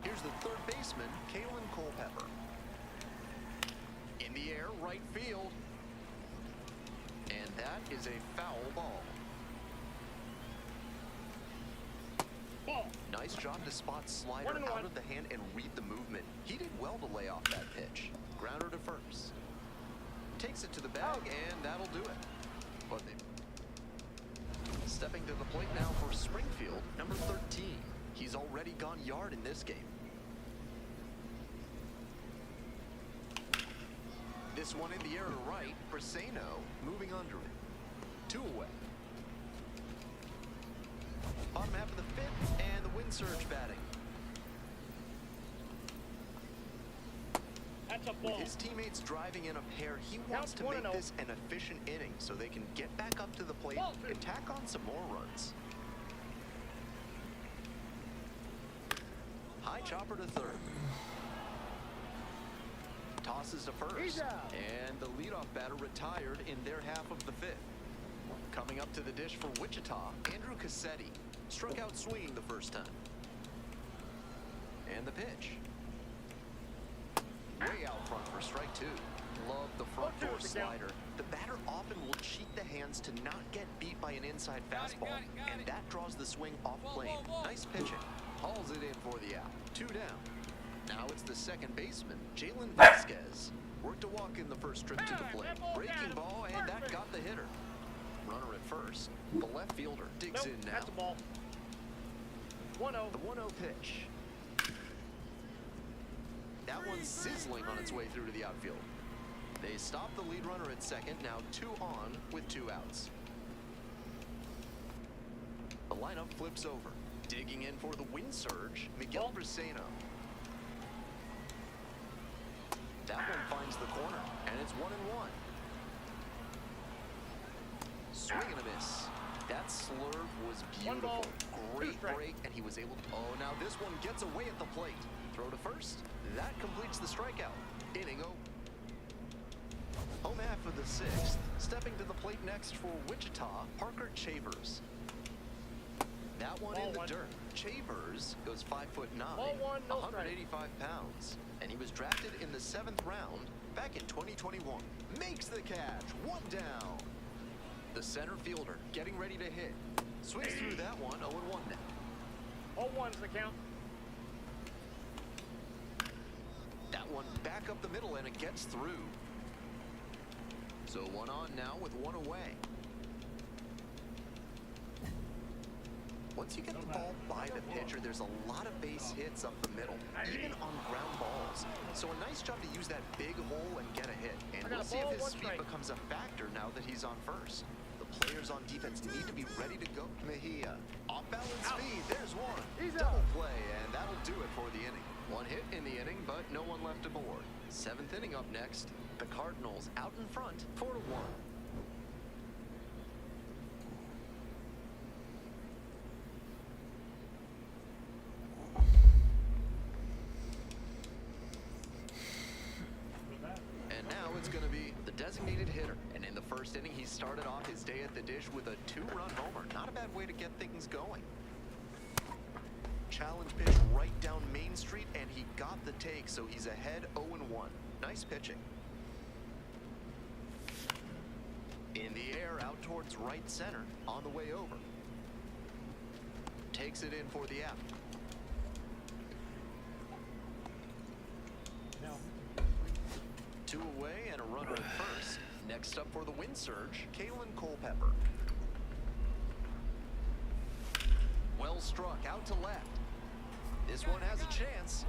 Here's the third baseman, Kalen Culpepper. In the air, right field. And that is a foul ball. Ball. Nice job to spot slider 1-1. out of the hand and read the movement. He did well to lay off that pitch. Grounder to first. Takes it to the bag, and that'll do it. But they... Stepping to the plate now for Springfield, number 13. He's already gone yard in this game. This one in the air to right. Briseno moving under it. 2 away. Bottom half of the 5th, and the wind surge batting. That's a With ball. his teammates driving in a pair, he wants to make this an efficient inning so they can get back up to the plate and tack on some more runs. High chopper to third. Tosses to first. And the leadoff batter retired in their half of the 5th. Coming up to the dish for Wichita, Andrew Cassetti. Struck out swinging the first time. And the pitch. Way out front for strike 2. Love the front door slider. The batter often will cheat the hands to not get beat by an inside fastball. And that draws the swing off plane. Nice pitching. Hauls it in for the out. 2 down. Now it's the second baseman, Jalen Vasquez. Worked a walk in the first trip to the plate. Breaking ball, and that got the hitter. Runner at first. The left fielder digs in now. That's a ball. 1-0. The 1-0 pitch. That one's sizzling on its way through to the outfield. They stop the lead runner at second, now 2 on with 2 outs. The lineup flips over. Digging in for the wind surge, Miguel Briseno. That one finds the corner, and it's 1-1. Swing and a miss. That slurve was beautiful. Great break, and he was able to... Oh, now this one gets away at the plate. Throw to first. That completes the strikeout. Inning over. Home half of the 6th. Stepping to the plate next for Wichita, Parker Chavers. That one in the dirt. Chavers goes 5'9", 185 pounds, and he was drafted in the 7th round back in 2021. Makes the catch. 1 down. The center fielder getting ready to hit. Swings through that one. 0-1 now. 0-1's the count. That one back up the middle, and it gets through. So 1 on now with 1 away. Once you get the ball by the pitcher, there's a lot of base hits up the middle, even on ground balls. So a nice job to use that big hole and get a hit. And we'll see if his speed becomes a factor now that he's on first. The players on defense need to be ready to go. Mejia, off balance speed, there's one. Double play, and that'll do it for the inning. 1 hit in the inning, but no one left aboard. 7th inning up next. The Cardinals out in front, 4-1. And now it's going to be the designated hitter. And in the first inning, he started off his day at the dish with a 2-run homer. Not a bad way to get things going. Challenge pitch right down Main Street, and he got the take, so he's ahead 0-1. Nice pitching. In the air, out towards right center, on the way over. Takes it in for the out. No. 2 away and a runner at first. Next up for the wind surge, Kalen Culpepper. Well struck, out to left. This one has a chance.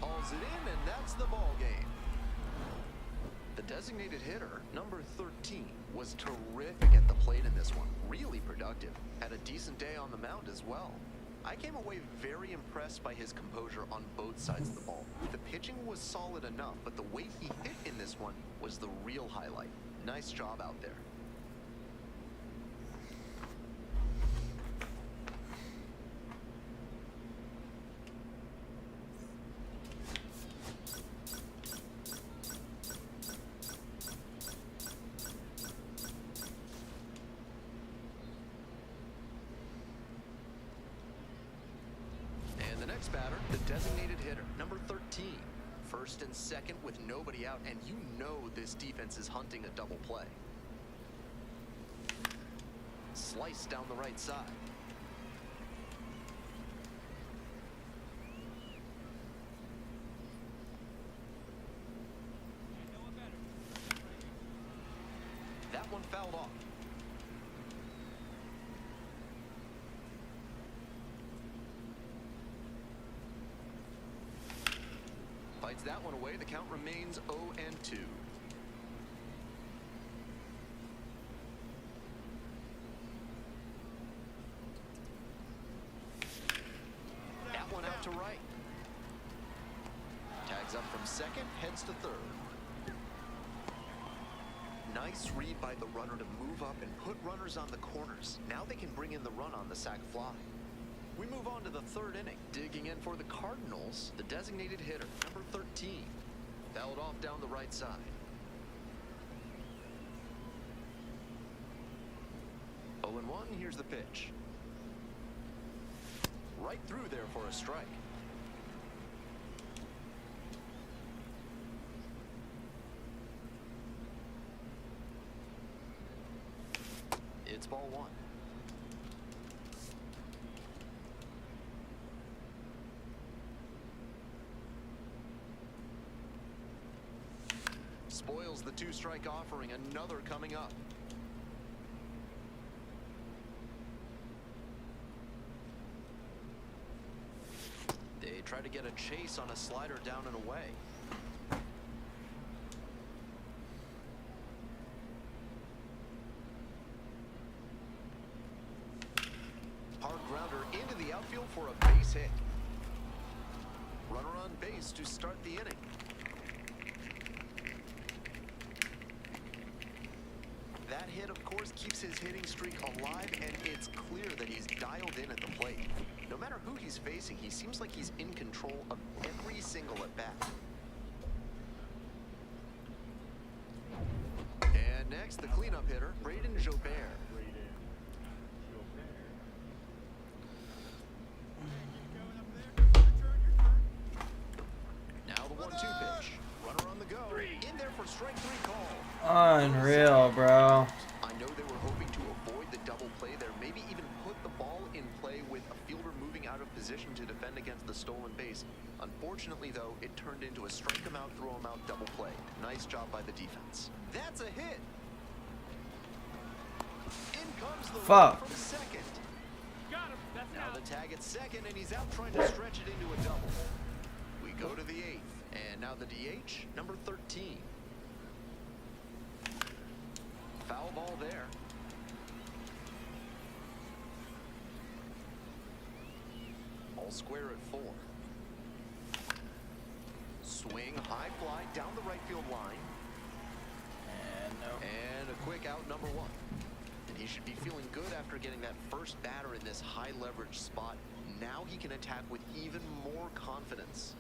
Hauls it in, and that's the ball game. The designated hitter, number 13, was terrific at the plate in this one. Really productive. Had a decent day on the mound as well. I came away very impressed by his composure on both sides of the ball. The pitching was solid enough, but the way he hit in this one was the real highlight. Nice job out there. Next batter, the designated hitter, number 13. First and second with nobody out, and you know this defense is hunting a double play. Slice down the right side. That one fouled off. slides that one away. The count remains 0-2. That one out to right. Tags up from second, heads to third. Nice read by the runner to move up and put runners on the corners. Now they can bring in the run on the sac fly. We move on to the third inning. Digging in for the Cardinals, the designated hitter, number 13. Fouled off down the right side. 0-1, here's the pitch. Right through there for a strike. It's ball one. Spoils the two-strike offering. Another coming up. They try to get a chase on a slider down and away. Hard grounder into the outfield for a base hit. Runner on base to start the inning. That hit, of course, keeps his hitting streak alive, and it's clear that he's dialed in at the plate. No matter who he's facing, he seems like he's in control of every single at-bat. And next, the cleanup hitter, Braden Jobert. Now the 1-2 pitch. Runner on the go. In there for strike three call. Unreal, bro. I know they were hoping to avoid the double play there, maybe even put the ball in play with a fielder moving out of position to defend against the stolen base. Unfortunately, though, it turned into a strike him out, throw him out double play. Nice job by the defense. That's a hit. In comes the run from second. Got him. That's Now out. the tag at second, and he's out trying to stretch it into a double. We go to the eighth, and now the DH, number 13. Foul ball there. All square at 4. Swing, high fly down the right field line. And no. And a quick out, number 1. And he should be feeling good after getting that first batter in this high leverage spot. Now he can attack with even more confidence.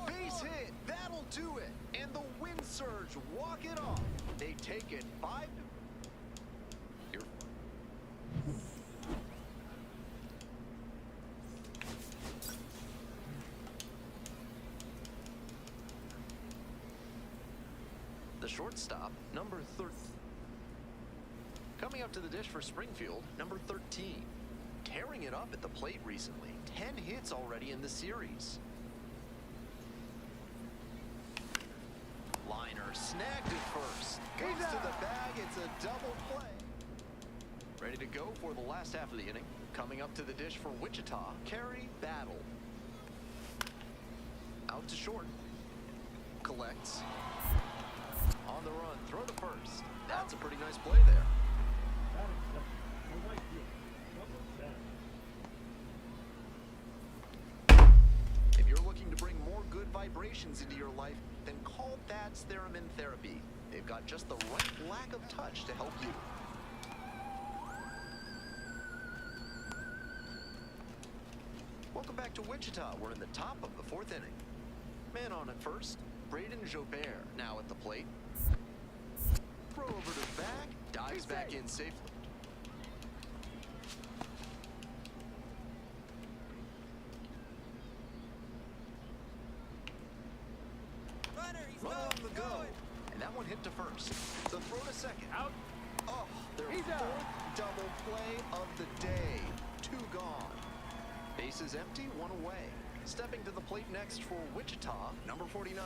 Base hit, that'll do it. And the wind surge walk it off. They take it 5 to... The shortstop, number 30. Coming up to the dish for Springfield, number 13. Tearing it up at the plate recently. 10 hits already in the series. Liner snagged it first. Goes to the bag. It's a double play. Ready to go for the last half of the inning. Coming up to the dish for Wichita, Carey Battle. Out to short. Collects. On the run, throw to first. That's a pretty nice play there. If you're looking to bring more good vibrations into your life, then call Thad's Theremin Therapy. They've got just the right lack of touch to help you. Welcome back to Wichita. We're in the top of the 4th inning. Man on at first, Braden Jobert now at the plate. Throw over to back, dives back in safely. Runner on the go, and that one hit to first. The throw to second. Out. Oh, their He's out. 4th double play of the day. 2 gone. Bases empty, 1 away. Stepping to the plate next for Wichita, number 49.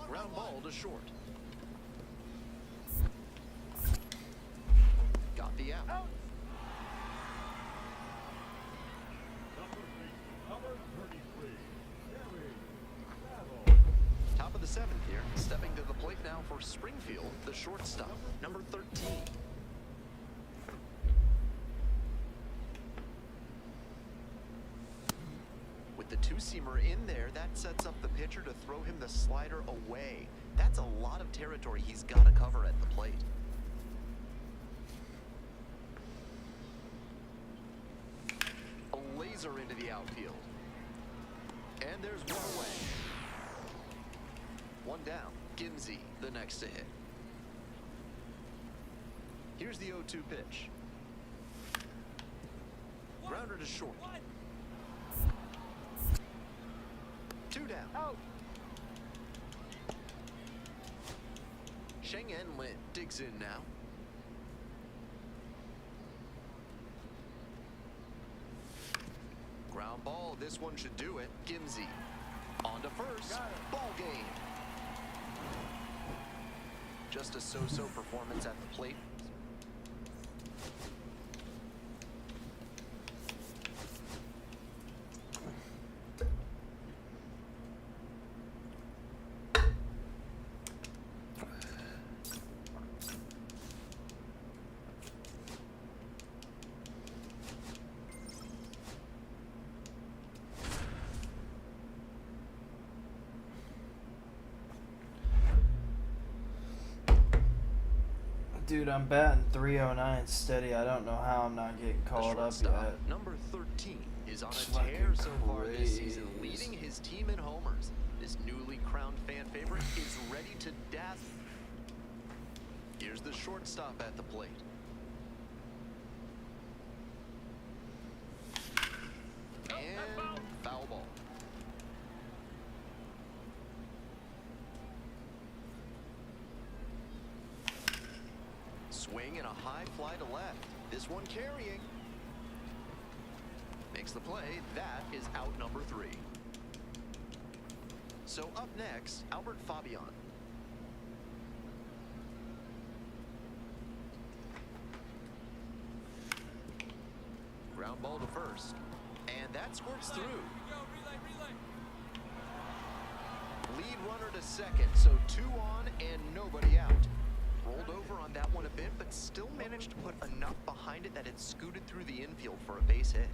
Ground ball to short. Got the out. seventh here. Stepping to the plate now for Springfield, the shortstop, number 13. With the two-seamer in there, that sets up the pitcher to throw him the slider away. That's a lot of territory he's got to cover at the plate. A laser into the outfield. And there's one away. One down. Gimsey, the next to hit. Here's the 0-2 pitch. Grounder to short. Two down. Out. Sheng-En Lin digs in now. Ground ball, this one should do it. Gimsey on to first. Ball game. Just a so-so performance at the plate. Dude, I'm batting 309 steady. I don't know how I'm not getting called up yet. Number 13 is on a Fucking tear so far this crazy. season, leading his team in homers. This newly crowned fan favorite is ready to dazzle. Here's the shortstop at the plate. And foul ball. Swing and a high fly to left. This one carrying. Makes the play. That is out number 3. So up next, Albert Fabian. Ground ball to first. And that squirts through. Lead runner to second, so 2 on and nobody out. Rolled over on that one a bit, but still managed to put enough behind it that it scooted through the infield for a base hit.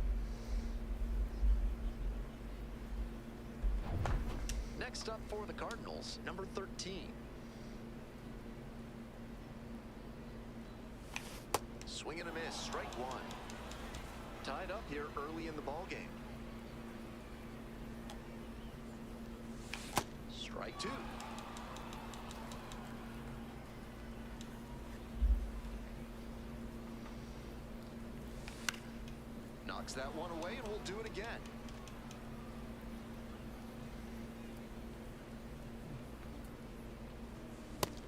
Next up for the Cardinals, number 13. Swing and a miss, strike 1. Tied up here early in the ball game. Strike 2. Knocks that one away and we'll do it again.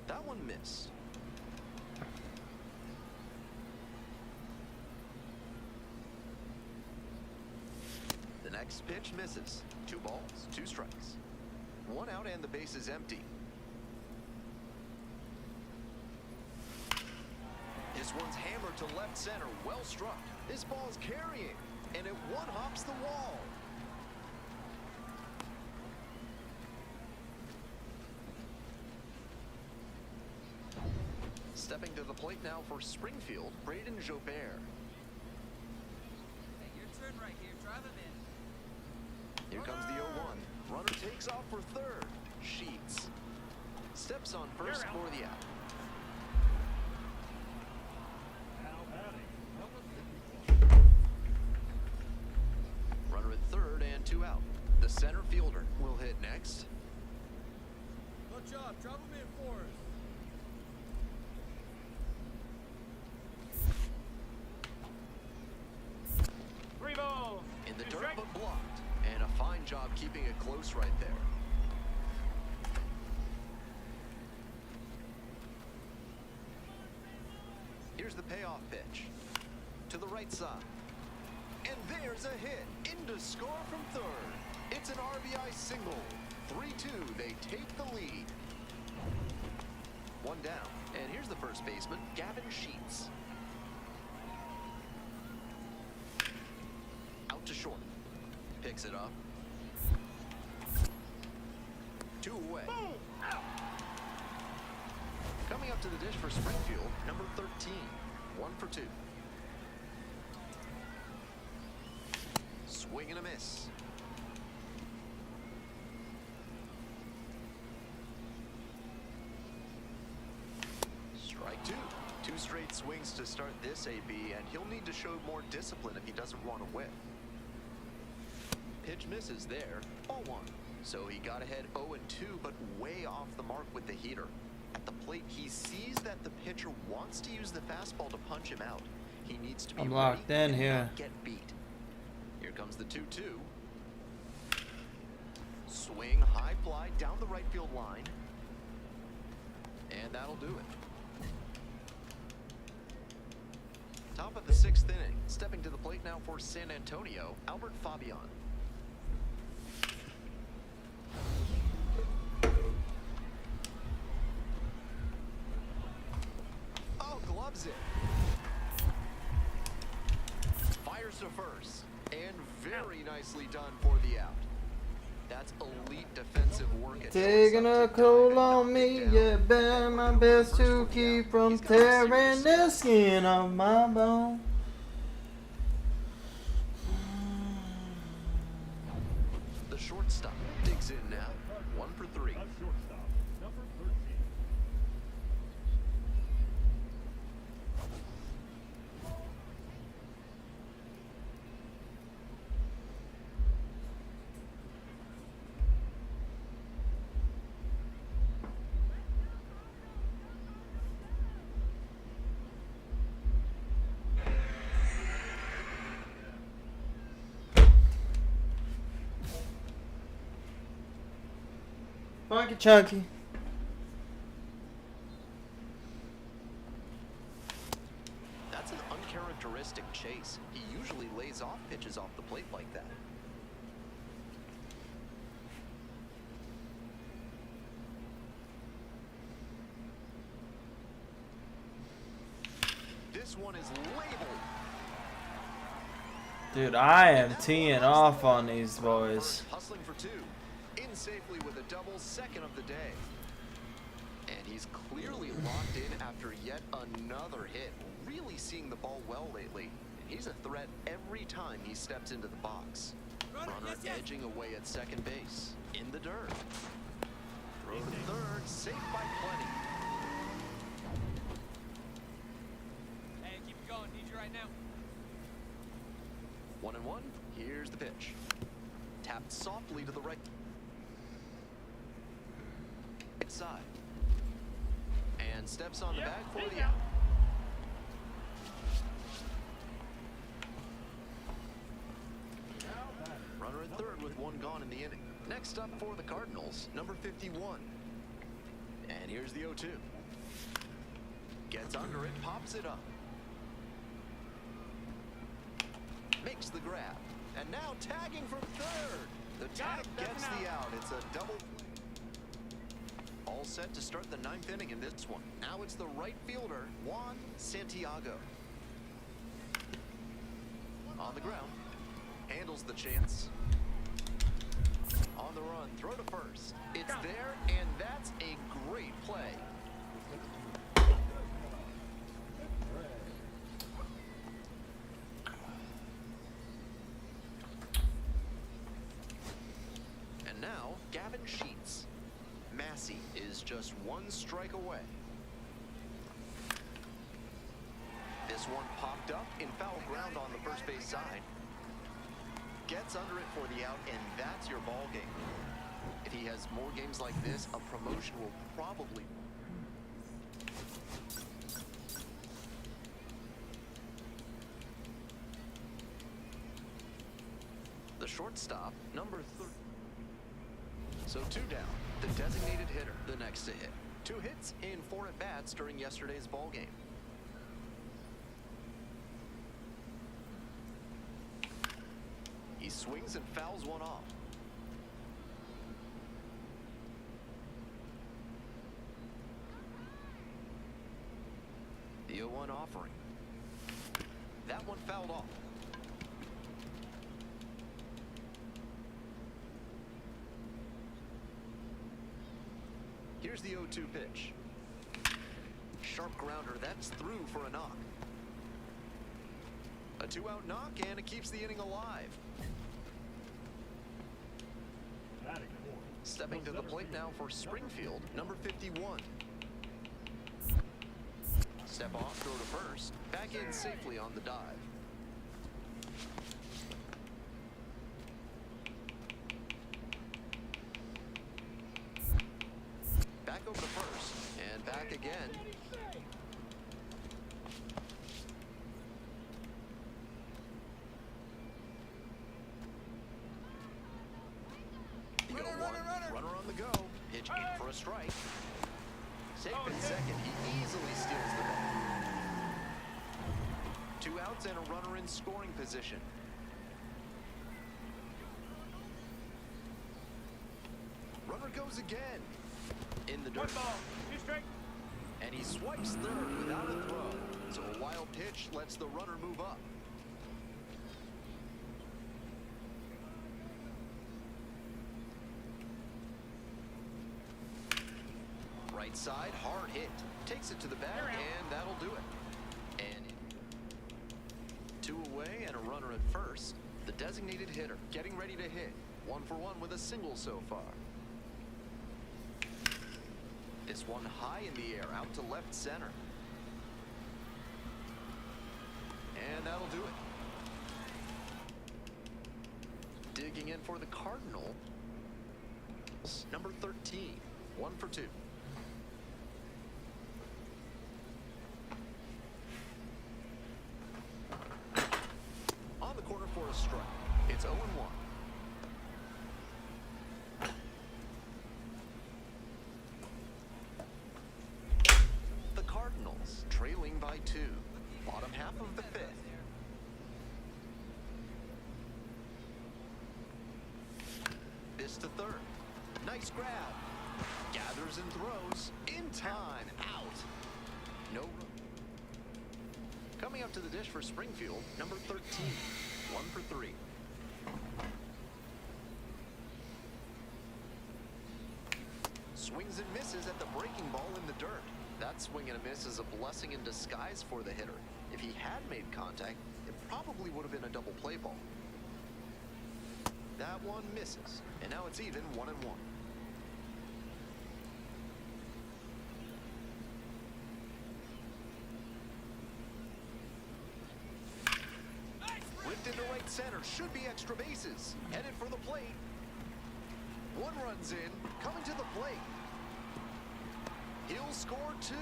That one missed. The next pitch misses. 2 balls, 2 strikes. 1 out and the base is empty. This one's hammered to left center, well struck. This ball's carrying, and it one-hops the wall. Stepping to the plate now for Springfield, Braden Jobert. Hey, your turn right here. Drive him in. Here comes the 0-1. Runner takes off for third. Sheets steps on first for the out. Runner at third and 2 out. The center fielder will hit next. Good job. Drop him in for us. In the dirt but blocked. And a fine job keeping it close right there. Here's the payoff pitch. To the right side. And there's a hit. In to score from third. It's an RBI single. 3-2. They take the lead. 1 down. And here's the first baseman, Gavin Sheets. Out to short. Picks it up. 2 away. Coming up to the dish for Springfield, number 13, 1 for 2. Swing and a miss. Strike 2. 2 straight swings to start this AB, and he'll need to show more discipline if he doesn't want to whiff. Pitch misses there, ball 1. So he got ahead 0-2, but way off the mark with the heater. At the plate, he sees that the pitcher wants to use the fastball to punch him out. He needs to be locked ready in and here. not get beat. Here comes the 2-2. Swing, high fly down the right field line. And that'll do it. Top of the 6th inning. Stepping to the plate now for San Antonio, Albert Fabian. Oh, gloves it. Fires to first. And very nicely done for the out. That's elite defensive work. Taking a cold on me, yeah, bear my best to keep from tearing the skin off my bone. The shortstop digs in now. 1 for 3. The shortstop, number 13. Funky Chunky. That's an uncharacteristic chase. He usually lays off pitches off the plate like that. This one is labeled. Dude, I am teeing off on these boys. Hustling for 2. In safely with a double, second of the day. And he's clearly locked in after yet another hit. Really seeing the ball well lately. And he's a threat every time he steps into the box. Runner edging away at second base. In the dirt. Throw to third, safe by plenty. Hey, keep it going. Need you right now. 1-1. Here's the pitch. Tapped softly to the right side. And steps on the bag for the out. Runner at third with 1 gone in the inning. Next up for the Cardinals, number 51. And here's the 0-2. Gets under it, pops it up. Makes the grab. And now tagging from third. The tag gets the out. It's a double play. All set to start the 9th inning in this one. Now it's the right fielder, Juan Santiago. On the ground. Handles the chance. On the run, throw to first. It's there, and that's a great play. And now, Gavin Sheets. Massey is just 1 strike away. This one popped up in foul ground on the first base side. Gets under it for the out, and that's your ball game. If he has more games like this, a promotion will probably... The shortstop, number 3. So 2 down. The designated hitter, the next to hit. 2 hits in 4 at-bats during yesterday's ball game. He swings and fouls one off. The 0-1 offering. That one fouled off. Here's the 0-2 pitch. sharp grounder. That's through for a knock. A 2-out knock, and it keeps the inning alive. Batting fourth. Stepping to the plate now for Springfield, number 51. Step off, throw to first. Back in safely on the dive. Back over to first, and back again. Runner on the go. Pitch in for a strike. Safe in second. He easily steals the ball. 2 outs and a runner in scoring position. Runner goes again. In the dirt. And he swipes third without a throw. So a wild pitch lets the runner move up. Right side, hard hit. Takes it to the bag, and that'll do it. And 2 away and a runner at first. The designated hitter getting ready to hit. 1 for 1 with a single so far. This one high in the air, out to left center. And that'll do it. Digging in for the Cardinal. Number 13, 1 for 2. On the corner for a strike. It's 0-1. The Cardinals trailing by 2. Bottom half of the 5th. This to third. Nice grab. Gathers and throws. In time. Out. No run. Coming up to the dish for Springfield, number 13. 1 for 3. Swings and misses at the breaking ball in the dirt. That swing and a miss is a blessing in disguise for the hitter. If he had made contact, it probably would have been a double play ball. That one misses, and now it's even 1-1. Ripped into right center, should be extra bases. Headed for the plate. 1 runs in, coming to the plate. He'll score 2.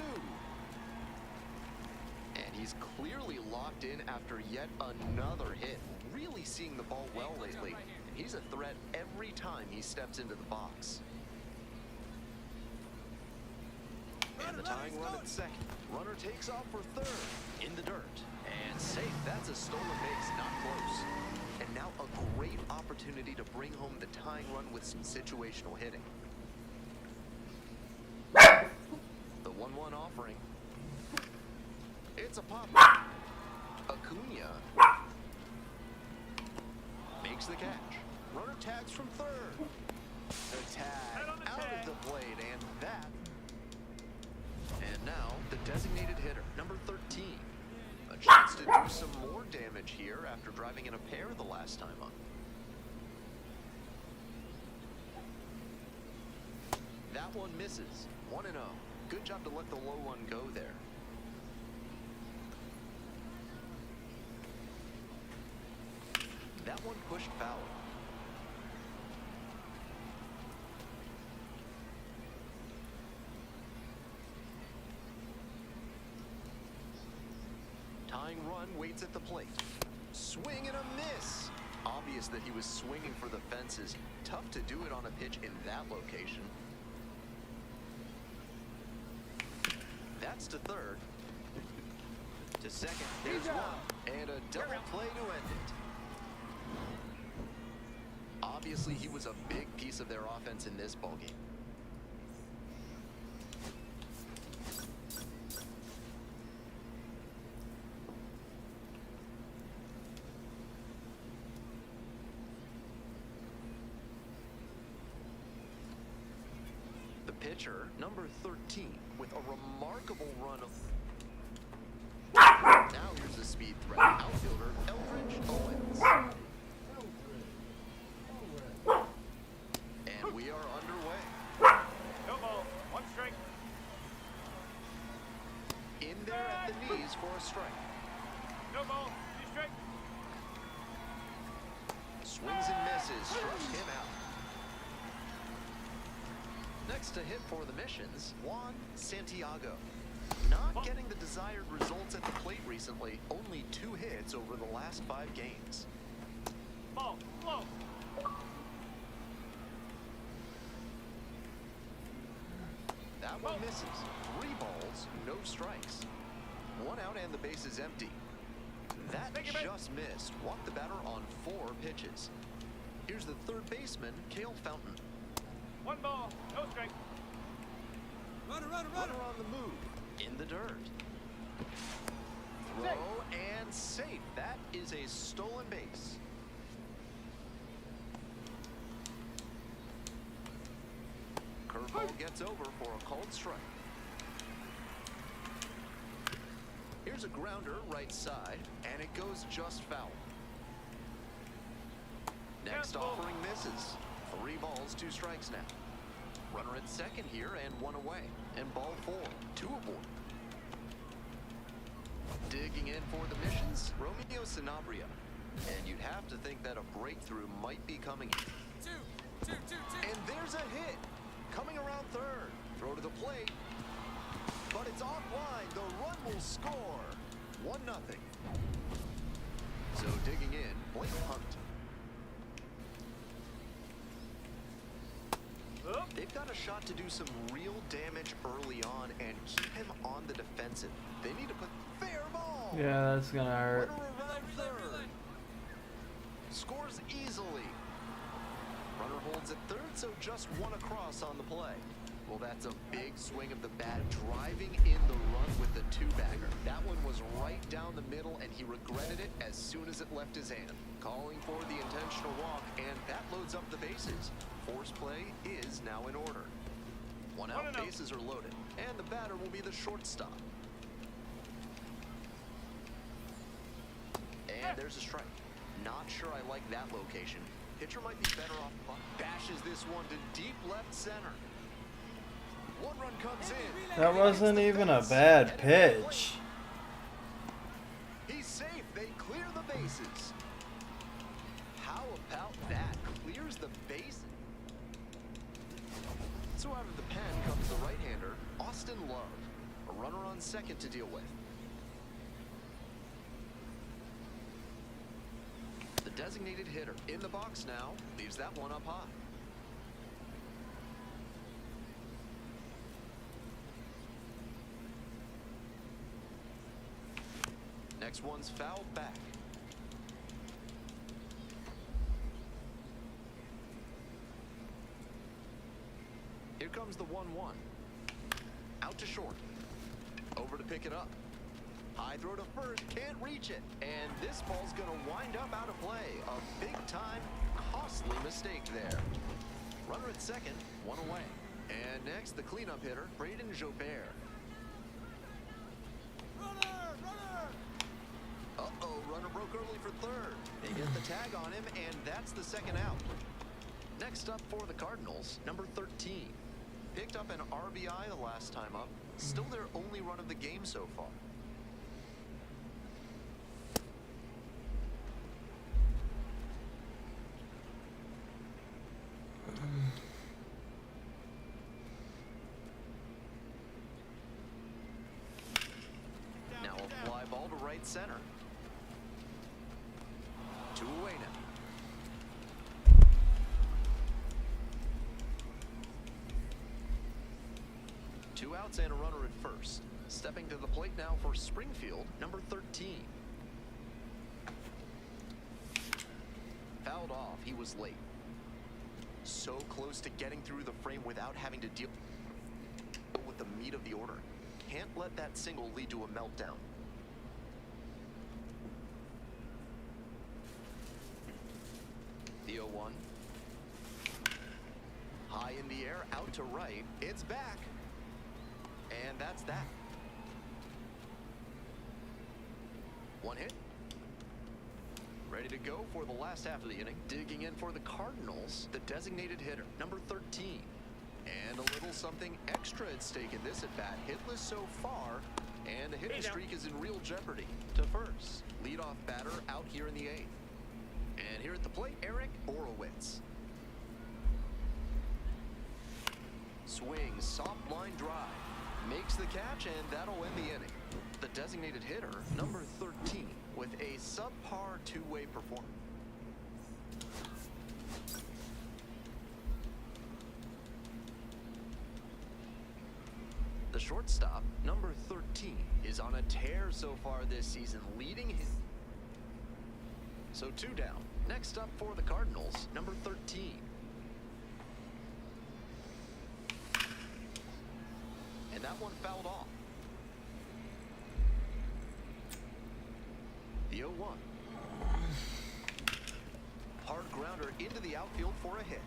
And he's clearly locked in after yet another hit. Really seeing the ball well lately. He's a threat every time he steps into the box. And the tying run at second. Runner takes off for third. In the dirt. And safe. That's a stolen base. Not close. And now a great opportunity to bring home the tying run with some situational hitting. The 1-1 offering. It's a pop. Acuna makes the catch. Runner tags from third. The tag out of the plate, and that. And now the designated hitter, number 13. A chance to do some more damage here after driving in a pair the last time up. That one misses. 1-0. Good job to let the low one go there. That one pushed foul. Tying run waits at the plate. Swing and a miss. Obvious that he was swinging for the fences. Tough to do it on a pitch in that location. That's to third. To second, there's one. And a double play to end it. Obviously, he was a big piece of their offense in this ballgame. The Pitcher, number 13, with a remarkable run of... Now here's a speed threat. Outfielder, Eldridge Owens. And we are underway. No ball. One strike. In there at the knees for a strike. No ball. Two strike. Swings and misses, struck him out. Next to hit for the Missions, Juan Santiago. Not getting the desired results at the plate recently. Only 2 hits over the last 5 games. Ball. Low. That one misses. 3 balls, no strikes. 1 out and the base is empty. That just missed. Walked the batter on 4 pitches. Here's the third baseman, Cale Fountain. 1 ball. No strike. Runner on the move. In the dirt. Throw and safe. That is a stolen base. Curveball gets over for a called strike. Here's a grounder right side, and it goes just foul. Next offering misses. 3 balls, 2 strikes now. Runner at second here and 1 away. And ball 4, 2 aboard. Digging in for the Missions, Romeo Sanabria. And you'd have to think that a breakthrough might be coming. And there's a hit. Coming around third. Throw to the plate. But it's offline. The run will score. 1-0. So digging in, Blake Hunt. They've got a shot to do some real damage early on and keep him on the defensive. They need to put fair ball. Yeah, that's gonna hurt. Runner around third. Scores easily. Runner holds at third, so just 1 across on the play. Well, that's a big swing of the bat, driving in the run with the 2-bagger. That one was right down the middle, and he regretted it as soon as it left his hand. Calling for the intentional walk, and that loads up the bases. Force play is now in order. 1 out, bases are loaded, and the batter will be the shortstop. And there's a strike. Not sure I like that location. Pitcher might be better off. Bashes this one to deep left center. 1 run comes in. That wasn't even a bad pitch. He's safe. They clear the bases. How about that? Clears the bases. So out of the pen comes the right-hander, Austin Love. A runner on second to deal with. The designated hitter in the box now. Leaves that one up high. Next one's fouled back. Here comes the 1-1. Out to short. Over to pick it up. High throw to first, can't reach it. And this ball's gonna wind up out of play. A big-time, costly mistake there. Runner at second, 1 away. And next, the cleanup hitter, Braden Jobert. Uh-oh, runner broke early for third. They get the tag on him, and that's the 2nd out. Next up for the Cardinals, number 13. Picked up an RBI the last time up. Still their only run of the game so far. Now a fly ball to right center. 2 away now. Two outs and a runner at first. Stepping to the plate now for Springfield, number 13. Fouled off, he was late. So close to getting through the frame without having to deal with the meat of the order. Can't let that single lead to a meltdown. The 0-1. High in the air, out to right. It's back. And that's that. One hit. Ready to go for the last half of the inning. Digging in for the Cardinals, the designated hitter, number 13. And a little something extra at stake in this at bat. Hitless so far, and the hitting streak is in real jeopardy. To first, leadoff batter out here in the eighth. And here at the plate, Eric Borowitz. Swings, soft line drive. Makes the catch, and that'll end the inning. The designated hitter, number 13, with a subpar two-way performance. The shortstop, number 13, is on a tear so far this season, leading his... So 2 down. Next up for the Cardinals, number 13. And that one fouled off. The 0-1. Hard grounder into the outfield for a hit.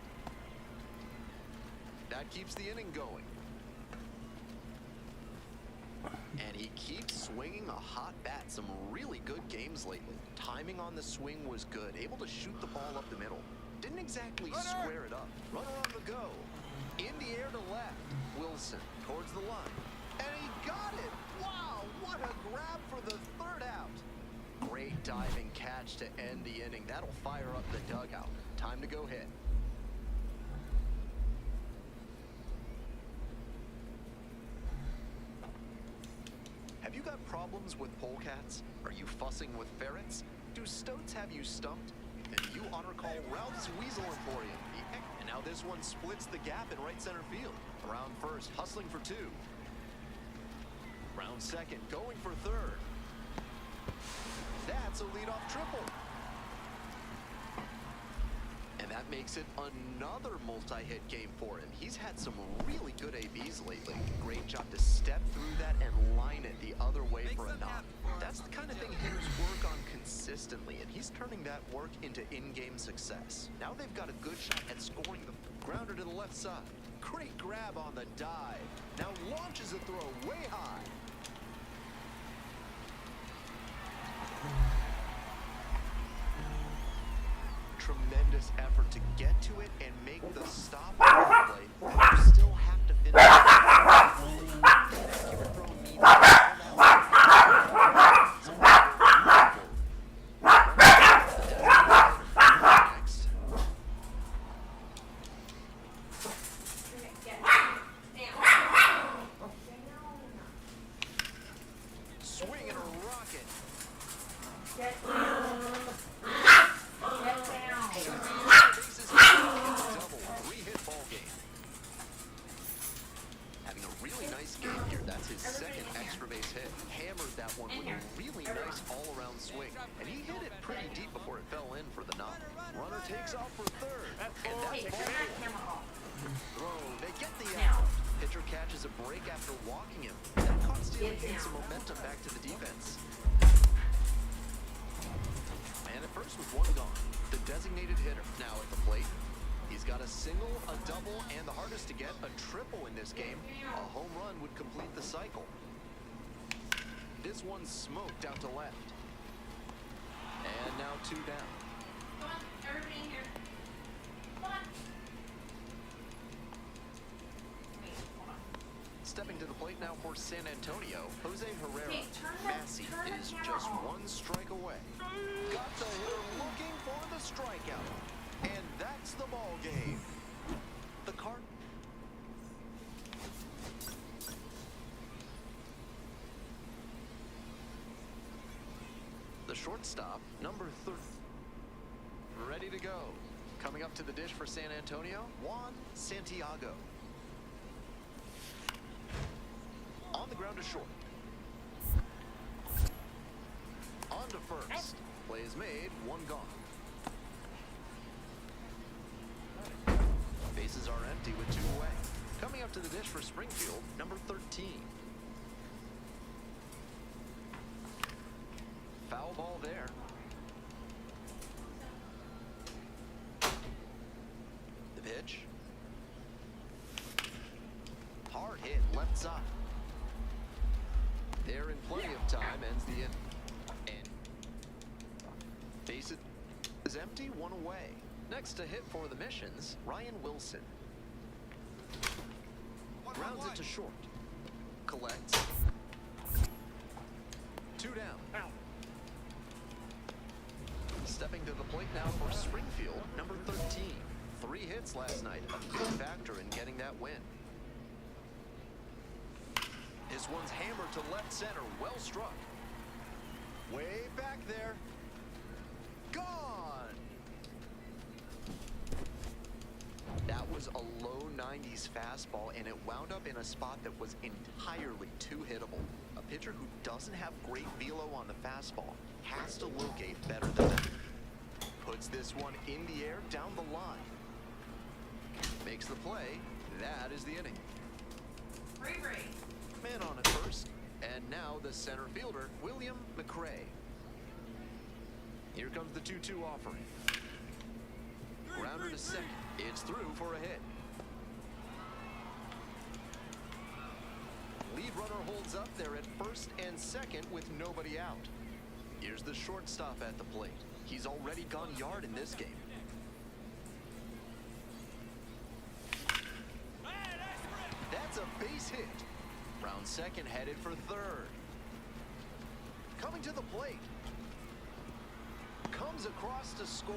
That keeps the inning going. And he keeps swinging a hot bat. Some really good games lately. Timing on the swing was good. Able to shoot the ball up the middle. Didn't exactly square it up. Runner on the go. In the air to left. Wilson towards the line. And he got it. Wow, what a grab for the third out. Great diving catch to end the inning. That'll fire up the dugout. Time to go hit. Have you got problems with polecats? Are you fussing with ferrets? Do stoats have you stumped? Then you honor call Ralph's Weasel Emporium. And now this one splits the gap in right center field. Around first, hustling for 2. Round second, going for third. That's a leadoff triple. And that makes it another multi-hit game for him. He's had some really good ABs lately. Great job to step through that and line it the other way for a knock. That's the kind of thing hitters work on consistently, and he's turning that work into in-game success. Now they've got a good shot at scoring the grounder to the left side. Great grab on the dive. Now launches a throw way high. Tremendous effort to get to it and make the stop on the plate. You still have to finish. Keep it throwing me next. Swing and a rocket. Double, 3-hit ball game. Having a really nice game here. That's his second extra base hit. Hammered that one with a really nice all-around swing. And he hit it pretty deep before it fell in for the knock. Runner takes off for third. And that's ball. Throw. They get the out. Pitcher catches a break after walking him. That caught Steele gained some momentum back to the defense. And at first with one gone, the designated hitter now at the plate. He's got a single, a double, and the hardest to get, a triple in this game. A home run would complete the cycle. This one's smoked out to left. And now 2 down. Come on, everybody in here. Come on. Stepping to the plate now for San Antonio, Jose Herrera. Hey, Massey is just 1 strike away. Got the hitter looking for the strikeout. And that's the ball game. The card. The shortstop, number 30. Ready to go. Coming up to the dish for San Antonio, Juan Santiago. On the ground to short. On to first. Play is made, 1 gone. Bases are empty with 2 away. Coming up to the dish for Springfield, number 13. Foul ball there. The pitch. left side. There in plenty of time ends the inning. And base is empty, one away. Next to hit for the Missions, Ryan Wilson. Grounds it to short. Collects. 2 down. Stepping to the plate now for Springfield, number 13. 3 hits last night, a big factor in getting that win. This one's hammered to left center, well struck. Way back there. Gone! That was a low 90s fastball, and it wound up in a spot that was entirely too hittable. A pitcher who doesn't have great velo on the fastball has to locate better than that. Puts this one in the air down the line. Makes the play. That is the inning. Man on at first. And now the center fielder, William McRae. Here comes the 2-2 offering. Grounder to second. It's through for a hit. Lead runner holds up there at first and second with nobody out. Here's the shortstop at the plate. He's already gone yard in this game. That's a base hit. Round second headed for third. Coming to the plate. Comes across to score.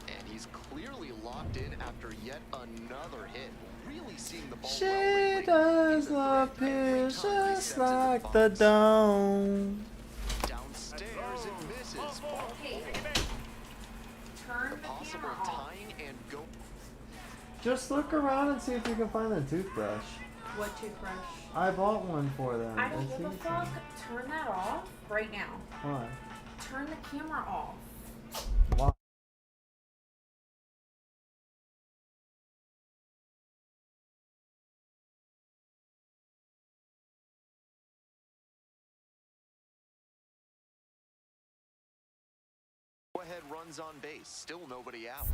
And he's clearly locked in after yet another hit. Really seeing the ball She well lately. does He's a love threat every pitch time he just steps into like the box. dome. Downstairs it misses. Ball Okay. four. The possible tying and go. Just look around and see if you can find the toothbrush. What toothbrush? I bought one for them. I don't It's give a easy. fuck. Turn that off right now. Why? Turn the camera off. Why? Go ahead runs on base. Still nobody out.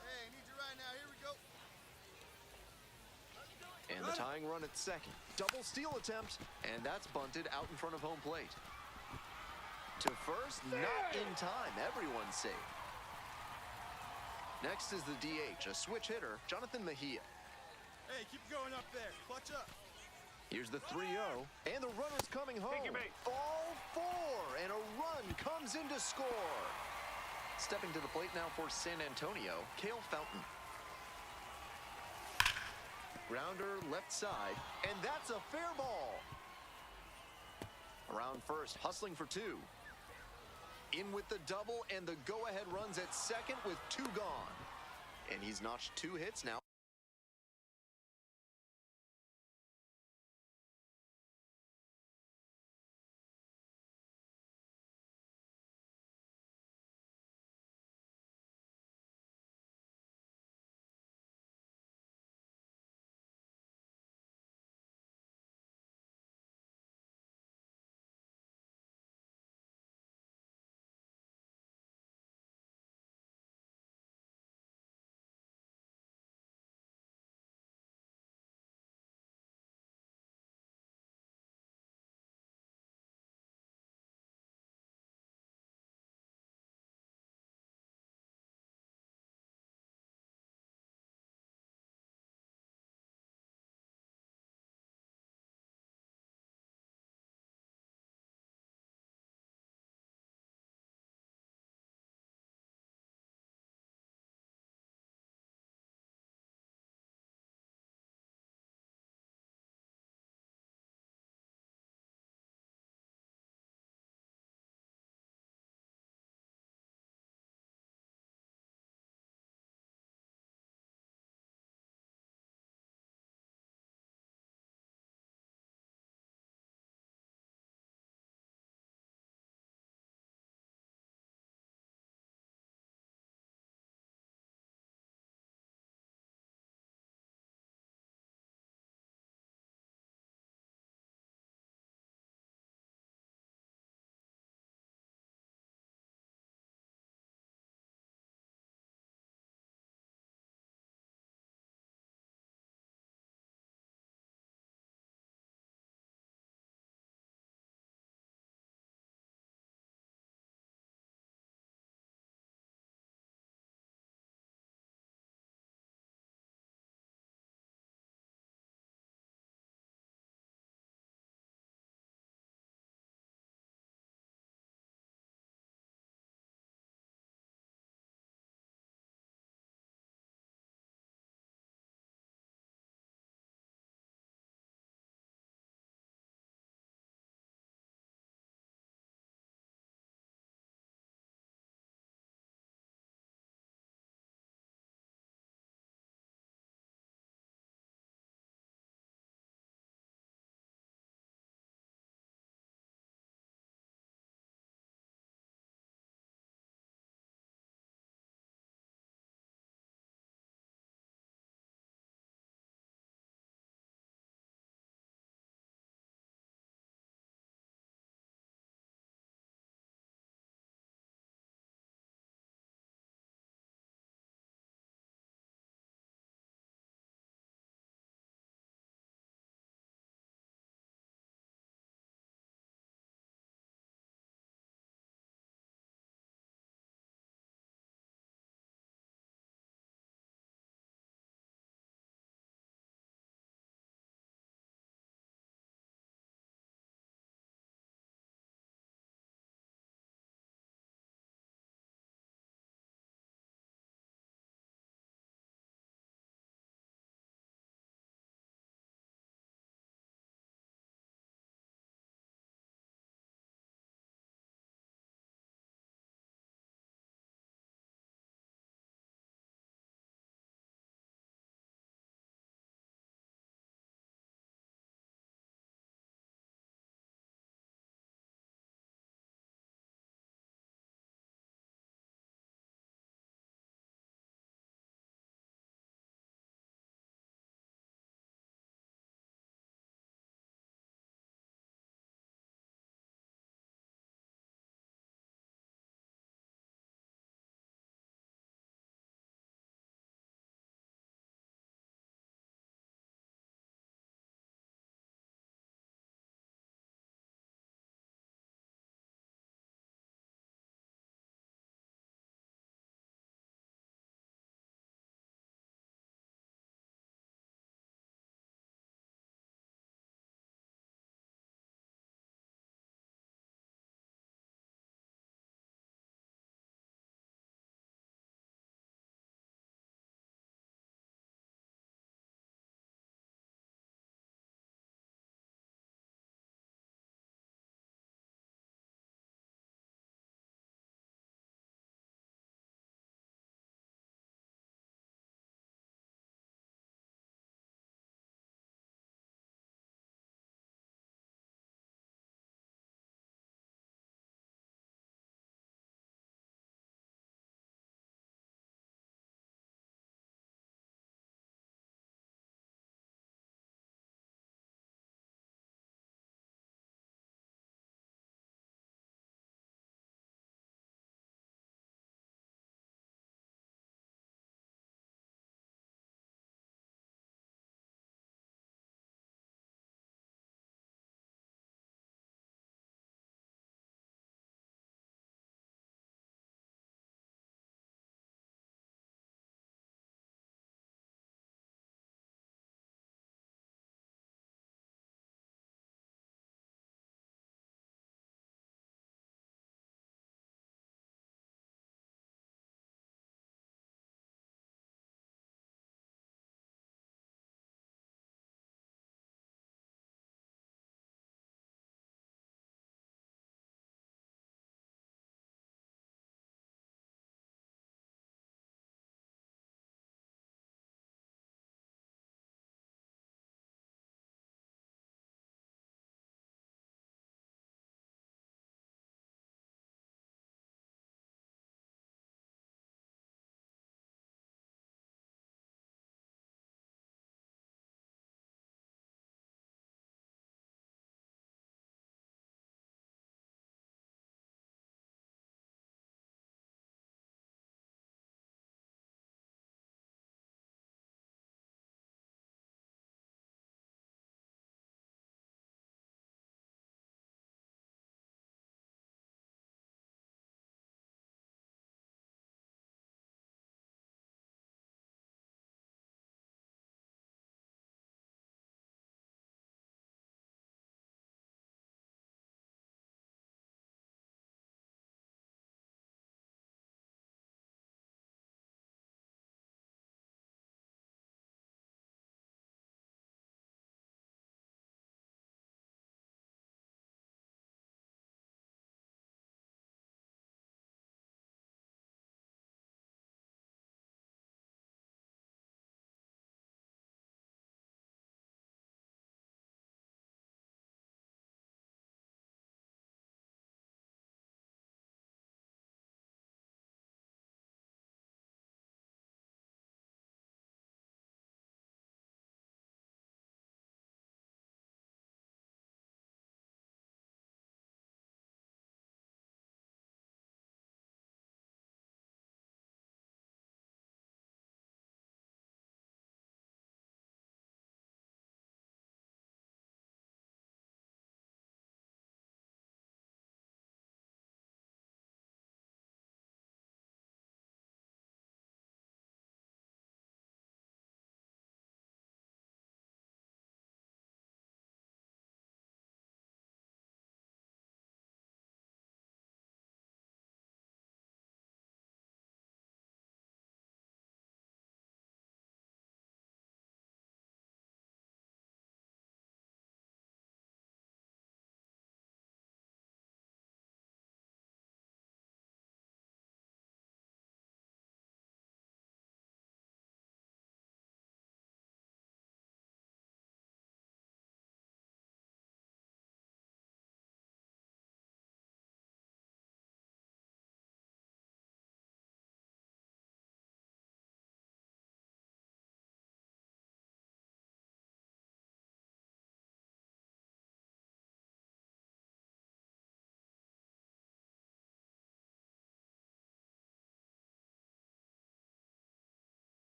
Hey, need you right now. Here we go. And the tying run at second. Double steal attempt. And that's bunted out in front of home plate. To first, not in time. Everyone's safe. Next is the DH, a switch hitter, Jonathan Mejia. Hey, keep going up there. Clutch up. Here's the 3-0, and the runner's coming home. Take your bait. All 4, and a run comes in to score. Stepping to the plate now for San Antonio, Cale Fountain. Grounder left side, and that's a fair ball. Around first, hustling for 2. In with the double, and the go-ahead runs at second with 2 gone. And he's notched 2 hits now.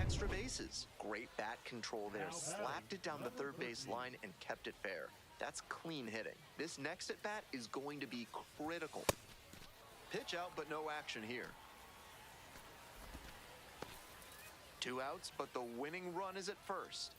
extra bases. Great bat control there. Slapped it down the third base line and kept it fair. That's clean hitting. This next at bat is going to be critical. Pitch out, but no action here. 2 outs, but the winning run is at first.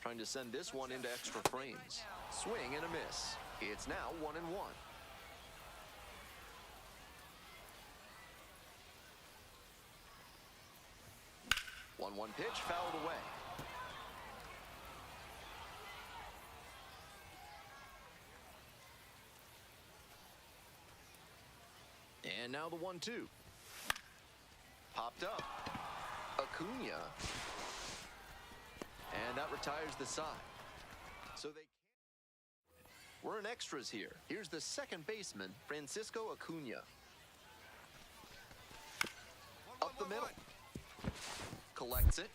Trying to send this one into extra frames. Swing and a miss. It's now 1-1. 1-1 pitch fouled away. And now the 1-2. Popped up. Acuna. And that retires the side. So they can't. We're in extras here. Here's the second baseman, Francisco Acuna. Up the middle. collects it.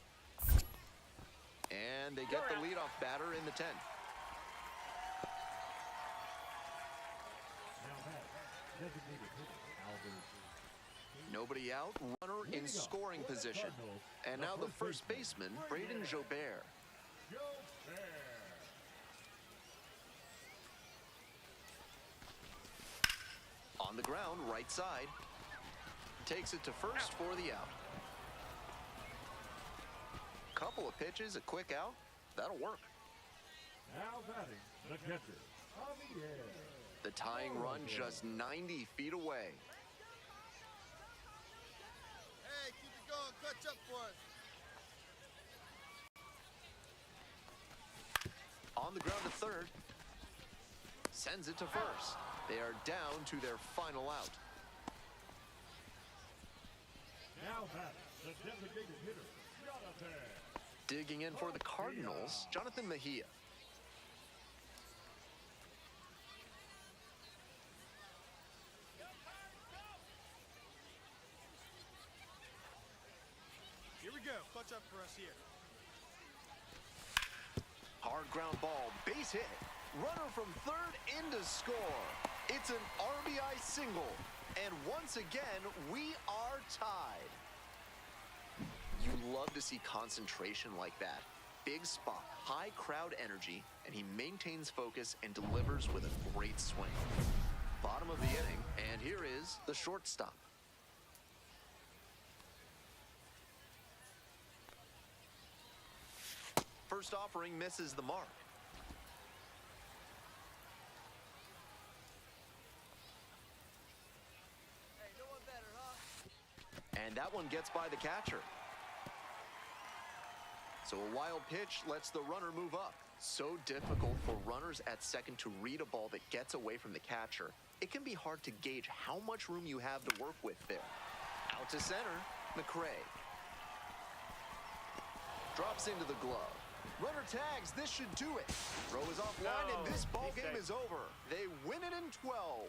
And they get the leadoff batter in the 10th. Nobody out, runner in scoring position. And now the first baseman, Braden Jobert. On the ground, right side. Takes it to first for the out. Couple of pitches, a quick out. That'll work. Now batting, the catcher, Javier. The tying run just 90 feet away. Hey, keep it going. Catch up for us. On the ground to third. Sends it to first. They are down to their final out. Now batting, the designated hitter, Jonathan. Digging in for the Cardinals, Jonathan Mejia. Here we go. Clutch up for us here. Hard ground ball, base hit. Runner from third in to score. It's an RBI single. And once again, we are tied. You love to see concentration like that. Big spot, high crowd energy, and he maintains focus and delivers with a great swing. Bottom of the inning, and here is the shortstop. First offering misses the mark. Hey, no one better, huh? And that one gets by the catcher. So a wild pitch lets the runner move up. So difficult for runners at second to read a ball that gets away from the catcher. It can be hard to gauge how much room you have to work with there. Out to center, McRae. Drops into the glove. Runner tags, this should do it. Throw is offline, and this ball game is over. They win it in 12.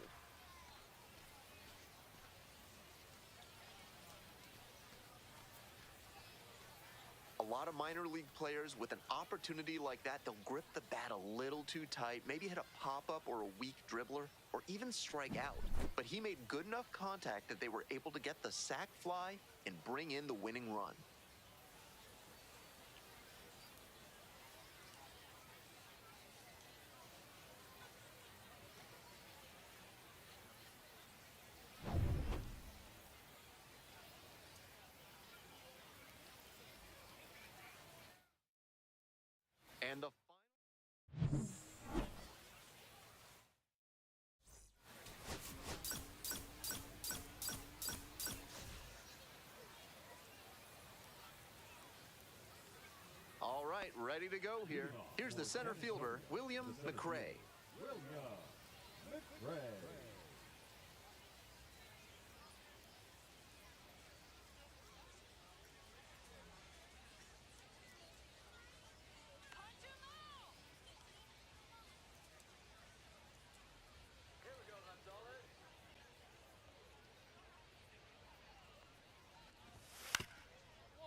A lot of minor league players with an opportunity like that, they'll grip the bat a little too tight, maybe hit a pop-up or a weak dribbler, or even strike out. But he made good enough contact that they were able to get the sac fly and bring in the winning run. And the final. All right, ready to go here. Here's the center fielder, William McRae. William McRae.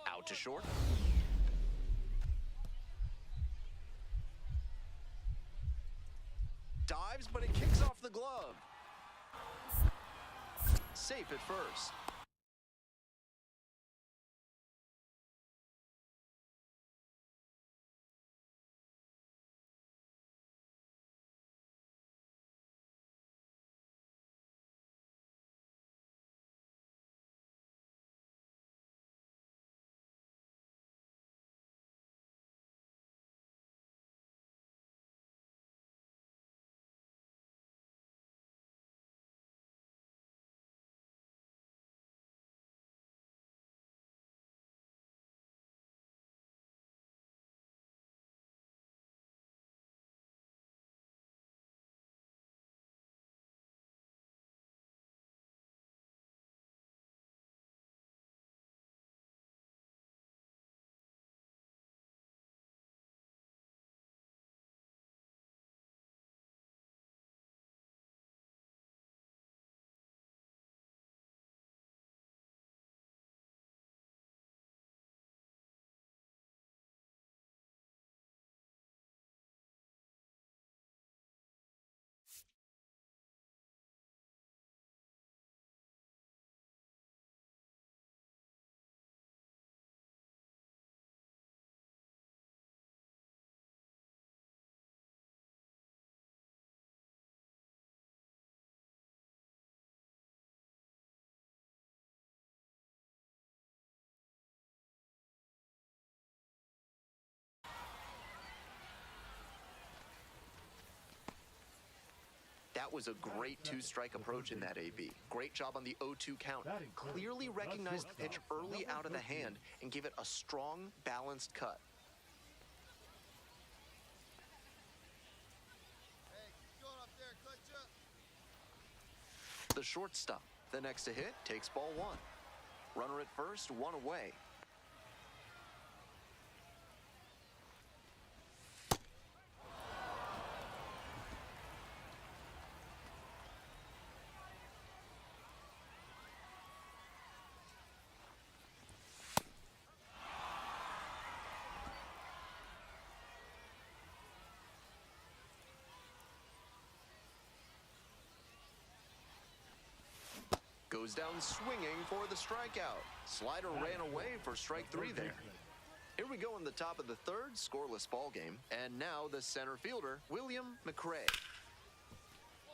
Out to short. Dives, but it kicks off the glove. Safe at first. That was a great two-strike approach in that AB. Great job on the 0-2 count. Clearly recognized the pitch early out of the hand and gave it a strong, balanced cut. Hey, keep going up there, clutch up. The shortstop, the next to hit, takes ball one. Runner at first, one away. Goes down swinging for the strikeout. Slider ran away for strike three there. Here we go in the top of the third, scoreless ball game. And now the center fielder, William McRae.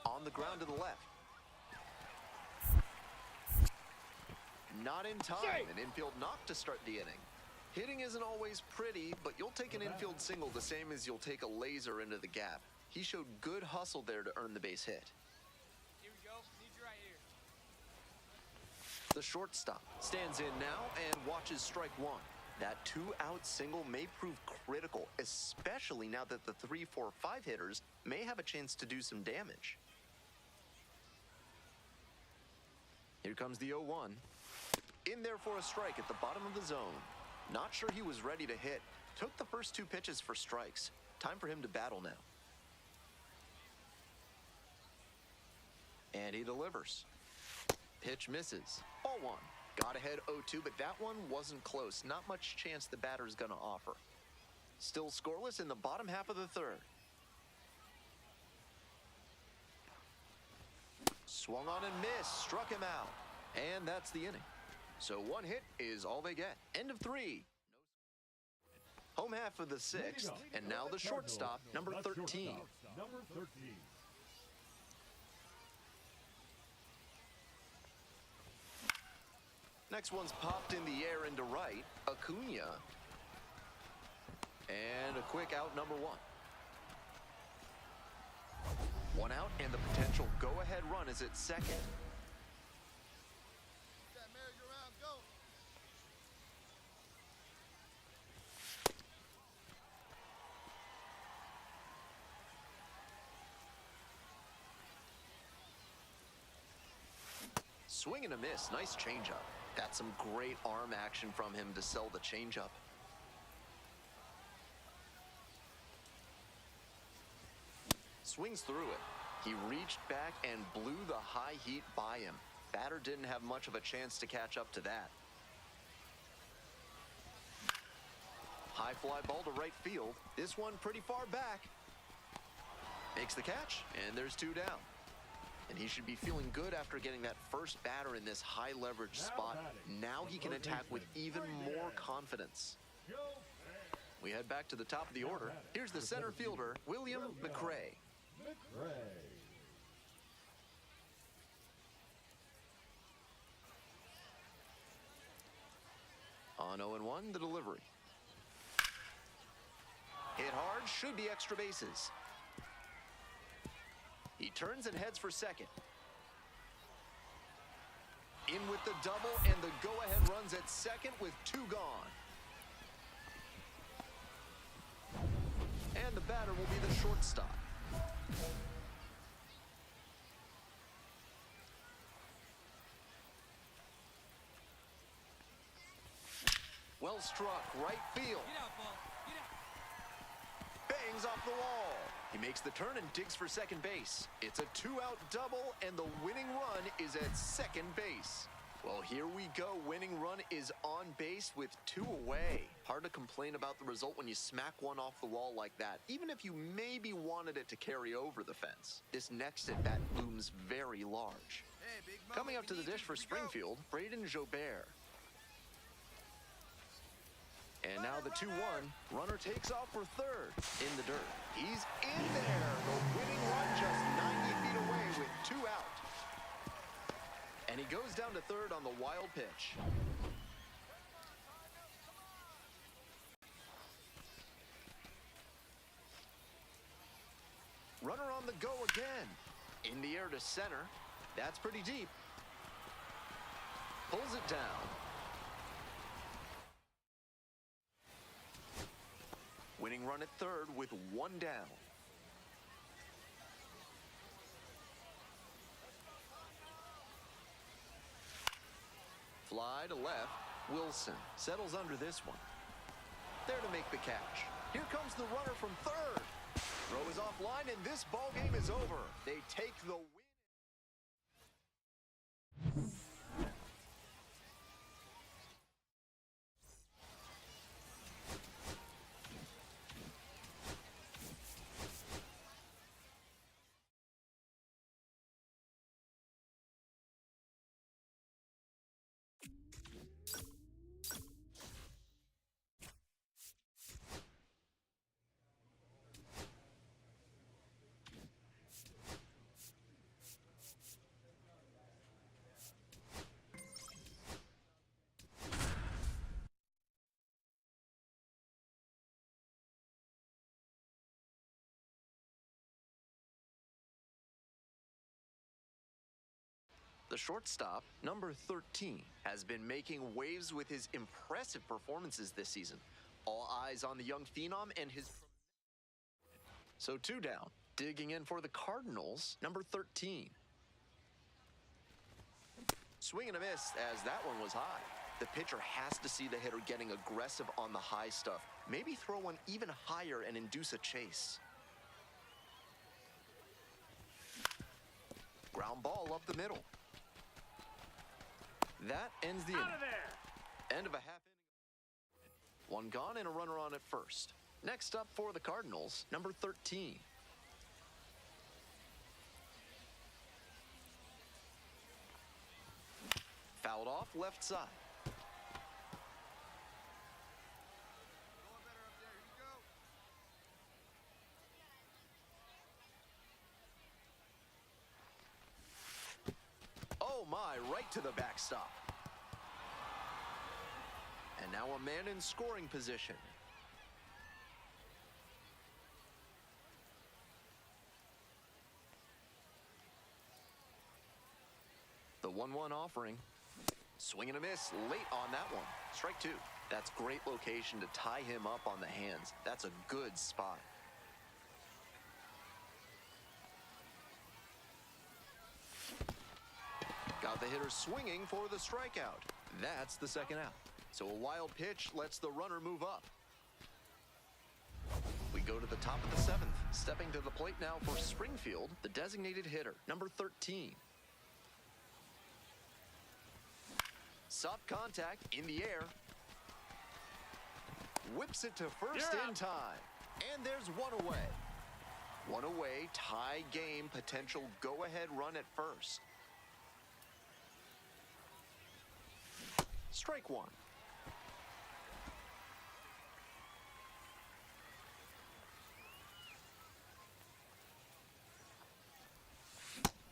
On the ground to the left. Not in time, an infield knock to start the inning. Hitting isn't always pretty, but you'll take an infield single the same as you'll take a laser into the gap. He showed good hustle there to earn the base hit. Here we go. Need you right here. The shortstop stands in now and watches strike one. That 2-out single may prove critical, especially now that the 3, 4, 5 hitters may have a chance to do some damage. Here comes the 0-1. In there for a strike at the bottom of the zone. Not sure he was ready to hit. Took the first 2 pitches for strikes. Time for him to battle now. And he delivers. Pitch misses. Ball one. Got ahead 0-2, but that one wasn't close. Not much chance the batter's gonna offer. Still scoreless in the bottom half of the third. Swung on and missed. Struck him out. And that's the inning. So 1 hit is all they get. End of 3. Home half of the 6th. And now the shortstop, number 13. Number 13. Next one's popped in the air into right. Acuna. And a quick out, number 1. 1 out, and the potential go-ahead run is at second. Keep that merry-go-round going. Swing and a miss. Nice changeup. That's some great arm action from him to sell the changeup. Swings through it. He reached back and blew the high heat by him. Batter didn't have much of a chance to catch up to that. High fly ball to right field. This one pretty far back. Makes the catch, and there's 2 down. And he should be feeling good after getting that first batter in this high leverage spot. Now he can attack with even more confidence. We head back to the top of the order. Here's the center fielder, William McRae. On 0-1, the delivery. Hit hard, should be extra bases. He turns and heads for second. In with the double, and the go-ahead runs at second with 2 gone. And the batter will be the shortstop. Well struck, right field. Get out, ball. Get out. Bangs off the wall. He makes the turn and digs for second base. It's a 2-out double, and the winning run is at second base. Well, here we go. Winning run is on base with 2 away. Hard to complain about the result when you smack one off the wall like that, even if you maybe wanted it to carry over the fence. This next at-bat looms very large. Hey, big mama, Coming up we to the need dish you. for Here we go. Springfield, Braden Jobert. And now the 2-1. Runner takes off for third. In the dirt. He's in there. The winning run just 90 feet away with 2 out. And he goes down to third on the wild pitch. Runner on the go again. In the air to center. That's pretty deep. Pulls it down. Winning run at third with one down. Fly to left. Wilson settles under this one. There to make the catch. Here comes the runner from third. Throw is offline, and this ball game is over. They take the win. The shortstop, number 13, has been making waves with his impressive performances this season. All eyes on the young phenom and his... So 2 down. Digging in for the Cardinals, number 13. Swing and a miss as that one was high. The pitcher has to see the hitter getting aggressive on the high stuff. Maybe throw one even higher and induce a chase. Ground ball up the middle. That ends the inning. Out of there! End of a half inning. One gone and a runner on at first. Next up for the Cardinals, number 13. Fouled off left side. Going better up there. Here you go. Oh my, right to the backstop. And now a man in scoring position. The 1-1 offering. Swing and a miss late on that one. Strike 2. That's great location to tie him up on the hands. That's a good spot. Got the hitter swinging for the strikeout. That's the second out. So a wild pitch lets the runner move up. We go to the top of the 7th. Stepping to the plate now for Springfield, the designated hitter, number 13. Soft contact in the air. Whips it to first in time. And there's one away. One away, tie game, potential go-ahead run at first. Strike 1.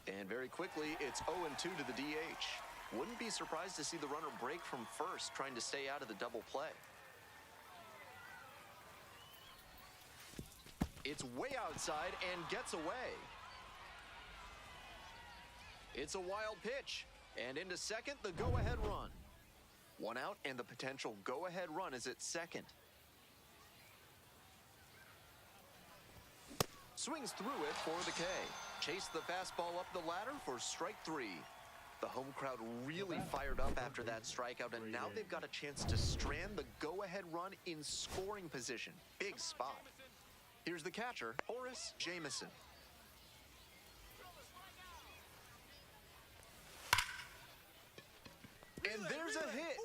And very quickly, it's 0-2 to the DH. Wouldn't be surprised to see the runner break from first, trying to stay out of the double play. It's way outside and gets away. It's a wild pitch. And into second, the go-ahead run. One out, and the potential go-ahead run is at second. Swings through it for the K. Chase the fastball up the ladder for strike 3. The home crowd really fired up after that strikeout, and now they've got a chance to strand the go-ahead run in scoring position. Big spot. Here's the catcher, Horace Jamison. And there's a hit.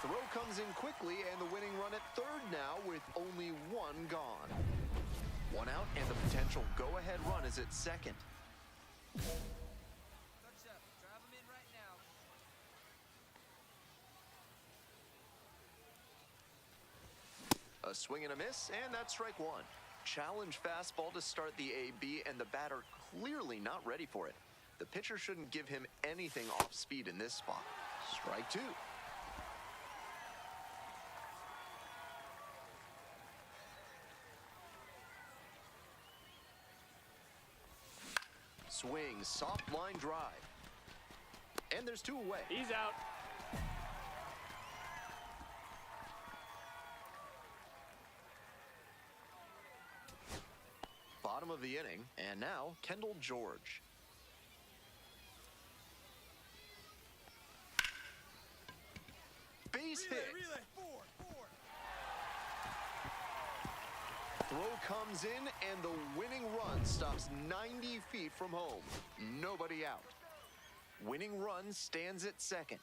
Throw comes in quickly, and the winning run at third now with only one gone. One out, and the potential go-ahead run is at second. Shortstop, drive him in right now. A swing and a miss, and that's strike 1. Challenge fastball to start the AB, and the batter clearly not ready for it. The pitcher shouldn't give him anything off speed in this spot. Strike 2. Swing, soft line drive. And there's 2 away. He's out. Bottom of the inning, and now Kendall George. Base hit. Relay. Four. Throw comes in, and the winning run stops 90 feet from home. Nobody out. Winning run stands at second.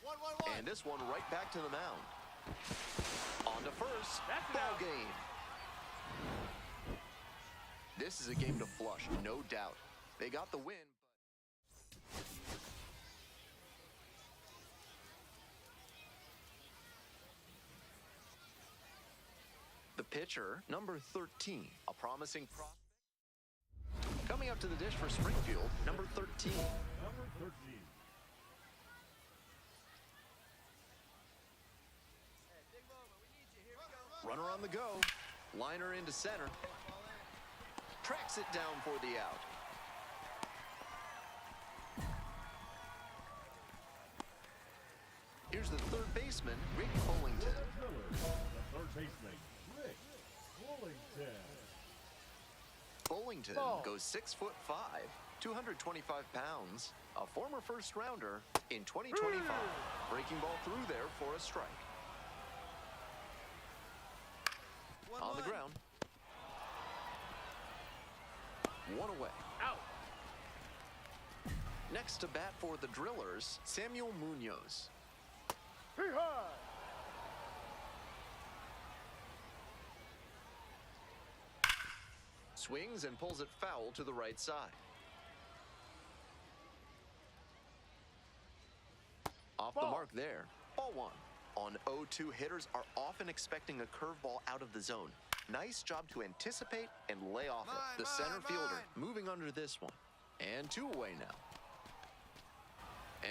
1-1-1. And this one right back to the mound. On to first. That's an Ball out. game. This is a game to flush, no doubt. They got the win, but... The pitcher, number 13, a promising prospect. Coming up to the dish for Springfield, number 13. Number 13. Runner on the go. Liner into center. Tracks it down for the out. Here's the third baseman, Rick Bullington. The third baseman, Rick Bullington. Bullington goes 6'5", 225 pounds, a former first rounder in 2025. Breaking ball through there for a strike. On the ground. 1 away. Out. Next to bat for the Drillers, Samuel Munoz. Hee-haw. Swings and pulls it foul to the right side. Off the mark there. Ball 1. On 0-2, hitters are often expecting a curveball out of the zone. Nice job to anticipate and lay off it. The center fielder moving under this one. And 2 away now.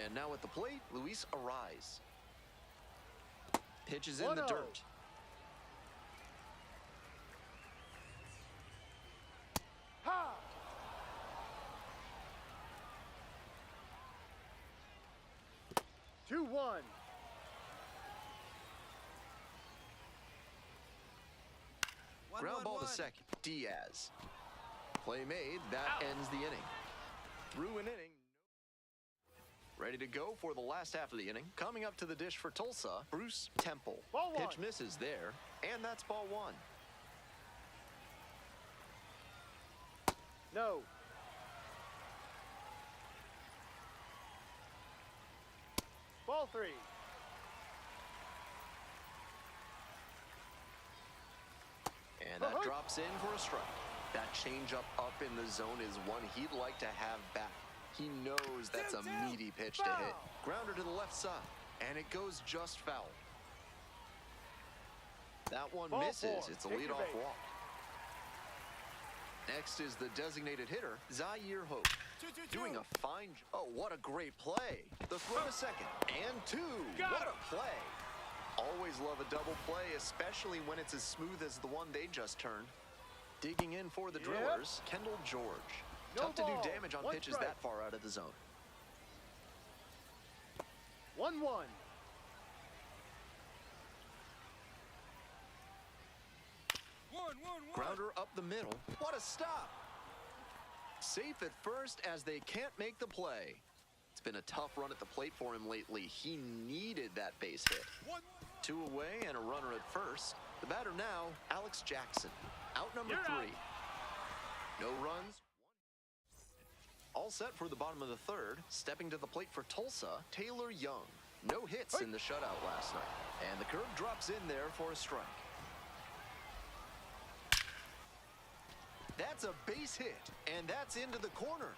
And now at the plate, Luis Arise. Pitches in the dirt. Ha! 2-1. Ground ball to second. Diaz. Play made. That ends the inning. Through an inning. Ready to go for the last half of the inning. Coming up to the dish for Tulsa, Bruce Temple. Ball 1. Pitch misses there, and that's ball 1. No. Ball 3. And that drops in for a strike. That changeup up in the zone is one he'd like to have back. He knows that's a meaty pitch to hit. Grounder to the left side, and it goes just foul. That one misses. It's a leadoff walk. Next is the designated hitter, Zaire Hope. Doing a fine job. Oh, what a great play. The throw to second, and 2. What a play. Always love a double play, especially when it's as smooth as the one they just turned. Digging in for the Drillers, Kendall George. Tough to do damage on pitches that far out of the zone. 1-1. Grounder up the middle. What a stop. Safe at first as they can't make the play. It's been a tough run at the plate for him lately. He needed that base hit. 2 away and a runner at first. The batter now, Alex Jackson. Out number 3. No runs. All set for the bottom of the third. Stepping to the plate for Tulsa, Taylor Young. No hits in the shutout last night. And the curve drops in there for a strike. That's a base hit, and that's into the corner.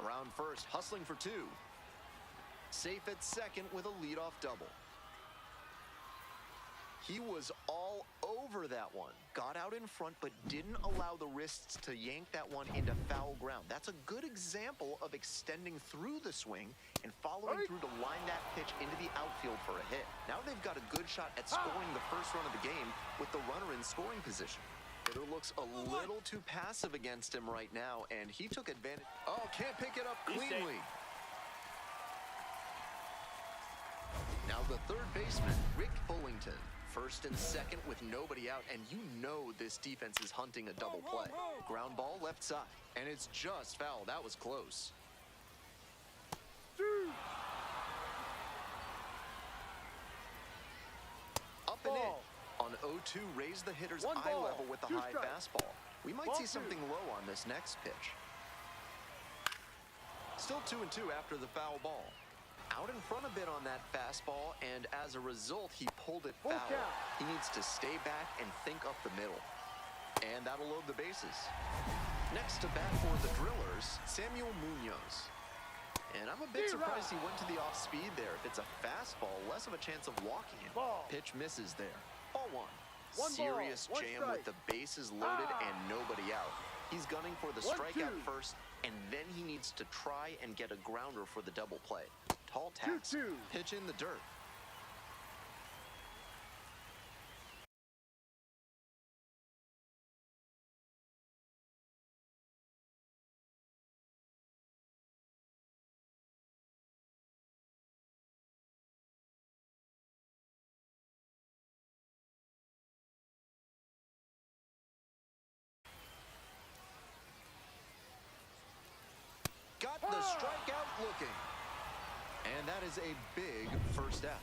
Around first, hustling for 2. Safe at second with a leadoff double. He was all over that one. Got out in front, but didn't allow the wrists to yank that one into foul ground. That's a good example of extending through the swing and following through to line that pitch into the outfield for a hit. Now they've got a good shot at scoring the first run of the game with the runner in scoring position. Hitter looks a little too passive against him right now, and he took advantage. Oh, can't pick it up cleanly. Now the third baseman, Rick Bullington. First and second with nobody out, and you know this defense is hunting a double play. Ground ball left side, and it's just foul. That was close. Up and in. On 0-2, raise the hitter's eye level with the high fastball. We might see something low on this next pitch. Still 2-2 after the foul ball. Out in front a bit on that fastball, and as a result, he pulled it foul. He needs to stay back and think up the middle. And that'll load the bases. Next to bat for the Drillers, Samuel Munoz. And I'm a bit surprised he went to the off-speed there. If it's a fastball, less of a chance of walking him. Pitch misses there. Ball one. Serious jam with the bases loaded and nobody out. He's gunning for the strikeout first, and then he needs to try and get a grounder for the double play. Tall task. Pitch in the dirt. Got the strikeout looking. And that is a big first out.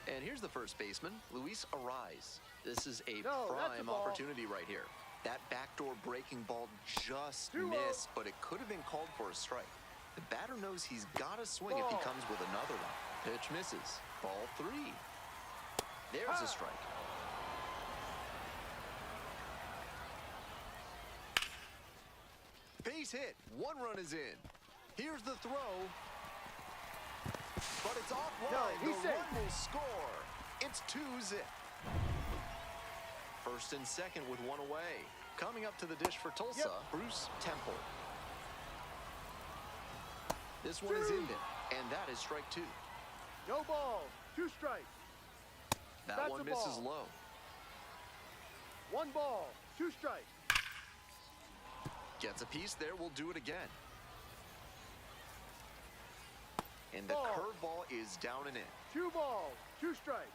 And here's the first baseman, Luis Ariz. This is a prime opportunity right here. That backdoor breaking ball just missed, but it could have been called for a strike. The batter knows he's got to swing if he comes with another one. Pitch misses. Ball three. There's a strike. Base hit. One run is in. Here's the throw. But it's offline. The run will score. It's 2-zip. First and second with one away. Coming up to the dish for Tulsa, Bruce Temple. This one is in there, and that is strike two. No ball, 2 strikes. That one misses low. 1 ball, 2 strikes. Gets a piece there, we'll do it again. And the curveball is down and in. 2 balls, 2 strikes.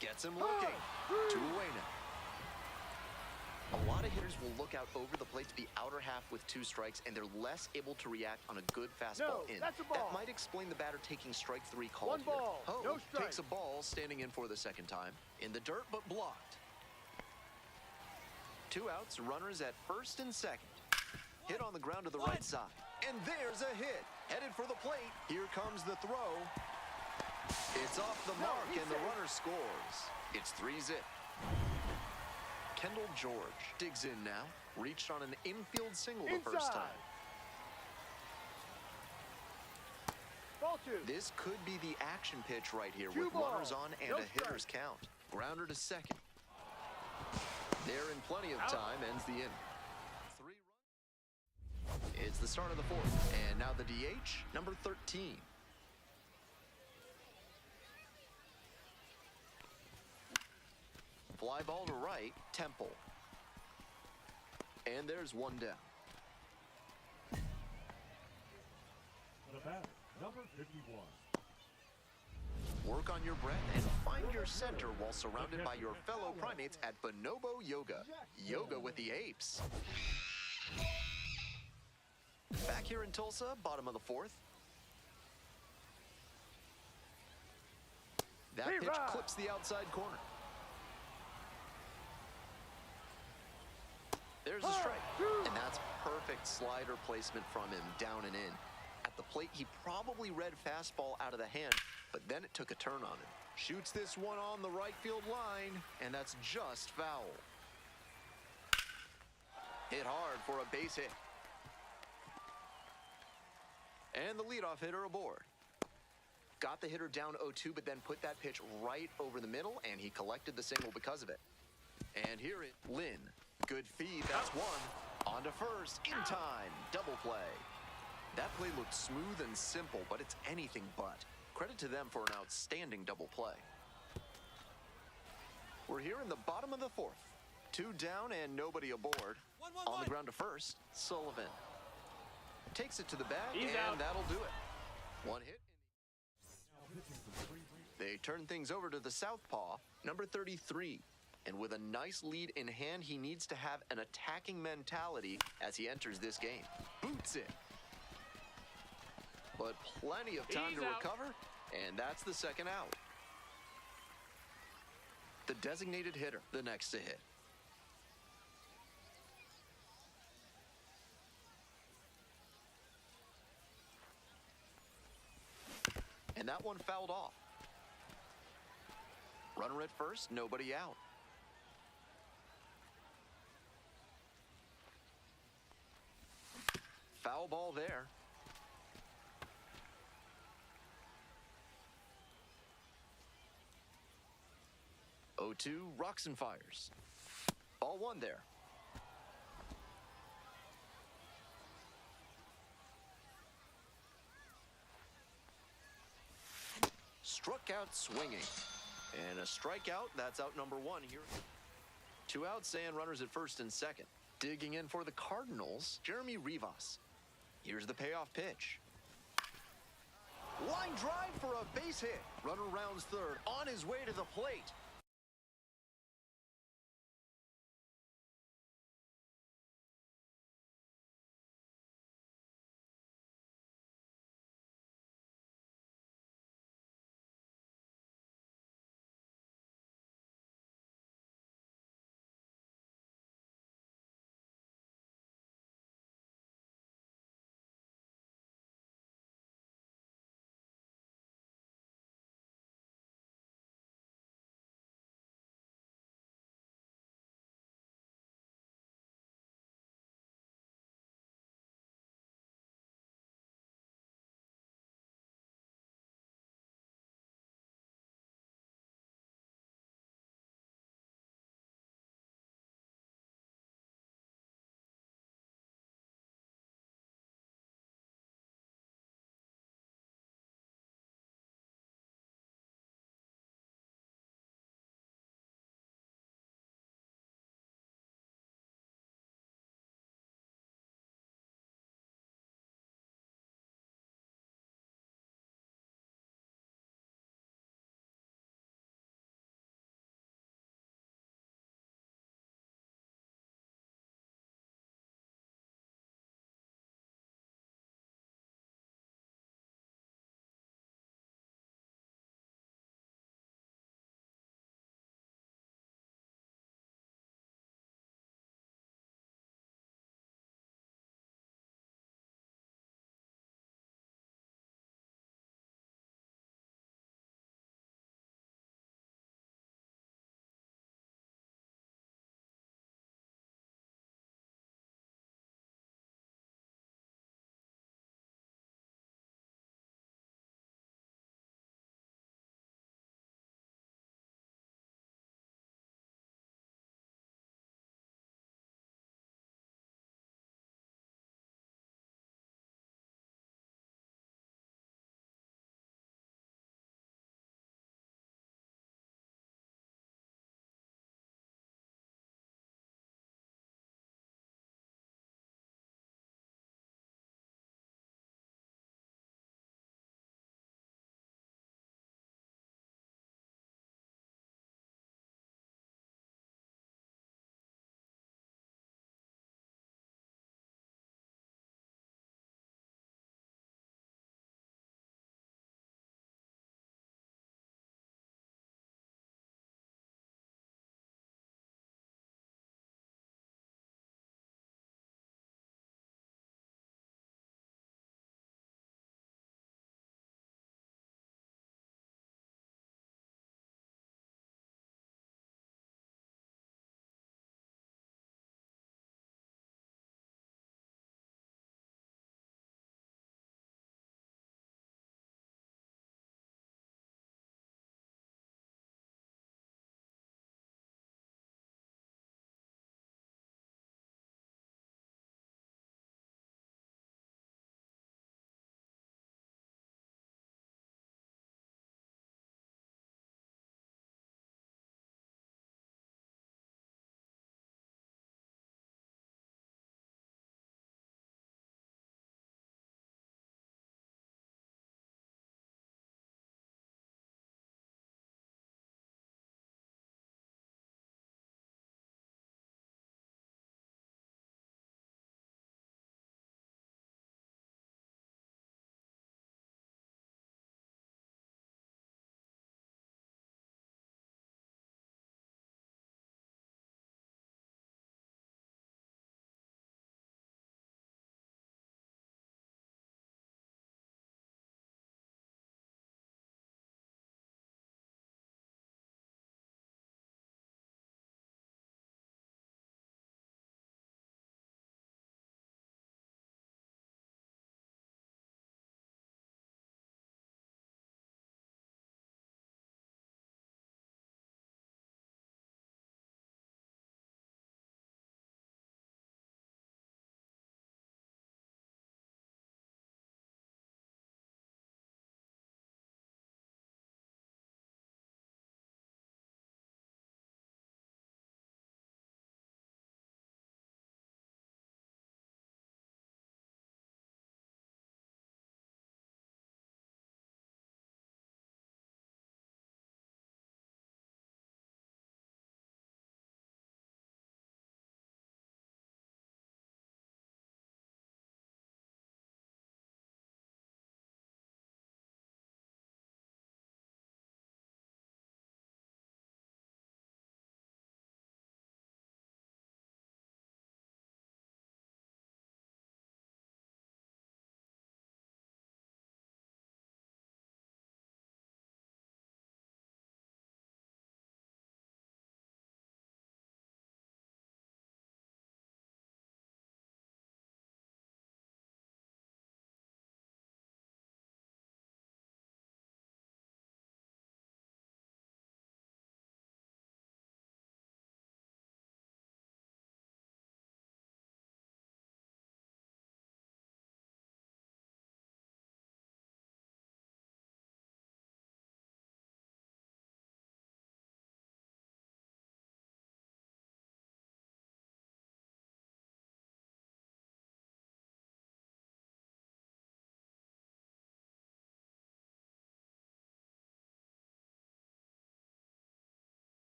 Gets him looking. 2 away now. A lot of hitters will look out over the plate to the outer half with 2 strikes, and they're less able to react on a good fastball in. That's a ball. That might explain the batter taking strike 3 called 1 ball, here. no Ho strike. takes a ball, standing in for the second time. In the dirt, but blocked. 2 outs, runners at first and second. Hit on the ground to the right side. And there's a hit. Headed for the plate. Here comes the throw. It's off the mark, and the runner scores. It's 3-zip. Kendall George digs in now. Reached on an infield single the first time. Ball 2. This could be the action pitch right here 2 with balls, runners on and no a hitter's count. Grounder to second. There in plenty of time, ends the inning. 3 runs. It's the start of the fourth, and now the DH, number 13. Fly ball to right, Temple. And there's one down. The batter, number 51. Work on your breath and find your center while surrounded by your fellow primates at Bonobo Yoga. Yoga with the apes. Back here in Tulsa, bottom of the fourth. That pitch clips the outside corner. There's a strike, and that's perfect slider placement from him, down and in. At the plate, he probably read fastball out of the hand, but then it took a turn on him. Shoots this one on the right field line, and that's just foul. Hit hard for a base hit. And the leadoff hitter aboard. Got the hitter down 0-2, but then put that pitch right over the middle, and he collected the single because of it. And here it, Lynn. Good feed, that's one. On to first, in time, double play. That play looked smooth and simple, but it's anything but. Credit to them for an outstanding double play. We're here in the bottom of the fourth. 2 down and nobody aboard. On the ground to first, Sullivan. Takes it to the bag, and that'll do it. 1 hit. They turn things over to the southpaw, number 33. And with a nice lead in hand, he needs to have an attacking mentality as he enters this game. Boots it. But plenty of time to recover, and that's the second out. The designated hitter, the next to hit. And that one fouled off. Runner at first, nobody out. Foul ball there. 0-2, rocks and fires. Ball 1 there. Struck out swinging. And a strikeout, that's out number 1 here. 2 outs and runners at first and second. Digging in for the Cardinals, Jeremy Rivas. Here's the payoff pitch. Line drive for a base hit. Runner rounds third, on his way to the plate.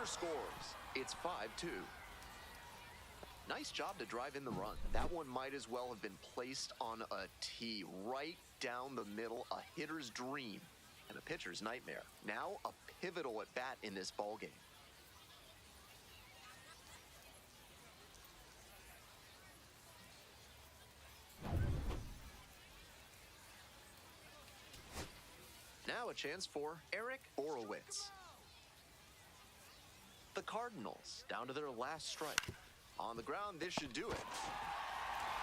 scores. It's 5-2. Nice job to drive in the run. That one might as well have been placed on a tee right down the middle, a hitter's dream and a pitcher's nightmare. Now a pivotal at bat in this ballgame. Now a chance for Eric Borowitz. The Cardinals down to their last strike. On the ground, this should do it.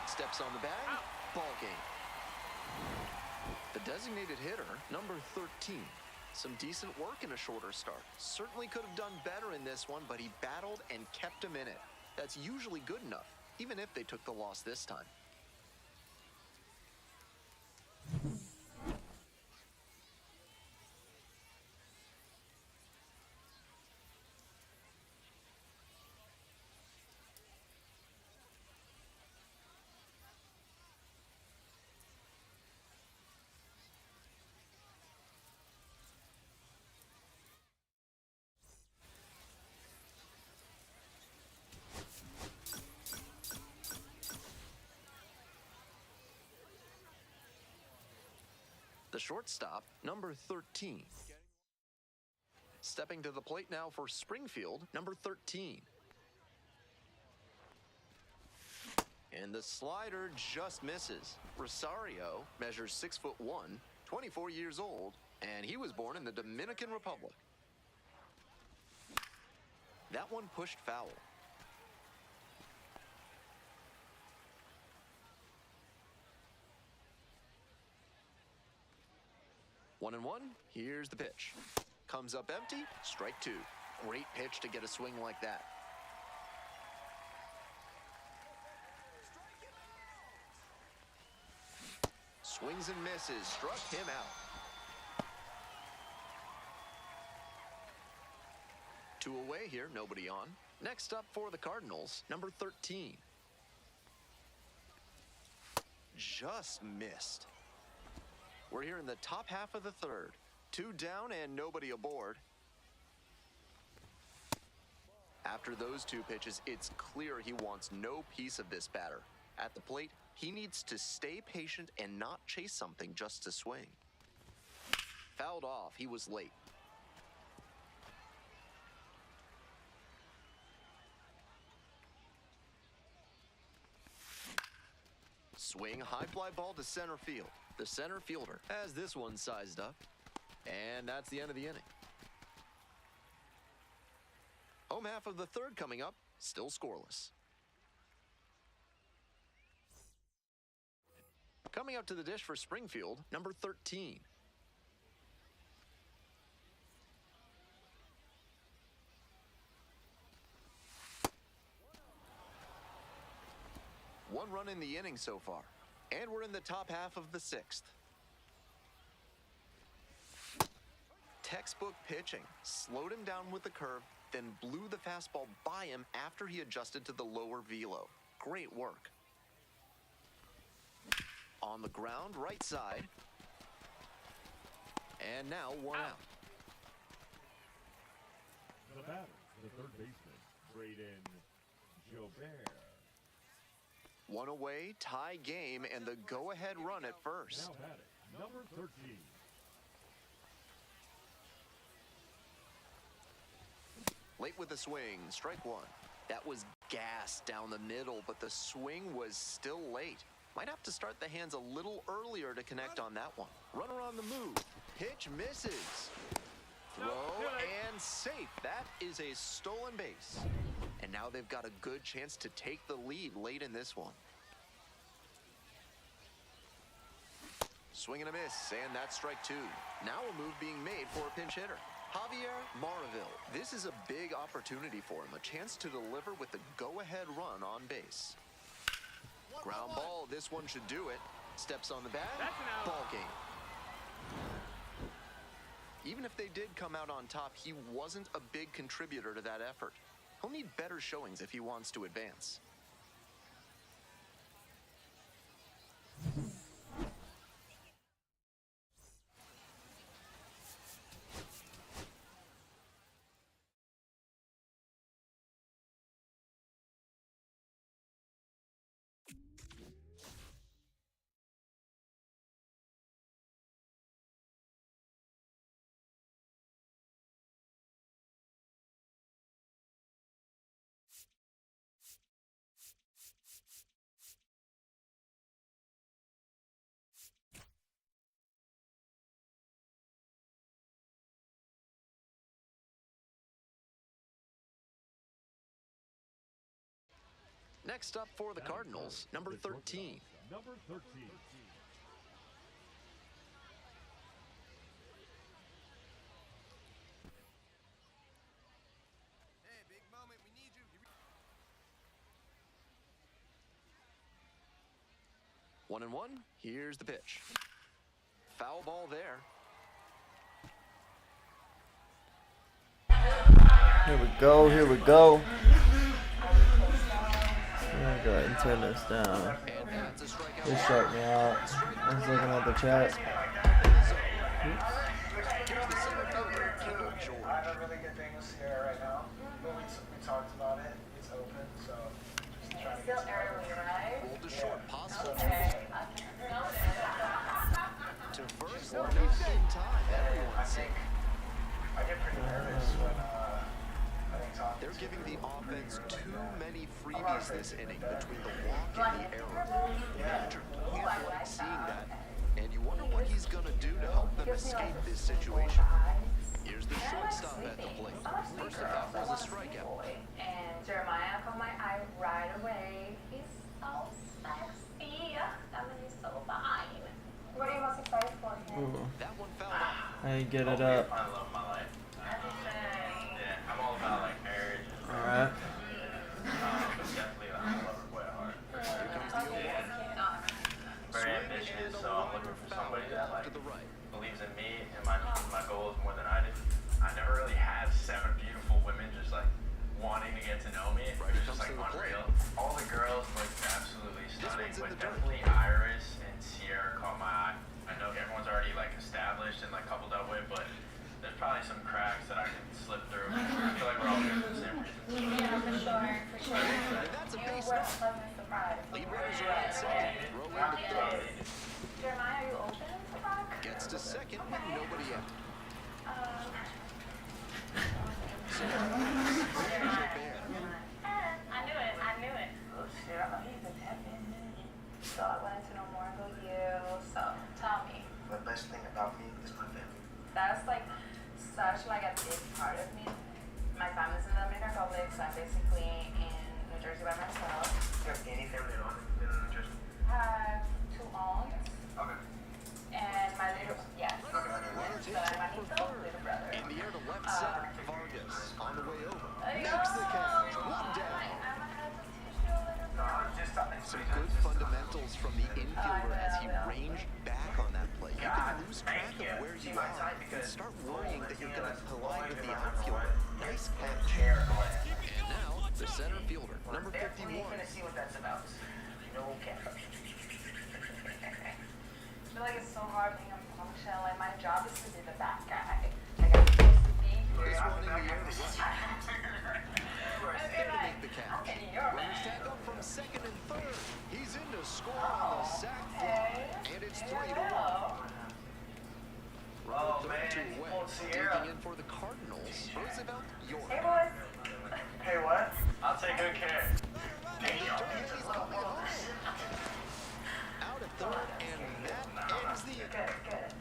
Steps on the bag, ball game. The designated hitter, number 13. Some decent work in a shorter start. Certainly could have done better in this one, but he battled and kept him in it. That's usually good enough, even if they took the loss this time. The shortstop, number 13. Stepping to the plate now for Springfield, number 13. And the slider just misses. Rosario measures 6'1", 24 years old, and he was born in the Dominican Republic. That one pushed foul. One and one, here's the pitch. Comes up empty, strike two. Great pitch to get a swing like that. Swings and misses, struck him out. 2 away here, nobody on. Next up for the Cardinals, number 13. Just missed. We're here in the top half of the third. 2 down and nobody aboard. After those 2 pitches, it's clear he wants no piece of this batter. At the plate, he needs to stay patient and not chase something just to swing. Fouled off, he was late. Swing, high fly ball to center field. The center fielder has this one sized up. And that's the end of the inning. Home half of the third coming up, still scoreless. Coming up to the dish for Springfield, number 13. One run in the inning so far, and we're in the top half of the 6th. Textbook pitching, slowed him down with the curve, then blew the fastball by him after he adjusted to the lower velo. Great work. On the ground, right side. And now one out. The batter, the third baseman, Braden Jobert. One away, tie game, and the go-ahead run at first. Now batting, number 13. Late with the swing, strike one. That was gas down the middle, but the swing was still late. Might have to start the hands a little earlier to connect on that one. Runner on the move. Pitch misses. Throw and safe. That is a stolen base. And now they've got a good chance to take the lead late in this one. Swing and a miss, and that's strike two. Now a move being made for a pinch hitter. Javier Maraville. This is a big opportunity for him, a chance to deliver with the go-ahead run on base. Ground ball, this one should do it. Steps on the bag, ball game. Even if they did come out on top, he wasn't a big contributor to that effort. He'll need better showings if he wants to advance. Next up for the Cardinals, number 13. Number 13. Hey, big moment. We need you. 1-1. Here's the pitch. Foul ball there. Here we go, here we go. I'm gonna go ahead and turn this down. They shut me out. I was looking at the chat. I have a really good thing with Sierra right now. But we talked about it. It's open, so just trying to get Still early, right? Rolled to short, possible. Okay. To first, not in time. Everyone's sick. I get pretty nervous when I think talking. They're giving the offense too many freebies this inning between the walk and the error. Manager can't like seeing that, and you wonder what he's gonna do to help them escape this situation. Here's the shortstop at the plate. First at bat was a strikeout. And Jeremiah caught my eye right away. He's so sexy. I mean, he's so fine. What are you most excited for him? Ooh. That one fouled out. I get it up. I love my life. Yeah, I'm all about like marriage. Alright. Definitely a lover boy at heart. Here comes the 0-1. Very ambitious, so I'm looking for somebody that like believes in me and my goals more than I do. I never really had 7 beautiful women just like wanting to get to know me. It was just like unreal. All the girls look absolutely stunning, but definitely Iris and Sierra caught my eye. I know everyone's already like established and like coupled up with, but there's probably some cracks that I can slip through. I feel like we're all here for the same reason. Yeah, for sure, for sure. And that's a base We're a hit. pleasant surprise. Lead runners are at second. Throw into third. Jeremiah, are you open to rock? Gets to second with nobody out. I knew it. Oh shit, I know he's been tapping. So I wanted to know more about you. So tell me. The best thing about me is my family. That's like such like a big part of me. My family's in the Dominican Republic, so I'm basically in New Jersey by myself. Do you have any family on in New Jersey? I have 2 aunts Okay. and my little Runners hit top for third. little brother. In the air to left center. Vargas on the way over. Makes the catch. One down. Some good fundamentals from the infielder as he ranged back on that play. You can lose track of where you are and start worrying that you're going to collide with the outfielder. Nice catch. And now, the center fielder, number 51. Gonna see what that's about. No cap. I feel like it's so hard being a professional. Like my job is to be the bad guy. Like I'm supposed to be here. This one in the air to right. There to make the catch. Runners tag up from second and third. He's in to score on the sac fly, and it's 3-1. Runner 32 away. Digging in for the Cardinals. Roosevelt York. Hey boys. Hey, what? I'll take good care. He's coming home. Out at third, and that ends the inning. Good.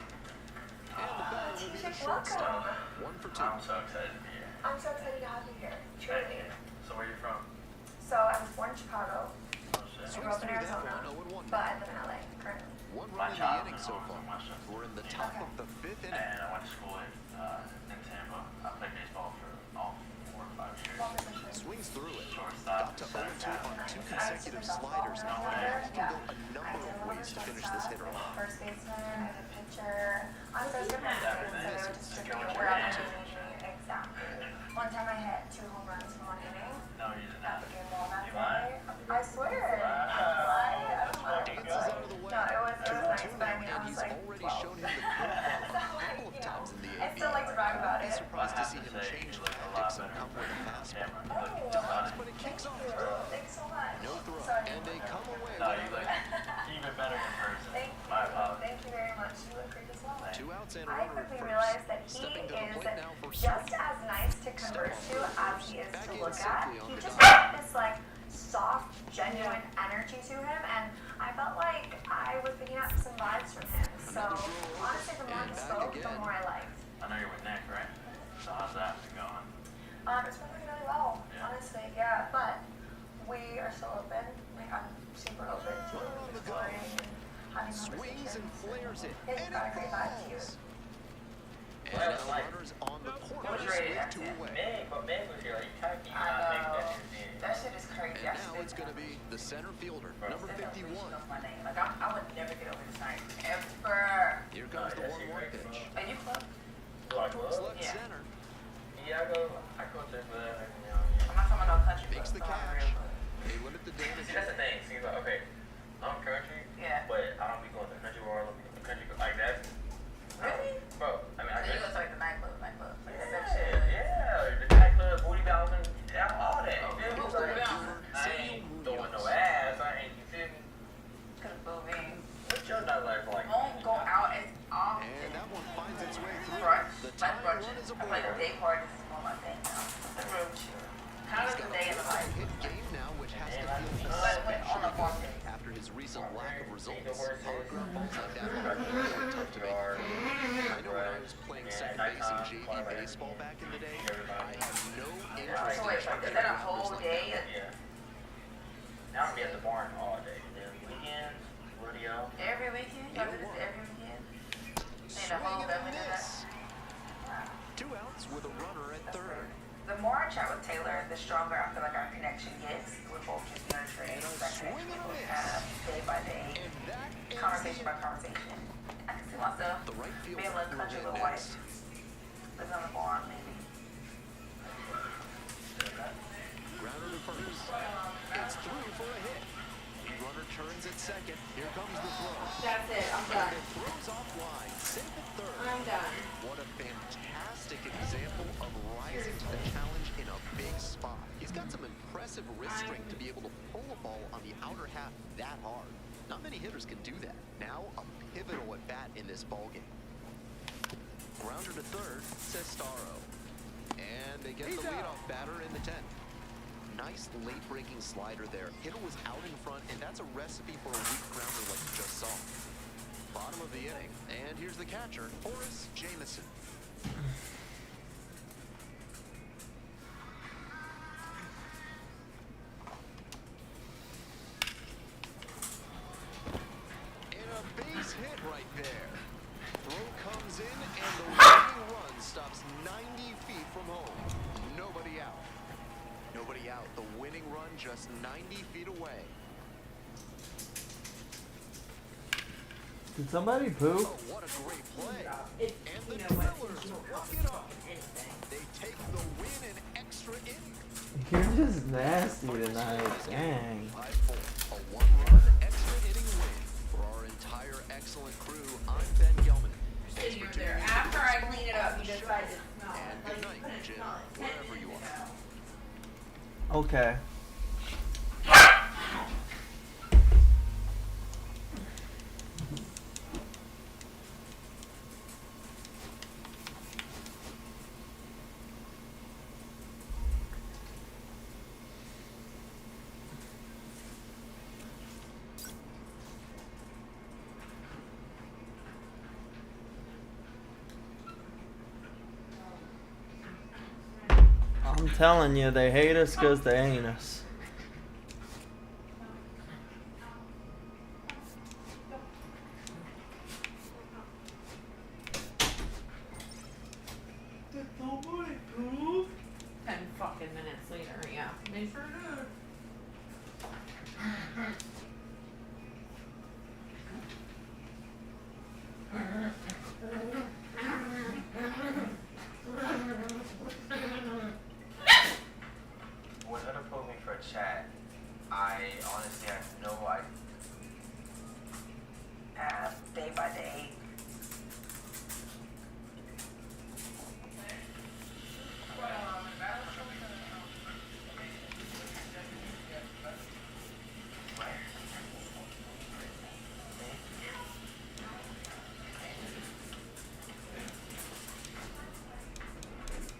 And the batter will be the shortstop. 1 for 2. I'm so excited to be here. I'm so excited to have you here. Truly. So where are you from? So I was born in Chicago. Oh shit. I grew up in Arizona, 1-0-1. but I live in LA currently. 1 run in the inning so far. We're in the top of the 5th inning. And I went to school in Tampa. I played baseball for all 4 or 5 years. Swings through it. Shortstop. Got to 0-2 on 2 consecutive sliders. Now he can go a number of ways to finish this hitter off. First baseman, I did pitcher. I'm so good at it, so they would distribute it wherever I needed. Exactly. One time I hit 2 home runs in 1 inning. No, you did That not. became all that You lied. day. I swear. I don't lie. Dances out of the way. No, it was nice, 2-2 but I now, mean, I and was he's like, already well. shown him the curveball a couple of times in the I AB. still like to brag about I'd be it. surprised to see him change tactics and come with a fastball. Dives, but it kicks off. Thanks so much. No throw, Sorry. and they come away No, with you a look even better in person. Thank you. My apologies. Thank you very much. You look great as well. 2 outs and a I runner at quickly first. realized that he Stepping to the is plate now for just Swing. as nice to converse to as he is Back to in look at. simply on He the just dial. had this like soft, genuine energy to him, and I felt like I was picking up some vibes from him. So honestly, the more And he back spoke, the again. more I liked. I know you're with Nick, right? So how's that been going? It's been going really well, Yeah. honestly, yeah. But We are still open. Like, I'm super open to exploring and having Swings and conversations. flares it, It's and got a it great vibe to you. falls. And now the runner's on the corner with two away. Meg, but Meg was here. Like, you can't keep I not making know. that shit in. That shit is crazy. And now it's going to be the center fielder, number 51. My name. Like, I would never get over this night. Ever. Here comes the 1-1 pitch. Are you club? Do I Towards go? left Yeah. center. Yeah, I go to the, I'm not talking about no country Makes club. the I'm talking catch. real club. They limit the damage. See, that's the thing. See, like, okay, I'm country, Yeah. but I don't be going to country bar. I don't be going to country club. Like that. Really? Bro, I mean, I So you go guess. to like the nightclub. Like Yeah, section. the nightclub, booty bouncing, all that. Oh, You feel me? booty Like, bouncing. I ain't throwing no ass. I ain't, you feel me? Could moving. What's your nightlife like? Won't go out as often. And that one finds its way through. Brunch. The Like tying brunch. run is I play the aboard. day parties is more my thing now. The room chill. Kind of He's the got day in a the life. hit game now, which has to But feel when on the especially market. good after his recent lack of results. Hard ground balls like that are really tough to make. I know when I was playing second base in JV baseball back in the day, I had no interest So wait, in is that a whole day? Yeah. Now I'm be at the barn all day. Then weekends, rodeo. Every weekend? Y'all do this every weekend? Ain't a whole Swing and a family do that? miss. 2 outs with a runner at third. The more I chat with Taylor, the stronger I feel like our connection gets. We're both just nurturing And a that swing connection and a we miss. have day by day, And that ends conversation the by conversation. I can see myself The right field being a little country little wife, next. living on the farm maybe. Grounder to first. It's through for a hit. Runner turns at second. Here comes the throw. That's it. I'm And done. it throws off line. Safe at third. I'm done. What a fantastic example of rising to the challenge in a big spot. He's got some impressive wrist strength to be able to pull a ball on the outer half that hard. Not many hitters can do that. Now a pivotal at bat in this ballgame. Grounder to third, says Starro. And they get the leadoff batter in the 10th. Nice late-breaking slider there. Hitter was out in front, and that's a recipe for a weak grounder like you just saw. Bottom of the inning, and here's the catcher, Horace Jamison. And a base hit right there. Throw comes in, and the winning run stops 90 feet from home. Nobody out. Nobody out. The winning run just 90 feet away. Did somebody poop? Oh, what a great play. It's, And you the know what? Drillers You don't walk have it to off. fucking anything. They take the win in extra innings. You're just nasty tonight. Dang. 5-4. A 1-run extra inning win. For our entire excellent crew, I'm Ben Gelman. Thanks for tuning You're there. in. After I clean it up, you decide to smell And it. good Like, night, put it Jim, smell it 10 wherever you minutes are. ago. Okay. I'm telling you, they hate us because they ain't us. Did somebody poop? 10 fucking minutes later, yeah. They sure did. When Huda pulled me for a chat, I honestly had no idea. Day by day.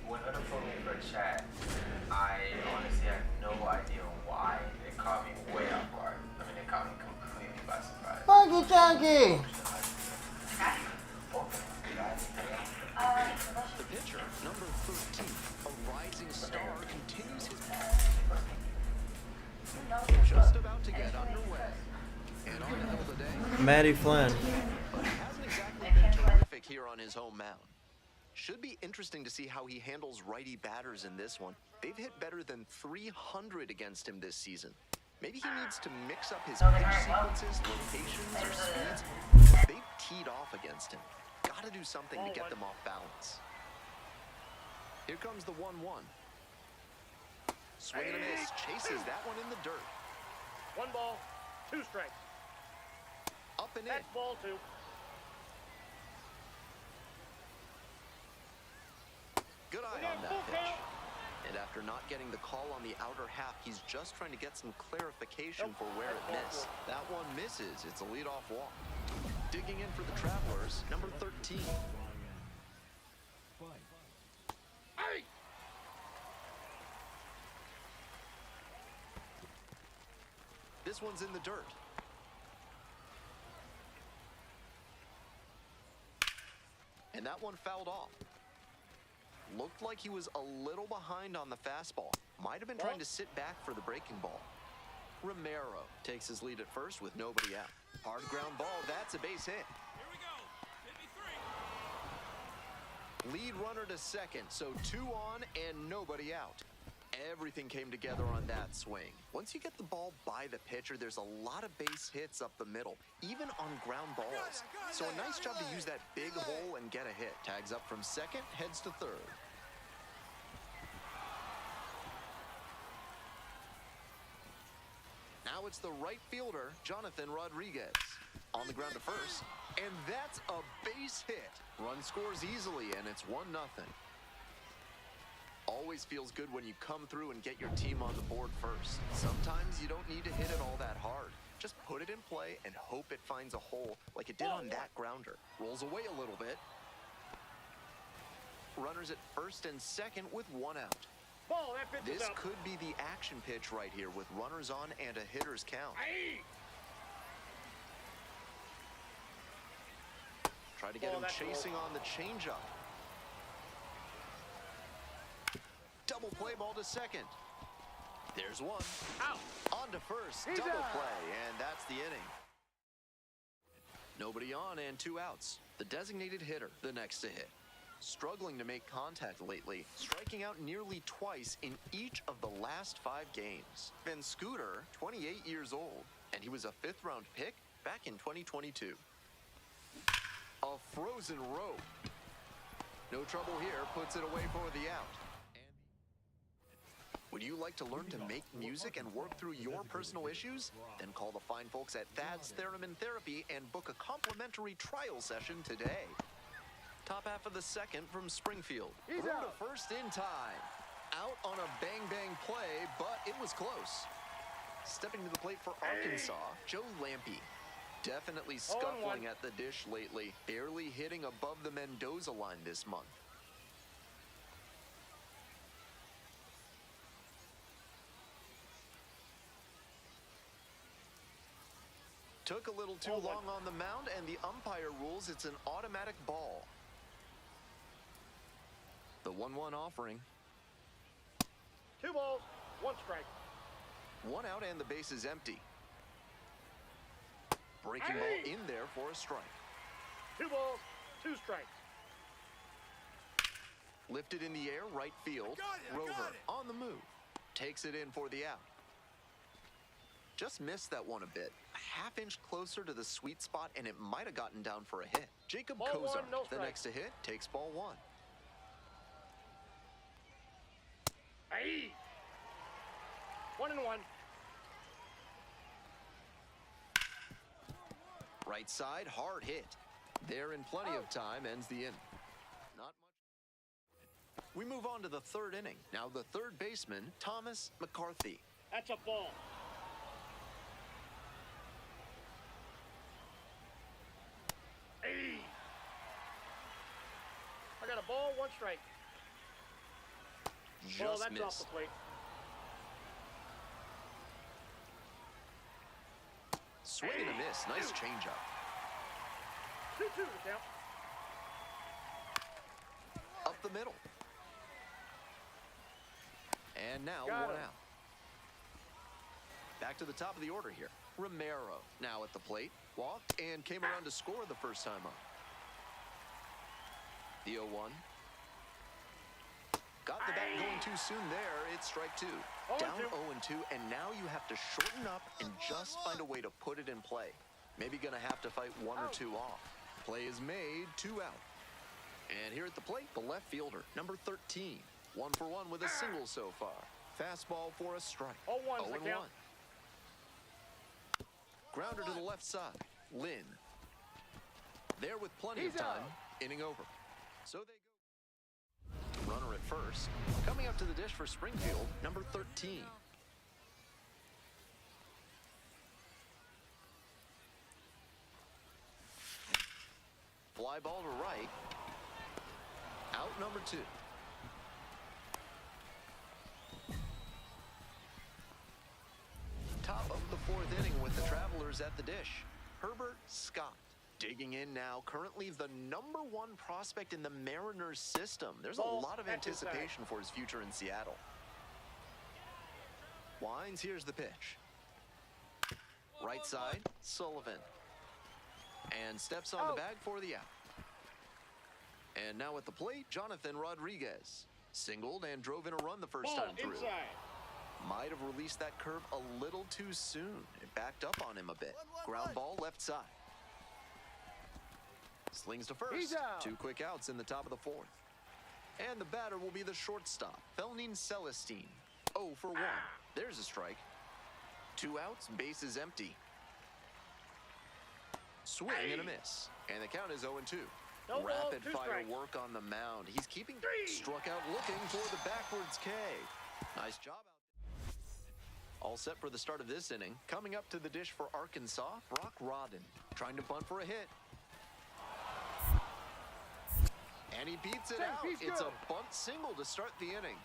When Huda pulled me for a chat, I honestly had no idea why. It caught me way off guard. I mean, it caught me completely by surprise. Funky Chunky! The pitcher, number 13, a rising star, continues his Matty Flynn. But it hasn't exactly been terrific here on his home mound. Should be interesting to see how he handles righty batters in this one. They've hit better than 300 against him this season. Maybe he needs to mix up his pitch sequences, locations, or speeds. They've teed off against him. Gotta do something to get them off balance. Here comes the 1-1. Swing and a miss. Chases that one in the dirt. 1 ball, 2 strikes. Up and in. That's ball 2. Good eye on that pitch. And after not getting the call on the outer half, he's just trying to get some clarification for where it missed. That one misses. It's a leadoff walk. Digging in for the Travelers, number 13. Hey! This one's in the dirt. And that one fouled off. Looked like he was a little behind on the fastball. Might have been trying to sit back for the breaking ball. Romero takes his lead at first with nobody out. Hard ground ball, that's a base hit. Here we go. Hit me 3. Lead runner to second, so 2 on and nobody out. Everything came together on that swing. Once you get the ball by the pitcher, there's a lot of base hits up the middle, even on ground balls. So a nice job to use that big hole and get a hit. Tags up from second, heads to third. Now it's the right fielder, Jonathan Rodriguez. On the ground to first, and that's a base hit. Run scores easily, and it's 1-0. Always feels good when you come through and get your team on the board first. Sometimes you don't need to hit it all that hard. Just put it in play and hope it finds a hole like it did on that grounder. Rolls away a little bit. Runners at first and second with 1 out. Ball, that pitch is This out. could be the action pitch right here with runners on and a hitter's count. Hey! Try to get him chasing on the changeup. Double play ball to second. There's one. Out. On to first. He's Double out. play, and that's the inning. Nobody on and 2 outs. The designated hitter, the next to hit. Struggling to make contact lately, striking out nearly twice in each of the last 5 games. Ben Scooter, 28 years old, and he was a 5th-round pick back in 2022. A frozen rope. No trouble here, puts it away for the out. Would you like to learn to make music and work through your personal issues? Then call the fine folks at Thad's Theremin Therapy and book a complimentary trial session today. Top half of the second from Springfield. Throw to first in time. Out on a bang-bang play, but it was close. Stepping to the plate for Arkansas, Joe Lampe. Definitely scuffling at the dish lately. Barely hitting above the Mendoza line this month. Took a little too long on the mound, and the umpire rules it's an automatic ball. The 1-1 offering. 2 balls, 1 strike. 1 out and the base is empty. Breaking ball in there for a strike. 2 balls, 2 strikes. Lifted in the air, right field. Rover on the move. Takes it in for the out. Just missed that one a bit. A half-inch closer to the sweet spot, and it might have gotten down for a hit. Jacob Kozar, the next to hit, takes ball 1. Hey! 1-1. Right side, hard hit. There in plenty of time, ends the inning. Not much. We move on to the 3rd inning. Now the 3rd baseman, Thomas McCarthy. That's a ball. Hey! I got a ball, 1 strike. Ball, that's off the plate. Swing and a miss. Nice changeup. 2-2 to count. Up the middle. And now Got 1 him. out. Back to the top of the order here. Romero now at the plate. Walked and came around to score the first time up. The 0-1. Got the bat going too soon there. It's strike two. Down 0-2, and now you have to shorten up and just find a way to put it in play. Maybe gonna have to fight one or two off. Play is made, 2 out. And here at the plate, the left fielder, number 13. 1 for 1 with a single so far. Fastball for a strike. 0-1's the count. Grounder to the left side. Lynn. There with plenty of time. Inning over. So they go. Runner at first. Coming up to the dish for Springfield, number 13. Fly ball to right. Out number 2. Top of the 4th inning with the Travelers at the dish. Herbert Scott digging in now. Currently the number 1 prospect in the Mariners system. There's a lot of anticipation for his future in Seattle. Winds, here's the pitch. Right side, Sullivan. And steps on the bag for the out. And now at the plate, Jonathan Rodriguez. Singled and drove in a run the first time through. Might have released that curve a little too soon. It backed up on him a bit. Ground ball left side. Slings to first. 2 quick outs in the top of the 4th. And the batter will be the shortstop, Felnin Celestine. 0 for 1. There's a strike. 2 outs, bases empty. Swing and a miss. And the count is 0-2. Rapid fire work on the mound. He's keeping struck out looking for the backwards K. Nice job out there. All set for the start of this inning. Coming up to the dish for Arkansas, Brock Rodden. Trying to bunt for a hit. And he beats it out. It's a bunt single to start the inning.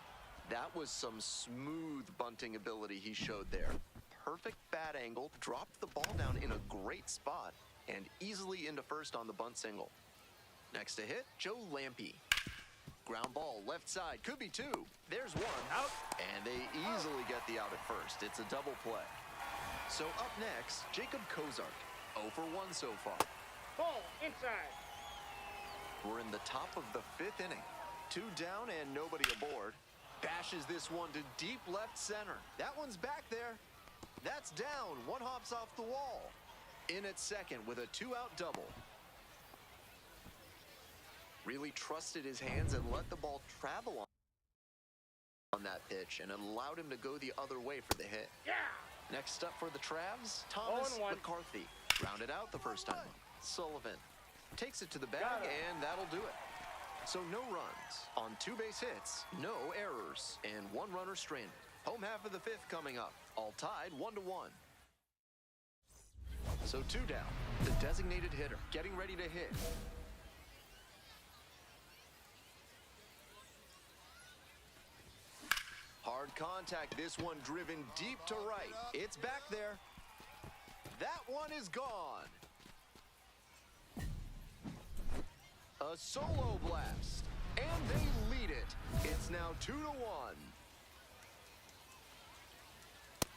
That was some smooth bunting ability he showed there. Perfect bat angle, dropped the ball down in a great spot, and easily into first on the bunt single. Next to hit, Joe Lampe. Ground ball left side, could be 2. There's 1. Out. And they easily get the out at first. It's a double play. So up next, Jacob Kozark. 0 for 1 so far. Ball inside. We're in the top of the 5th inning. 2 down and nobody aboard. Bashes this one to deep left center. That one's back there. That's down. 1 hops off the wall. In at second with a 2-out double. Really trusted his hands and let the ball travel on that pitch, and it allowed him to go the other way for the hit. Yeah. Next up for the Travs, Thomas McCarthy. Grounded out the first time. Sullivan takes it to the bag, and that'll do it. So no runs on 2 base hits, no errors, and 1 runner stranded. Home half of the 5th coming up. All tied 1-1. So 2 down. The designated hitter getting ready to hit. Hard contact, this one driven deep to right. It's back there. That one is gone. A solo blast, and they lead it. It's now 2-1.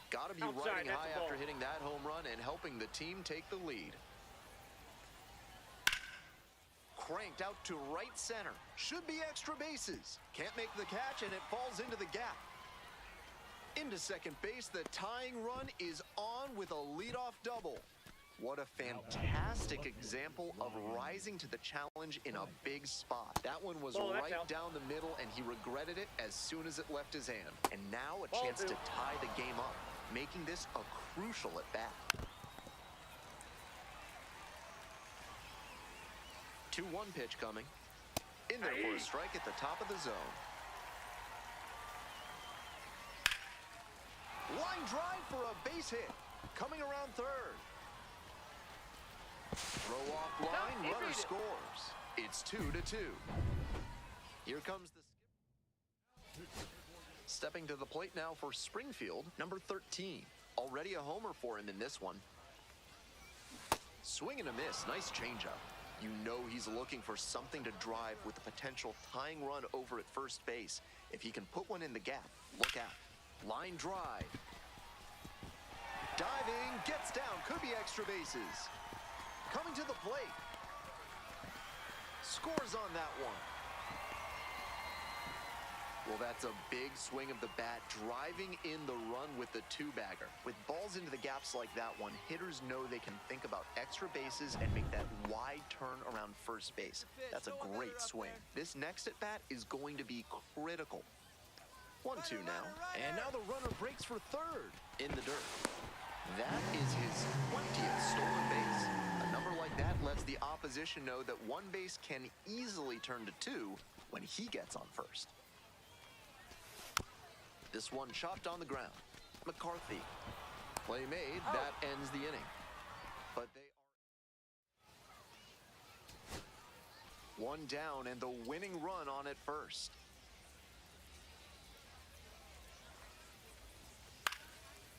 Gotta be riding high after hitting that home run and helping the team take the lead. Cranked out to right center. Should be extra bases. Can't make the catch, and it falls into the gap. Into second base, the tying run is on with a leadoff double. What a fantastic example of rising to the challenge in a big spot. That one was right down the middle, and he regretted it as soon as it left his hand. And now a chance to tie the game up, making this a crucial at bat. 2-1 pitch coming. In there for a strike at the top of the zone. Line drive for a base hit. Coming around third. Throw off line, runner scores. It's 2-2. Here comes the skip. Stepping to the plate now for Springfield, number 13. Already a homer for him in this one. Swing and a miss, nice changeup. You know he's looking for something to drive with a potential tying run over at first base. If he can put one in the gap, look out. Line drive. Diving, gets down, could be extra bases. coming to the plate. Scores on that one. Well, that's a big swing of the bat, driving in the run with the two-bagger. With balls into the gaps like that one, hitters know they can think about extra bases and make that wide turn around first base. That's a great swing. This next at-bat is going to be critical. 1-2 now, and now the runner breaks for third in the dirt. That is his 20th stolen base. A number like that lets the opposition know that one base can easily turn to two when he gets on first. This one chopped on the ground. McCarthy. Play made. That ends the inning. But they are one down and the winning run on at first.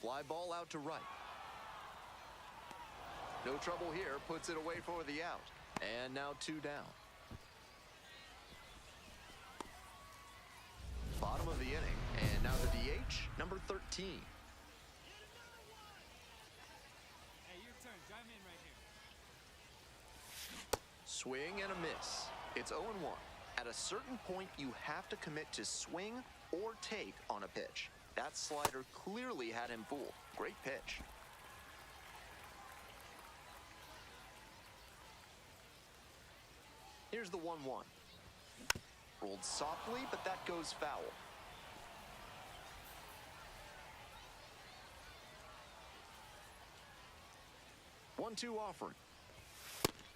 Fly ball out to right. No trouble here. Puts it away for the out. And now two down. Bottom of the inning. And now the DH, number 13. Hey, your turn. Drive in right here. Swing and a miss. It's 0-1. At a certain point, you have to commit to swing or take on a pitch. That slider clearly had him fooled. Great pitch. Here's the 1-1. Rolled softly, but that goes foul. 1-2 offering.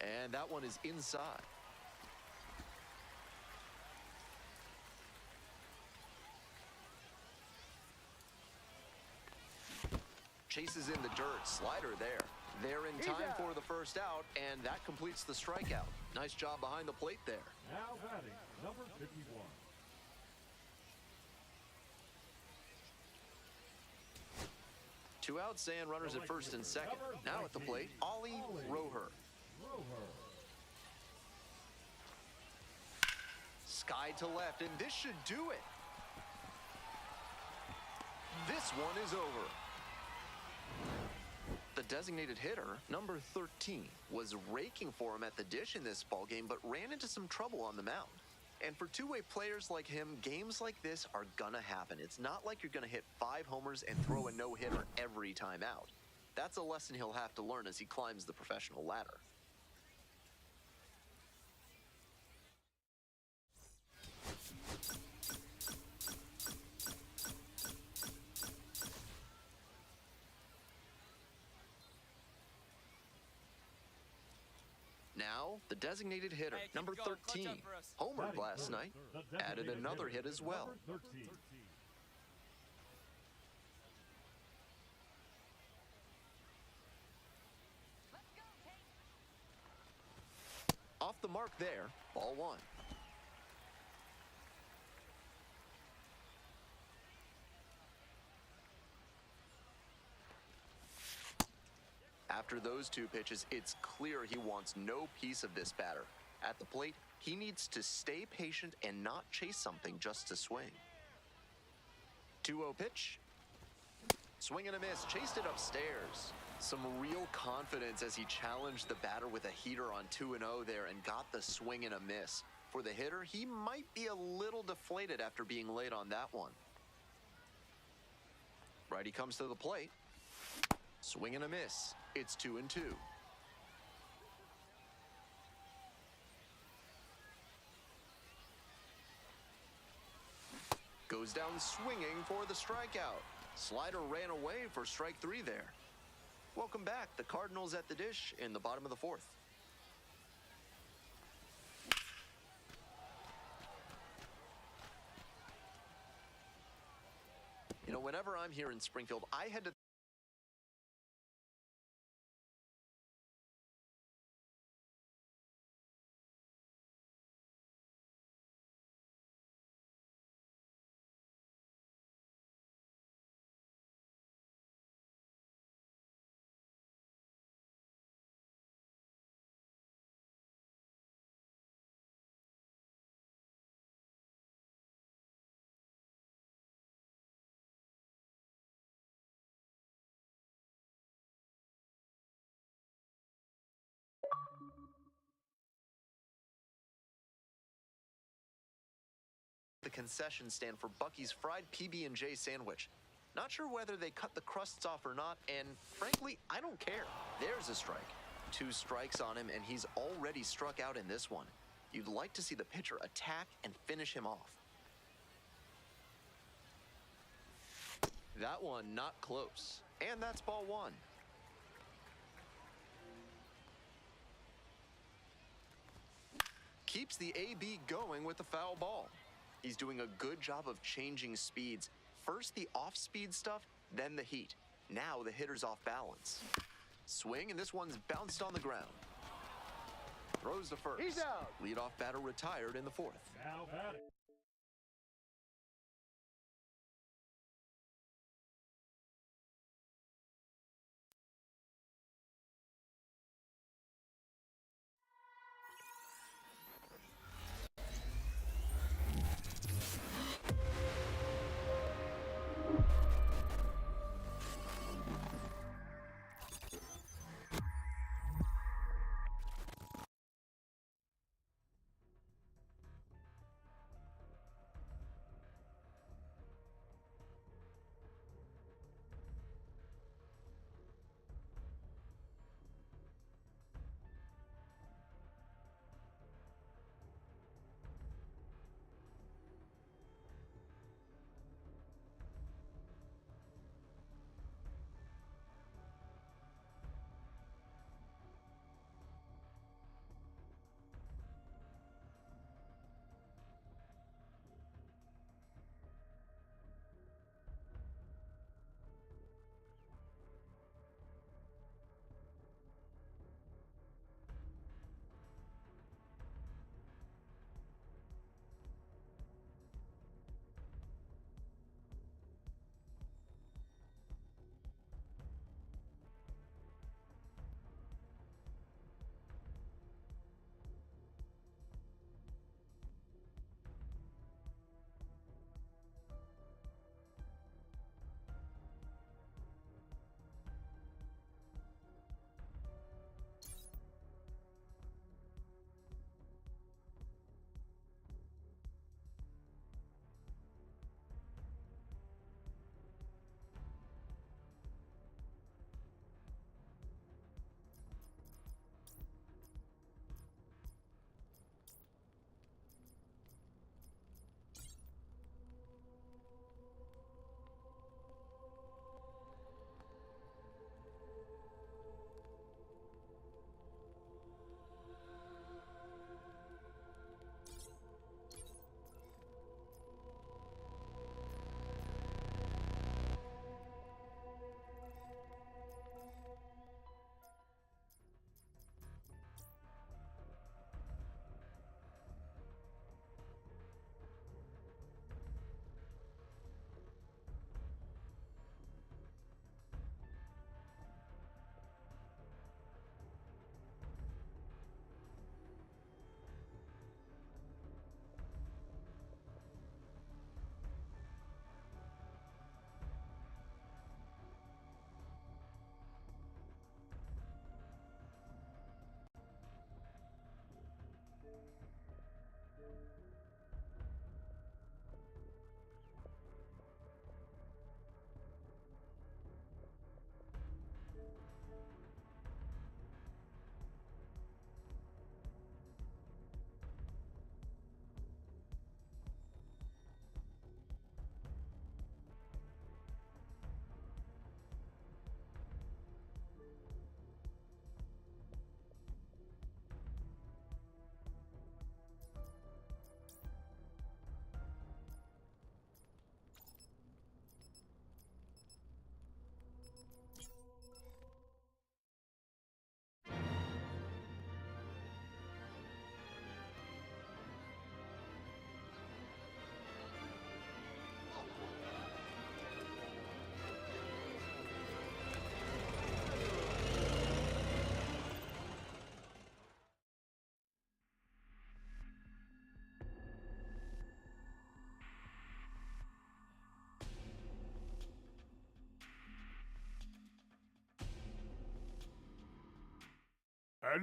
And that one is inside. Chases in the dirt. Slider there. They're in time for the first out, and that completes the strikeout. Nice job behind the plate there. Now batting, number 51. Two outs and runners at first and second. Now at the plate, Ollie Roher. Sky to left, and this should do it. This one is over. The designated hitter, number 13, was raking for him at the dish in this ballgame, but ran into some trouble on the mound. And for two-way players like him, games like this are gonna happen. It's not like you're gonna hit 5 homers and throw a no-hitter every time out. That's a lesson he'll have to learn as he climbs the professional ladder. Now, the designated hitter, Hey, keep number it going. 13, Clutch up for us. homered last night, added another hit as well. Number 13. Off the mark there, ball one. After those two pitches, it's clear he wants no piece of this batter. At the plate, he needs to stay patient and not chase something just to swing. 2-0 pitch. Swing and a miss, chased it upstairs. Some real confidence as he challenged the batter with a heater on 2-0 there and got the swing and a miss. For the hitter, he might be a little deflated after being late on that one. Righty comes to the plate. Swing and a miss. It's 2-2. Goes down swinging for the strikeout. Slider ran away for strike 3 there. Welcome back. The Cardinals at the dish in the bottom of the 4th. You know, whenever I'm here in Springfield, I head to the concession stand for Bucky's fried PB&J sandwich. Not sure whether they cut the crusts off or not, and frankly, I don't care. There's a strike. 2 strikes on him, and he's already struck out in this one. You'd like to see the pitcher attack and finish him off. That one not close. And that's ball 1. Keeps the AB going with the foul ball. He's doing a good job of changing speeds. First the off-speed stuff, then the heat. Now the hitter's off balance. Swing, and this one's bounced on the ground. Throws to first. He's out. Leadoff batter retired in the 4th. Now batting.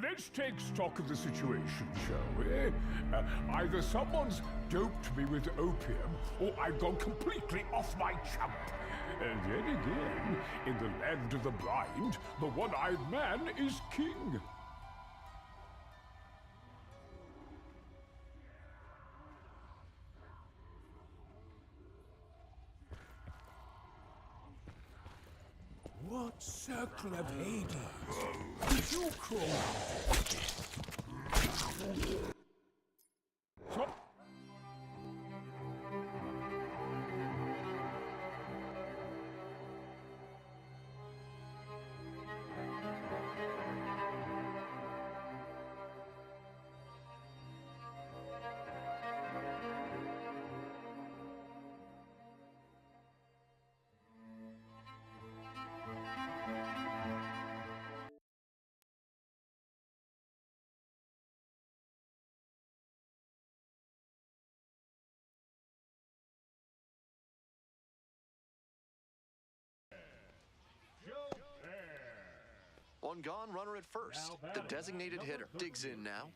Let's take stock of the situation, shall we? Either someone's doped me with opium, or I've gone completely off my chump. And then again, in the land of the blind, the one-eyed man is king. What circle of Hades did you crawl out? On gone runner at first. The designated hitter digs in now.